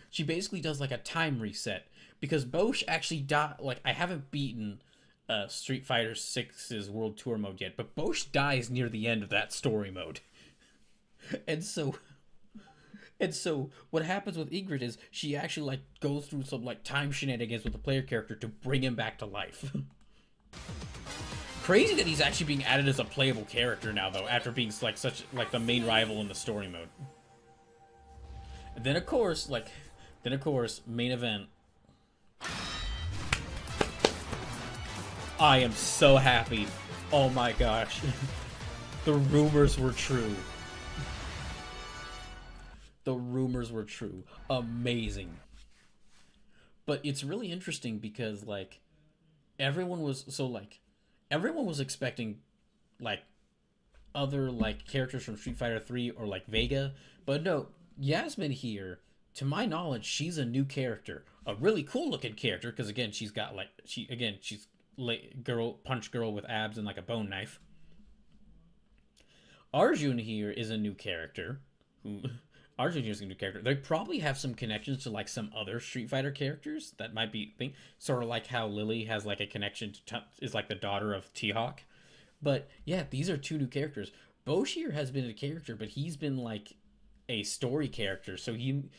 She basically does like a time reset because Bosch actually died. Like I haven't beaten Street Fighter 6's World Tour mode yet, but Bosch dies near the end of that story mode, and so what happens with Ingrid is she actually like goes through some like time shenanigans with the player character to bring him back to life. Crazy that he's actually being added as a playable character now though, after being like such like the main rival in the story mode. And then of course, main event. I am so happy. Oh my gosh. The rumors were true. The rumors were true. Amazing. But it's really interesting because like everyone was expecting like other like characters from Street Fighter 3 or like Vega, but no, Yasmin here, to my knowledge, she's a new character, a really cool looking character because again, she's got like she's punch girl with abs and like a bone knife. Arjun here is a new character who Arjun is a new character. They probably have some connections to like some other Street Fighter characters that might be sort of like how Lily has like a connection to is like the daughter of T-Hawk. But yeah, these are two new characters. Boshir has been a character, but he's been like a story character. So him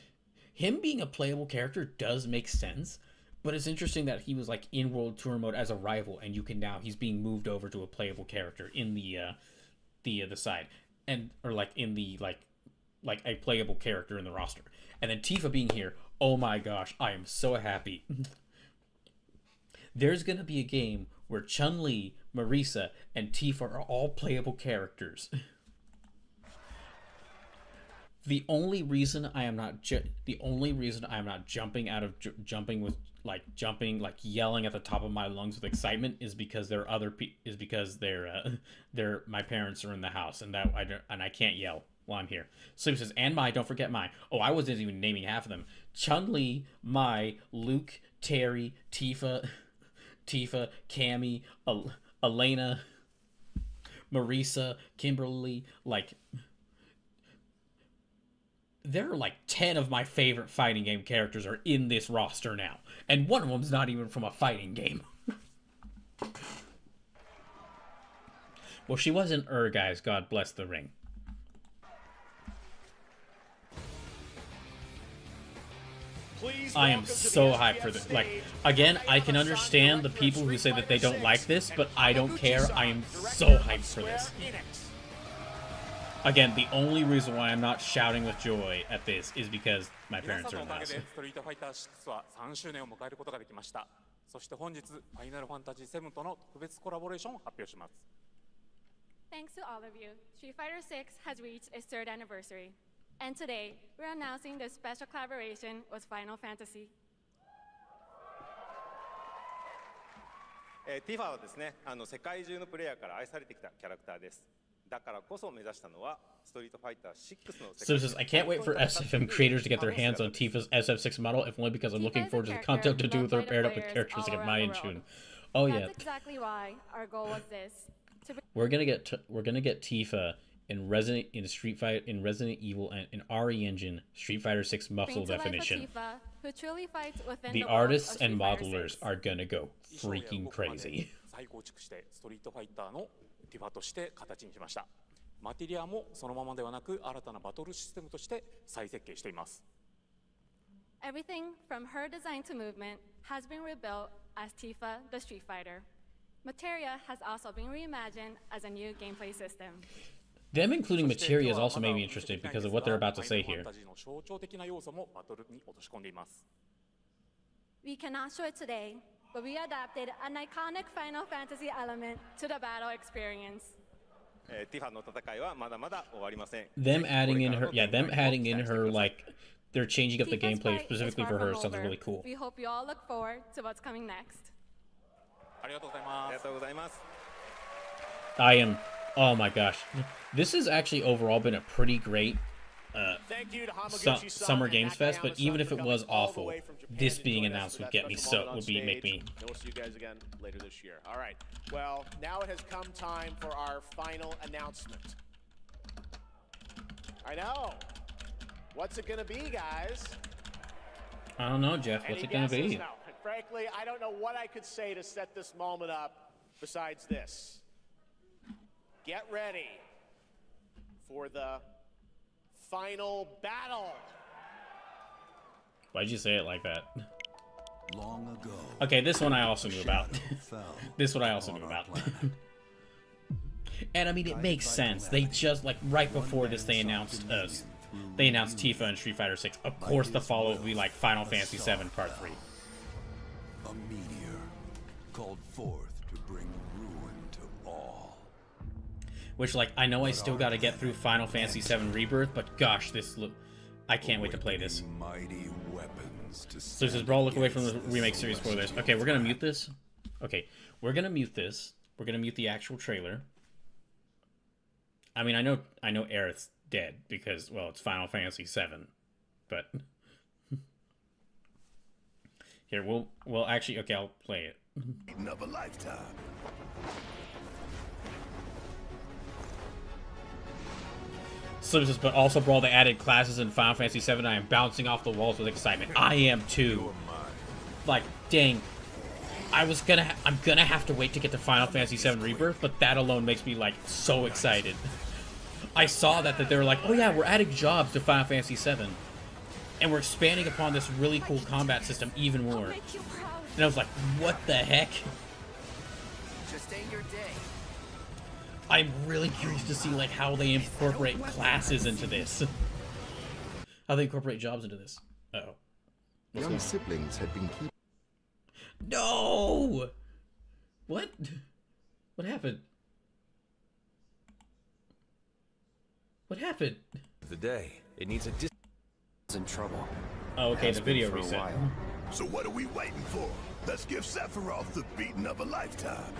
being a playable character does make sense. But it's interesting that he was like in World Tour mode as a rival, and he's being moved over to a playable character in the side, and or like in the like a playable character in the roster. And then Tifa being here, oh my gosh, I am so happy. There's gonna be a game where Chun-Li, Marisa, and Tifa are all playable characters. The only reason I am not jumping out of jumping yelling at the top of my lungs with excitement is because my parents are in the house and I can't yell while I'm here. So he says, and Mai, don't forget Mai. Oh, I wasn't even naming half of them. Chun-Li, Mai, Luke, Terry, Tifa, Cammy, Elena, Marisa, Kimberly, like there are like 10 of my favorite fighting game characters are in this roster now. And one of them's not even from a fighting game. Well, she wasn't guys. God bless the ring. I am so hyped for this. Like, again, I can understand the people who say that they don't like this, but I don't care. I am so hyped for this. Again, the only reason why I'm not shouting with joy at this is because my parents are in the house. 3周年を迎えることができました。そして本日ファイナルファンタジー7との特別コラボレーションを発表します。Thanks to all of you, Street Fighter 6 has reached its 3rd anniversary. And today, we're announcing this special collaboration with Final Fantasy. ティファはですね、世界中のプレイヤーから愛されてきたキャラクターです。だからこそ目指したのはストリートファイター6の So it says, I can't wait for SFM creators to get their hands on Tifa's SF6 model, if only because I'm looking forward to the content to do with her paired up with characters like Mai and Chun. Oh yeah. That's exactly why our goal was this. We're gonna get Tifa in Resident Evil and in RE Engine Street Fighter 6 muscle definition. Tifa, who truly fights within The artists and modelers are gonna go freaking crazy. 再構築してストリートファイターのティファとして形にしました。マテリアもそのままではなく新たなバトルシステムとして再設計しています。Everything from her design to movement has been rebuilt as Tifa the Street Fighter. Materia has also been reimagined as a new gameplay system. Them including Materia has also made me interested because of what they're about to say here. We cannot show it today, but we adapted an iconic Final Fantasy element to the battle experience. Them adding in her, like, they're changing up the gameplay specifically for her sounds really cool. We hope you all look forward to what's coming next. I am, oh my gosh. This has actually overall been a pretty great Summer Games Fest, but even if it was awful, this being announced would make me. We'll see you guys again later this year. All right. Well, now it has come time for our final announcement. I know. What's it gonna be, guys? I don't know, Jeff. What's it gonna be? No. Frankly, I don't know what I could say to set this moment up besides this. Get ready for the final battle. Why'd you say it like that? Long ago. Okay, this one I also knew about. This one I also knew about. And I mean, it makes sense. They just, like, right before this, they announced Tifa and Street Fighter 6. Of course, the follow will be like Final Fantasy 7 Part 3. A meteor called forth to bring ruin to all. Which, like, I know I still got to get through Final Fantasy 7 Rebirth, but gosh, I can't wait to play this. So this is Brawl, look away from the remake series spoilers. Okay, we're gonna mute this. Okay, we're gonna mute this. We're gonna mute the actual trailer. I mean, I know Aerith's dead because, well, it's Final Fantasy 7, but here we'll actually, okay, I'll play it. Another lifetime. So this is, but also Brawl, the added classes in Final Fantasy 7. I am bouncing off the walls with excitement. I am too. Like, dang. I'm gonna have to wait to get to Final Fantasy 7 Rebirth, but that alone makes me, like, so excited. I saw that they were like, oh yeah, we're adding jobs to Final Fantasy 7. And we're expanding upon this really cool combat system even more. And I was like, what the heck? Just ain't your day. I'm really curious to see, like, how they incorporate classes into this. How they incorporate jobs into this. Uh-oh. Young siblings had been keeping... No! What? What happened? What happened? The day. It needs a in trouble. Oh, okay, the video reset. So what are we waiting for? Let's give Sephiroth the beating of a lifetime.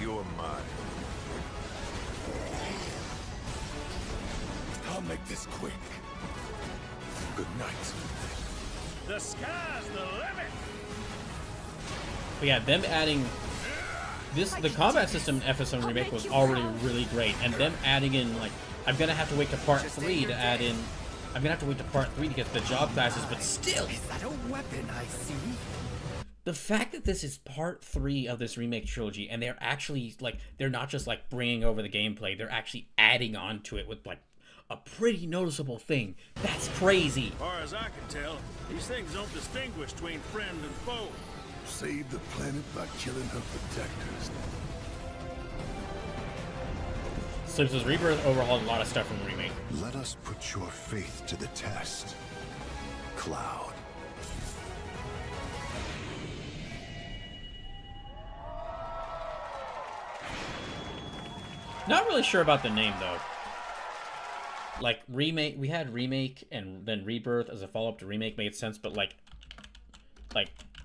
You're mine. I'll make this quick. Good night. The sky's the limit. But yeah, them adding this, the combat system in FS7 Remake was already really great, and them adding in, like, I'm gonna have to wait to Part 3 to add in. I'm gonna have to wait to Part 3 to get the job classes, but still. Is that a weapon I see? The fact that this is Part 3 of this remake trilogy, and they're actually, like, they're not just, like, bringing over the gameplay, they're actually adding on to it with, like, a pretty noticeable thing. That's crazy. As far as I can tell, these things don't distinguish between friend and foe. Save the planet by killing her protectors. So this Rebirth overhauled a lot of stuff from the remake. Let us put your faith to the test, Cloud. Not really sure about the name though. Like remake, we had remake and then rebirth as a follow-up to remake made sense, but like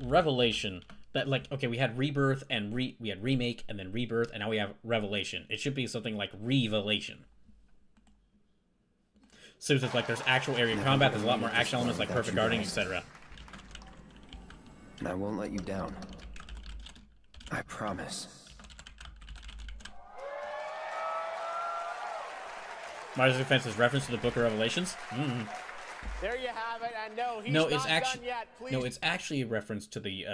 Revelation, that like okay, we had rebirth and we had remake and then rebirth, and now we have Revelation. It should be something like Revelation. So it's like there's actual area combat, there's a lot more action elements like perfect guarding, etc. And I won't let you down. I promise. Mars Defense's reference to the Book of Revelations? There you have it, and no, he's No, not it's actually done yet. Please. no, it's actually a reference to the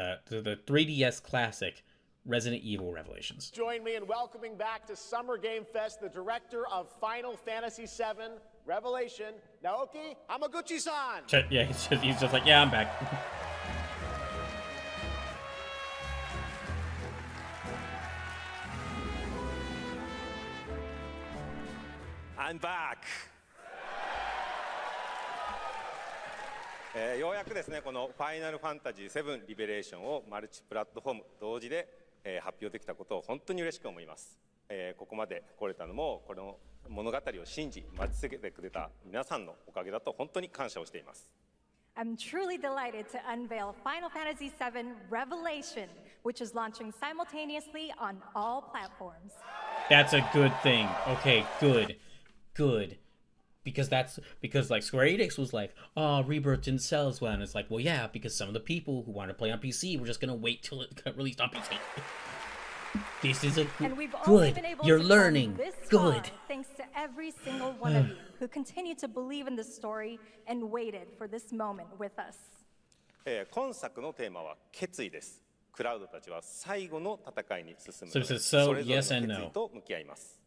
3DS classic Resident Evil Revelations. Join me in welcoming back to Summer Game Fest the director of Final Fantasy VII Revelation, Naoki Hamaguchi-san. Yeah, he's just like, yeah, I'm back. I'm back! ようやくですね、このファイナルファンタジー7リベレーションをマルチプラットフォーム同時で、発表できたことを本当に嬉しく思います。ここまで来れたのも、この物語を信じ、待ち続けてくれた皆さんのおかげだと本当に感謝をしています。I'm truly delighted to unveil Final Fantasy VII Revelation, which is launching simultaneously on all platforms. That's a good thing. Okay, good. Because like Square Enix was like, oh, Rebirth didn't sell as well, and it's like, well, yeah, because some of the people who wanted to play on PC were just gonna wait till it got released on PC. This is a good. You're learning. Good. Thanks to every single one of you who continue to believe in this story and waited for this moment with us. 今作のテーマは決意です。クラウドたちは最後の戦いに進む。So it says それぞれの yes and 決 no. 意と向き合います。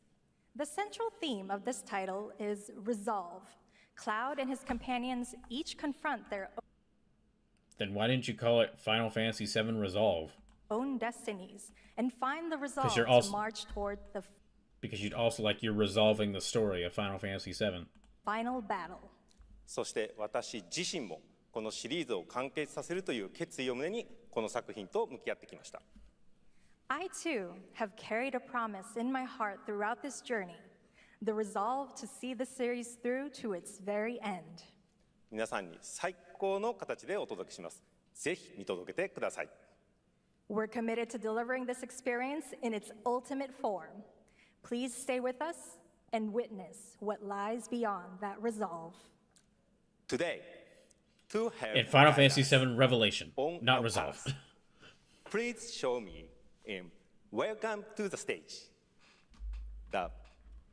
The central theme of this title is resolve. Cloud and his companions each confront their Then why didn't you call it Final Fantasy VII Resolve? own destinies and find the resolve you're to also- march toward the Because you'd also like you're resolving the story of Final Fantasy VII. final battle. そして私自身もこのシリーズを完結させるという決意を胸にこの作品と向き合ってきました。I too have carried a promise in my heart throughout this journey, the resolve to see the series through to its very end. 皆さんに最高の形でお届けします。ぜひ見届けてください。We're committed to delivering this experience in its ultimate form. Please stay with us and witness what lies beyond that resolve. Today, to have In Final Fantasy VII Revelation, not Resolve. Please show me in Welcome to the Stage the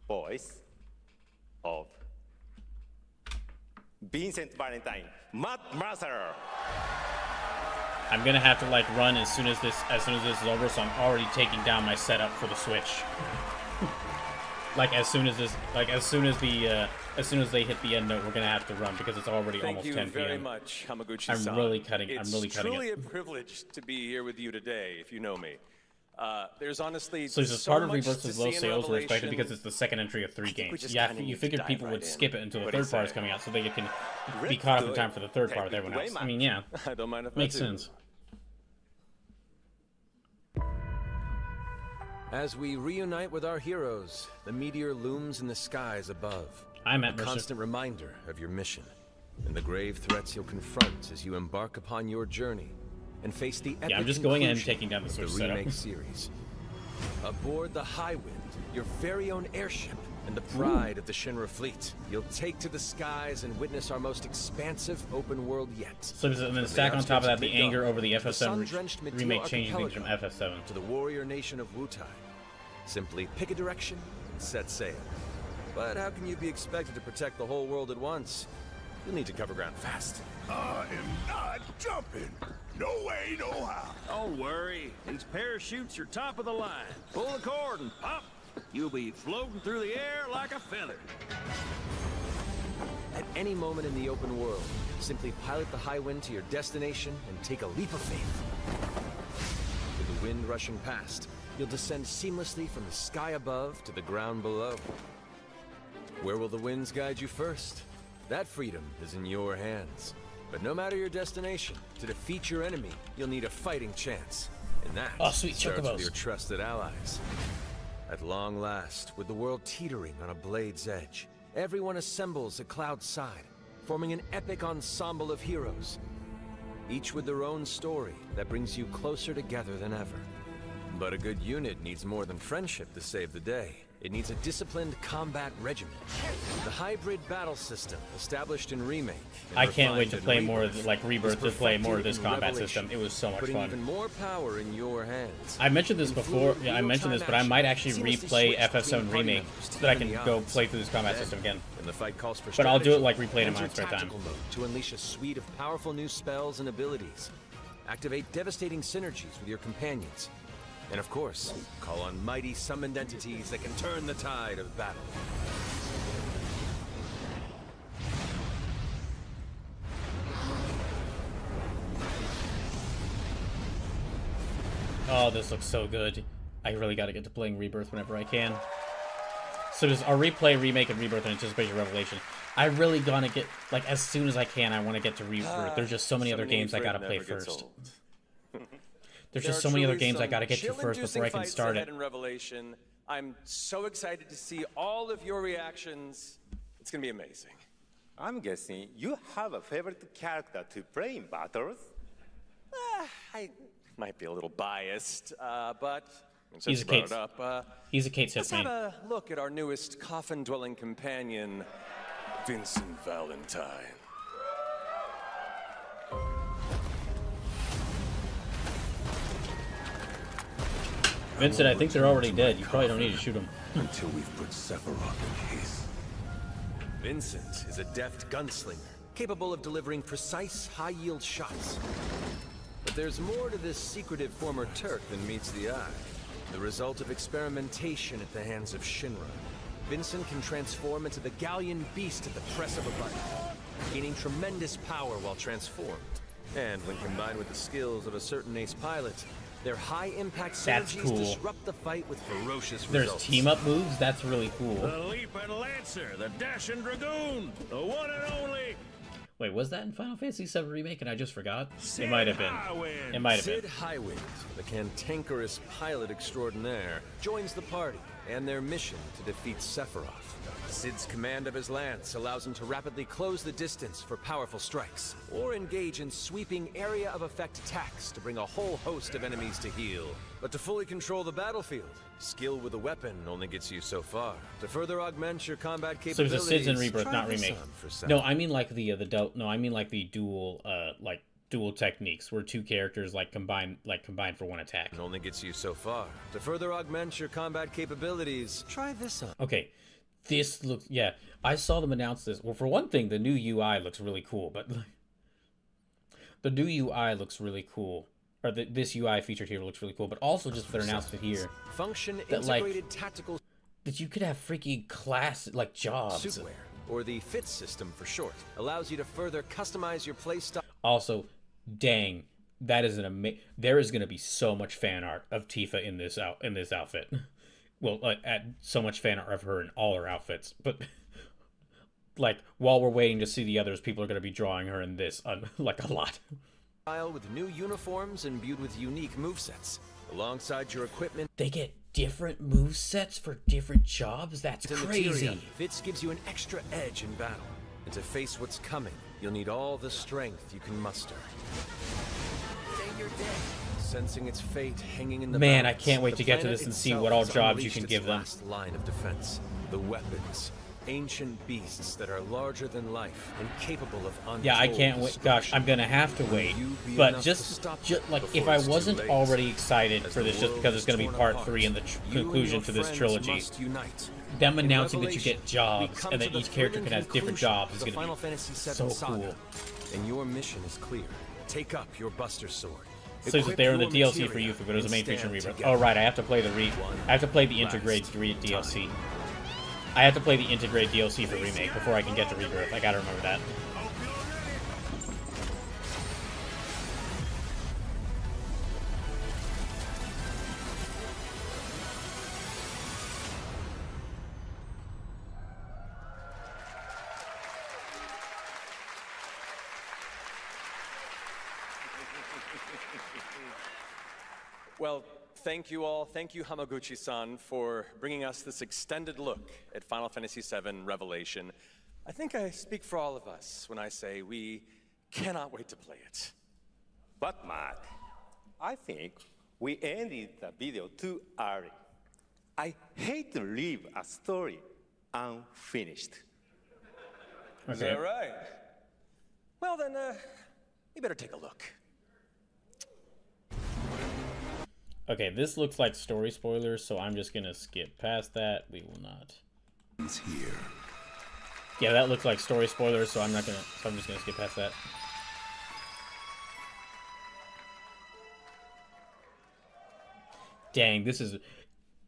voice of Vincent Valentine, Matt Mercer. I'm gonna have to like run as soon as this is over, so I'm already taking down my setup for the Switch. As soon as they hit the end note, we're gonna have to run because it's already almost 10 p.m. Thank you very much, Hamaguchi-san. I'm really cutting it. It's truly a privilege to be here with you today, if you know me. There's honestly So this is so part of much Rebirth's to low see in sales were expected Revelation. because it's the second entry of 3 games. just Yeah, kinda you need to figured dive people right would in. skip it until the What do you third part is say? coming out so they can be Let's caught up do in it. time for the third Take part with it everyone away, else. Matt. I mean, yeah. I don't mind if I Makes do. sense. As we reunite with our heroes, the meteor looms in the skies above. I'm a at Mercer. constant reminder of your mission and the grave threats you'll confront as you embark upon your journey and face the epic Yeah, I'm just going ahead and conclusion taking down the of Switch the setup. remake series. Aboard the Highwind, your very own airship and the pride of the Shinra fleet, you'll take to the skies and witness our most expansive open world yet. So and then From stack the on top of that outskirts the anger over the FF7 sun-drenched Meteor remake changing things from Archipelago FF7. to the warrior nation of Wutai. Simply pick a direction and set sail. But how can you be expected to protect the whole world at once? You'll need to cover ground fast. I am not jumping. No way, no how. Don't worry. These parachutes are top of the line. Pull the cord and pop. You'll be floating through the air like a feather. At any moment in the open world, simply pilot the Highwind to your destination and take a leap of faith. With the wind rushing past, you'll descend seamlessly from the sky above to the ground below. Where will the winds guide you first? That freedom is in your hands. But no matter your destination, to defeat your enemy, you'll need a fighting chance. And that Oh, sweet starts chocobos. with your trusted allies. At long last, with the world teetering on a blade's edge, everyone assembles at Cloud's side, forming an epic ensemble of heroes, each with their own story that brings you closer together than ever. But a good unit needs more than friendship to save the day. It needs a disciplined combat regimen. The hybrid battle system, established in Remake. I can't wait to play more of like Rebirth, to play more of this combat system. It was so much putting fun. even more power in your hands. I mentioned this before. Yeah, I mentioned this, but I might actually replay FF7 Remake so that I can go play through this combat system again. And the fight calls for but I'll do it like strategy. replayed in my Enter spare time. tactical mode to unleash a suite of powerful new spells and abilities. Activate devastating synergies with your companions. And of course, call on mighty summoned entities that can turn the tide of battle. Oh, this looks so good. I really got to get to playing Rebirth whenever I can. So does our replay, remake, and Rebirth and Anticipation Revelation. I really gonna get, like, as soon as I can, I want to get to Rebirth. There's just so many other games I gotta play first. There's just so many other games I gotta get to first before I can start it. In Revelation. I'm so excited to see all of your reactions. It's gonna be amazing. I'm guessing you have a favorite character to play in battles? I might be a little biased, but since He's a you brought Kate. it up, He's a Kate let's Sith have main. a look at our newest coffin-dwelling companion, Vincent Valentine. Vincent, I think they're already dead. You probably don't need to shoot them. Until we've put Sephiroth in his. Vincent is a deft gunslinger, capable of delivering precise, high-yield shots. But there's more to this secretive former Turk than meets the eye. The result of experimentation at the hands of Shinra. Vincent can transform into the Galleon beast at the press of a button, gaining tremendous power while transformed. And when combined with the skills of a certain ace pilot, their high-impact That's synergies cool. disrupt the fight with ferocious There's results. team-up moves? That's really cool. The Leaping Lancer, the Dashing Dragoon, the one and only. Wait, was that in Final Fantasy VII Remake and I just forgot? It might have been. It might have Sid been. Highwind, the cantankerous pilot extraordinaire, joins the party and their mission to defeat Sephiroth. Sid's command of his lance allows him to rapidly close the distance for powerful strikes, or engage in sweeping area of effect attacks to bring a whole host of enemies to heel. But to fully control the battlefield, skill with a weapon only gets you so far. To further augment your combat So capabilities, it's a Sid's in Rebirth, try not this remake. on for size. No, I mean like the dual dual techniques where two characters combine for one attack. It only gets you so far. To further augment your combat capabilities, try this on. Okay, this looks, yeah, I saw them announce this. Well, for one thing, the new UI looks really cool, but the new UI looks really cool. Or this UI featured here looks really cool, but also just their announcement here. Function that, integrated tactical that you could have freaking class, jobs. suitwear, or the FIT system for short, allows you to further customize your playstyle. Also, dang, that is there is going to be so much fan art of Tifa in this outfit. Well, so much fan art of her in all her outfits, but while we're waiting to see the others, people are going to be drawing her in this a lot. With new uniforms imbued with unique movesets, alongside your equipment. They get different movesets for different jobs? That's crazy. Fits gives you an extra edge in battle, and to face what's coming, you'll need all the strength you can muster. Sensing its fate hanging in the Man, I balance, can't wait the to get to planet this and see itself what all has jobs you unleashed can its give them. last line of defense, the weapons. Ancient beasts that are larger than life and capable of untold Yeah, I can't wait. Gosh, I'm gonna have to wait. But just if I wasn't already excited for this, just because it's gonna be part 3 and the conclusion to this trilogy, them announcing that you get jobs and that each character can have different jobs is gonna be so cool. And your mission is clear. Take up your Buster Sword. So they're in the DLC for Youth, but it was a main feature in Rebirth. Oh right, I have to play the Integrate DLC. I have to play the Integrate DLC for Remake before I can get to Rebirth. I gotta remember that. Well, thank you all. Thank you, Hamaguchi-san, for bringing us this extended look at Final Fantasy VII Revelation. I think I speak for all of us when I say we cannot wait to play it. But Matt, I think we ended the video too early. I hate to leave a story unfinished. Is that right? Well then, we better take a look. Okay, this looks like story spoilers, so I'm just gonna skip past that. We will not. He's here. Yeah, that looks like story spoilers, so I'm not gonna. So I'm just gonna skip past that. Dang, this is.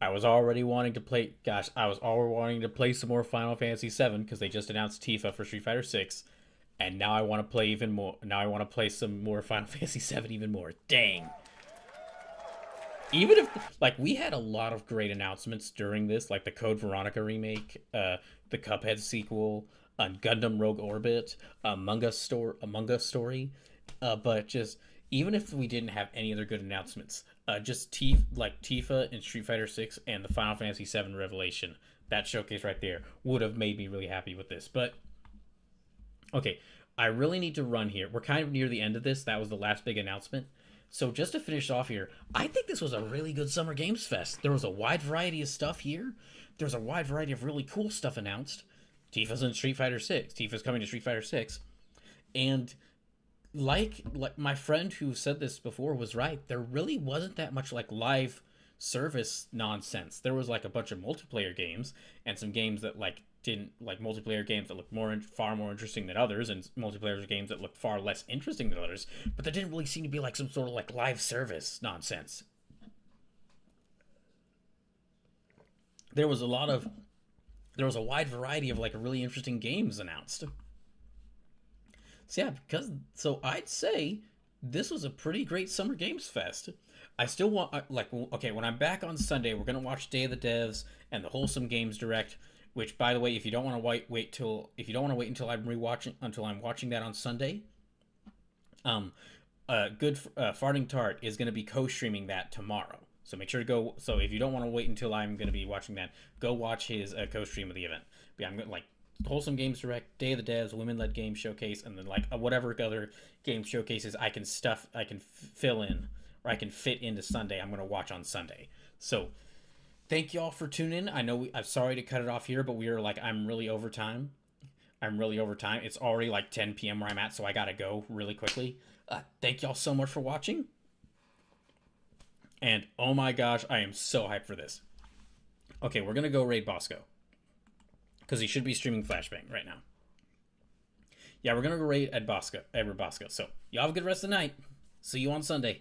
I was already wanting to play. Gosh, I was already wanting to play some more Final Fantasy VII because they just announced Tifa for Street Fighter 6, and now I want to play even more. Now I want to play some more Final Fantasy VII even more. Dang. Even if, like, we had a lot of great announcements during this, like the Code Veronica remake, the Cuphead sequel, Gundam Rogue Orbit, Among Us Story, but just, even if we didn't have any other good announcements, just Tifa and Street Fighter 6 and the Final Fantasy VII Revelation, that showcase right there, would have made me really happy with this. But, okay, I really need to run here. We're kind of near the end of this. That was the last big announcement. So just to finish off here, I think this was a really good Summer Games Fest. There was a wide variety of stuff here. There's a wide variety of really cool stuff announced. Tifa's in Street Fighter 6. Tifa's coming to Street Fighter 6. And like my friend who said this before was right. There really wasn't that much like live service nonsense. There was like a bunch of multiplayer games and some games that like didn't, like multiplayer games that looked far more interesting than others, and multiplayer games that looked far less interesting than others, but there didn't really seem to be like some sort of like live service nonsense. There was a wide variety of like really interesting games announced. So yeah, so I'd say this was a pretty great Summer Games Fest. I still want, okay, when I'm back on Sunday, we're gonna watch Day of the Devs and the Wholesome Games Direct. Which, by the way, if you don't want to wait until I'm watching that on Sunday, Farting Tart is going to be co-streaming that tomorrow. So make sure to go. So if you don't want to wait until I'm going to be watching that, go watch his co-stream of the event. But yeah, I'm going to Wholesome Games Direct, Day of the Devs, Women Led Game Showcase, and then whatever other game showcases I can fill in, or I can fit into Sunday. I'm going to watch on Sunday. So. Thank you all for tuning in. I know I'm sorry to cut it off here, but we are I'm really over time. It's already 10 p.m. where I'm at, so I gotta go really quickly. Thank y'all so much for watching. And oh my gosh, I am so hyped for this. Okay, we're gonna go raid Bosco. Because he should be streaming Flashbang right now. Yeah, we're gonna go raid Edward Bosco. So, y'all have a good rest of the night. See you on Sunday.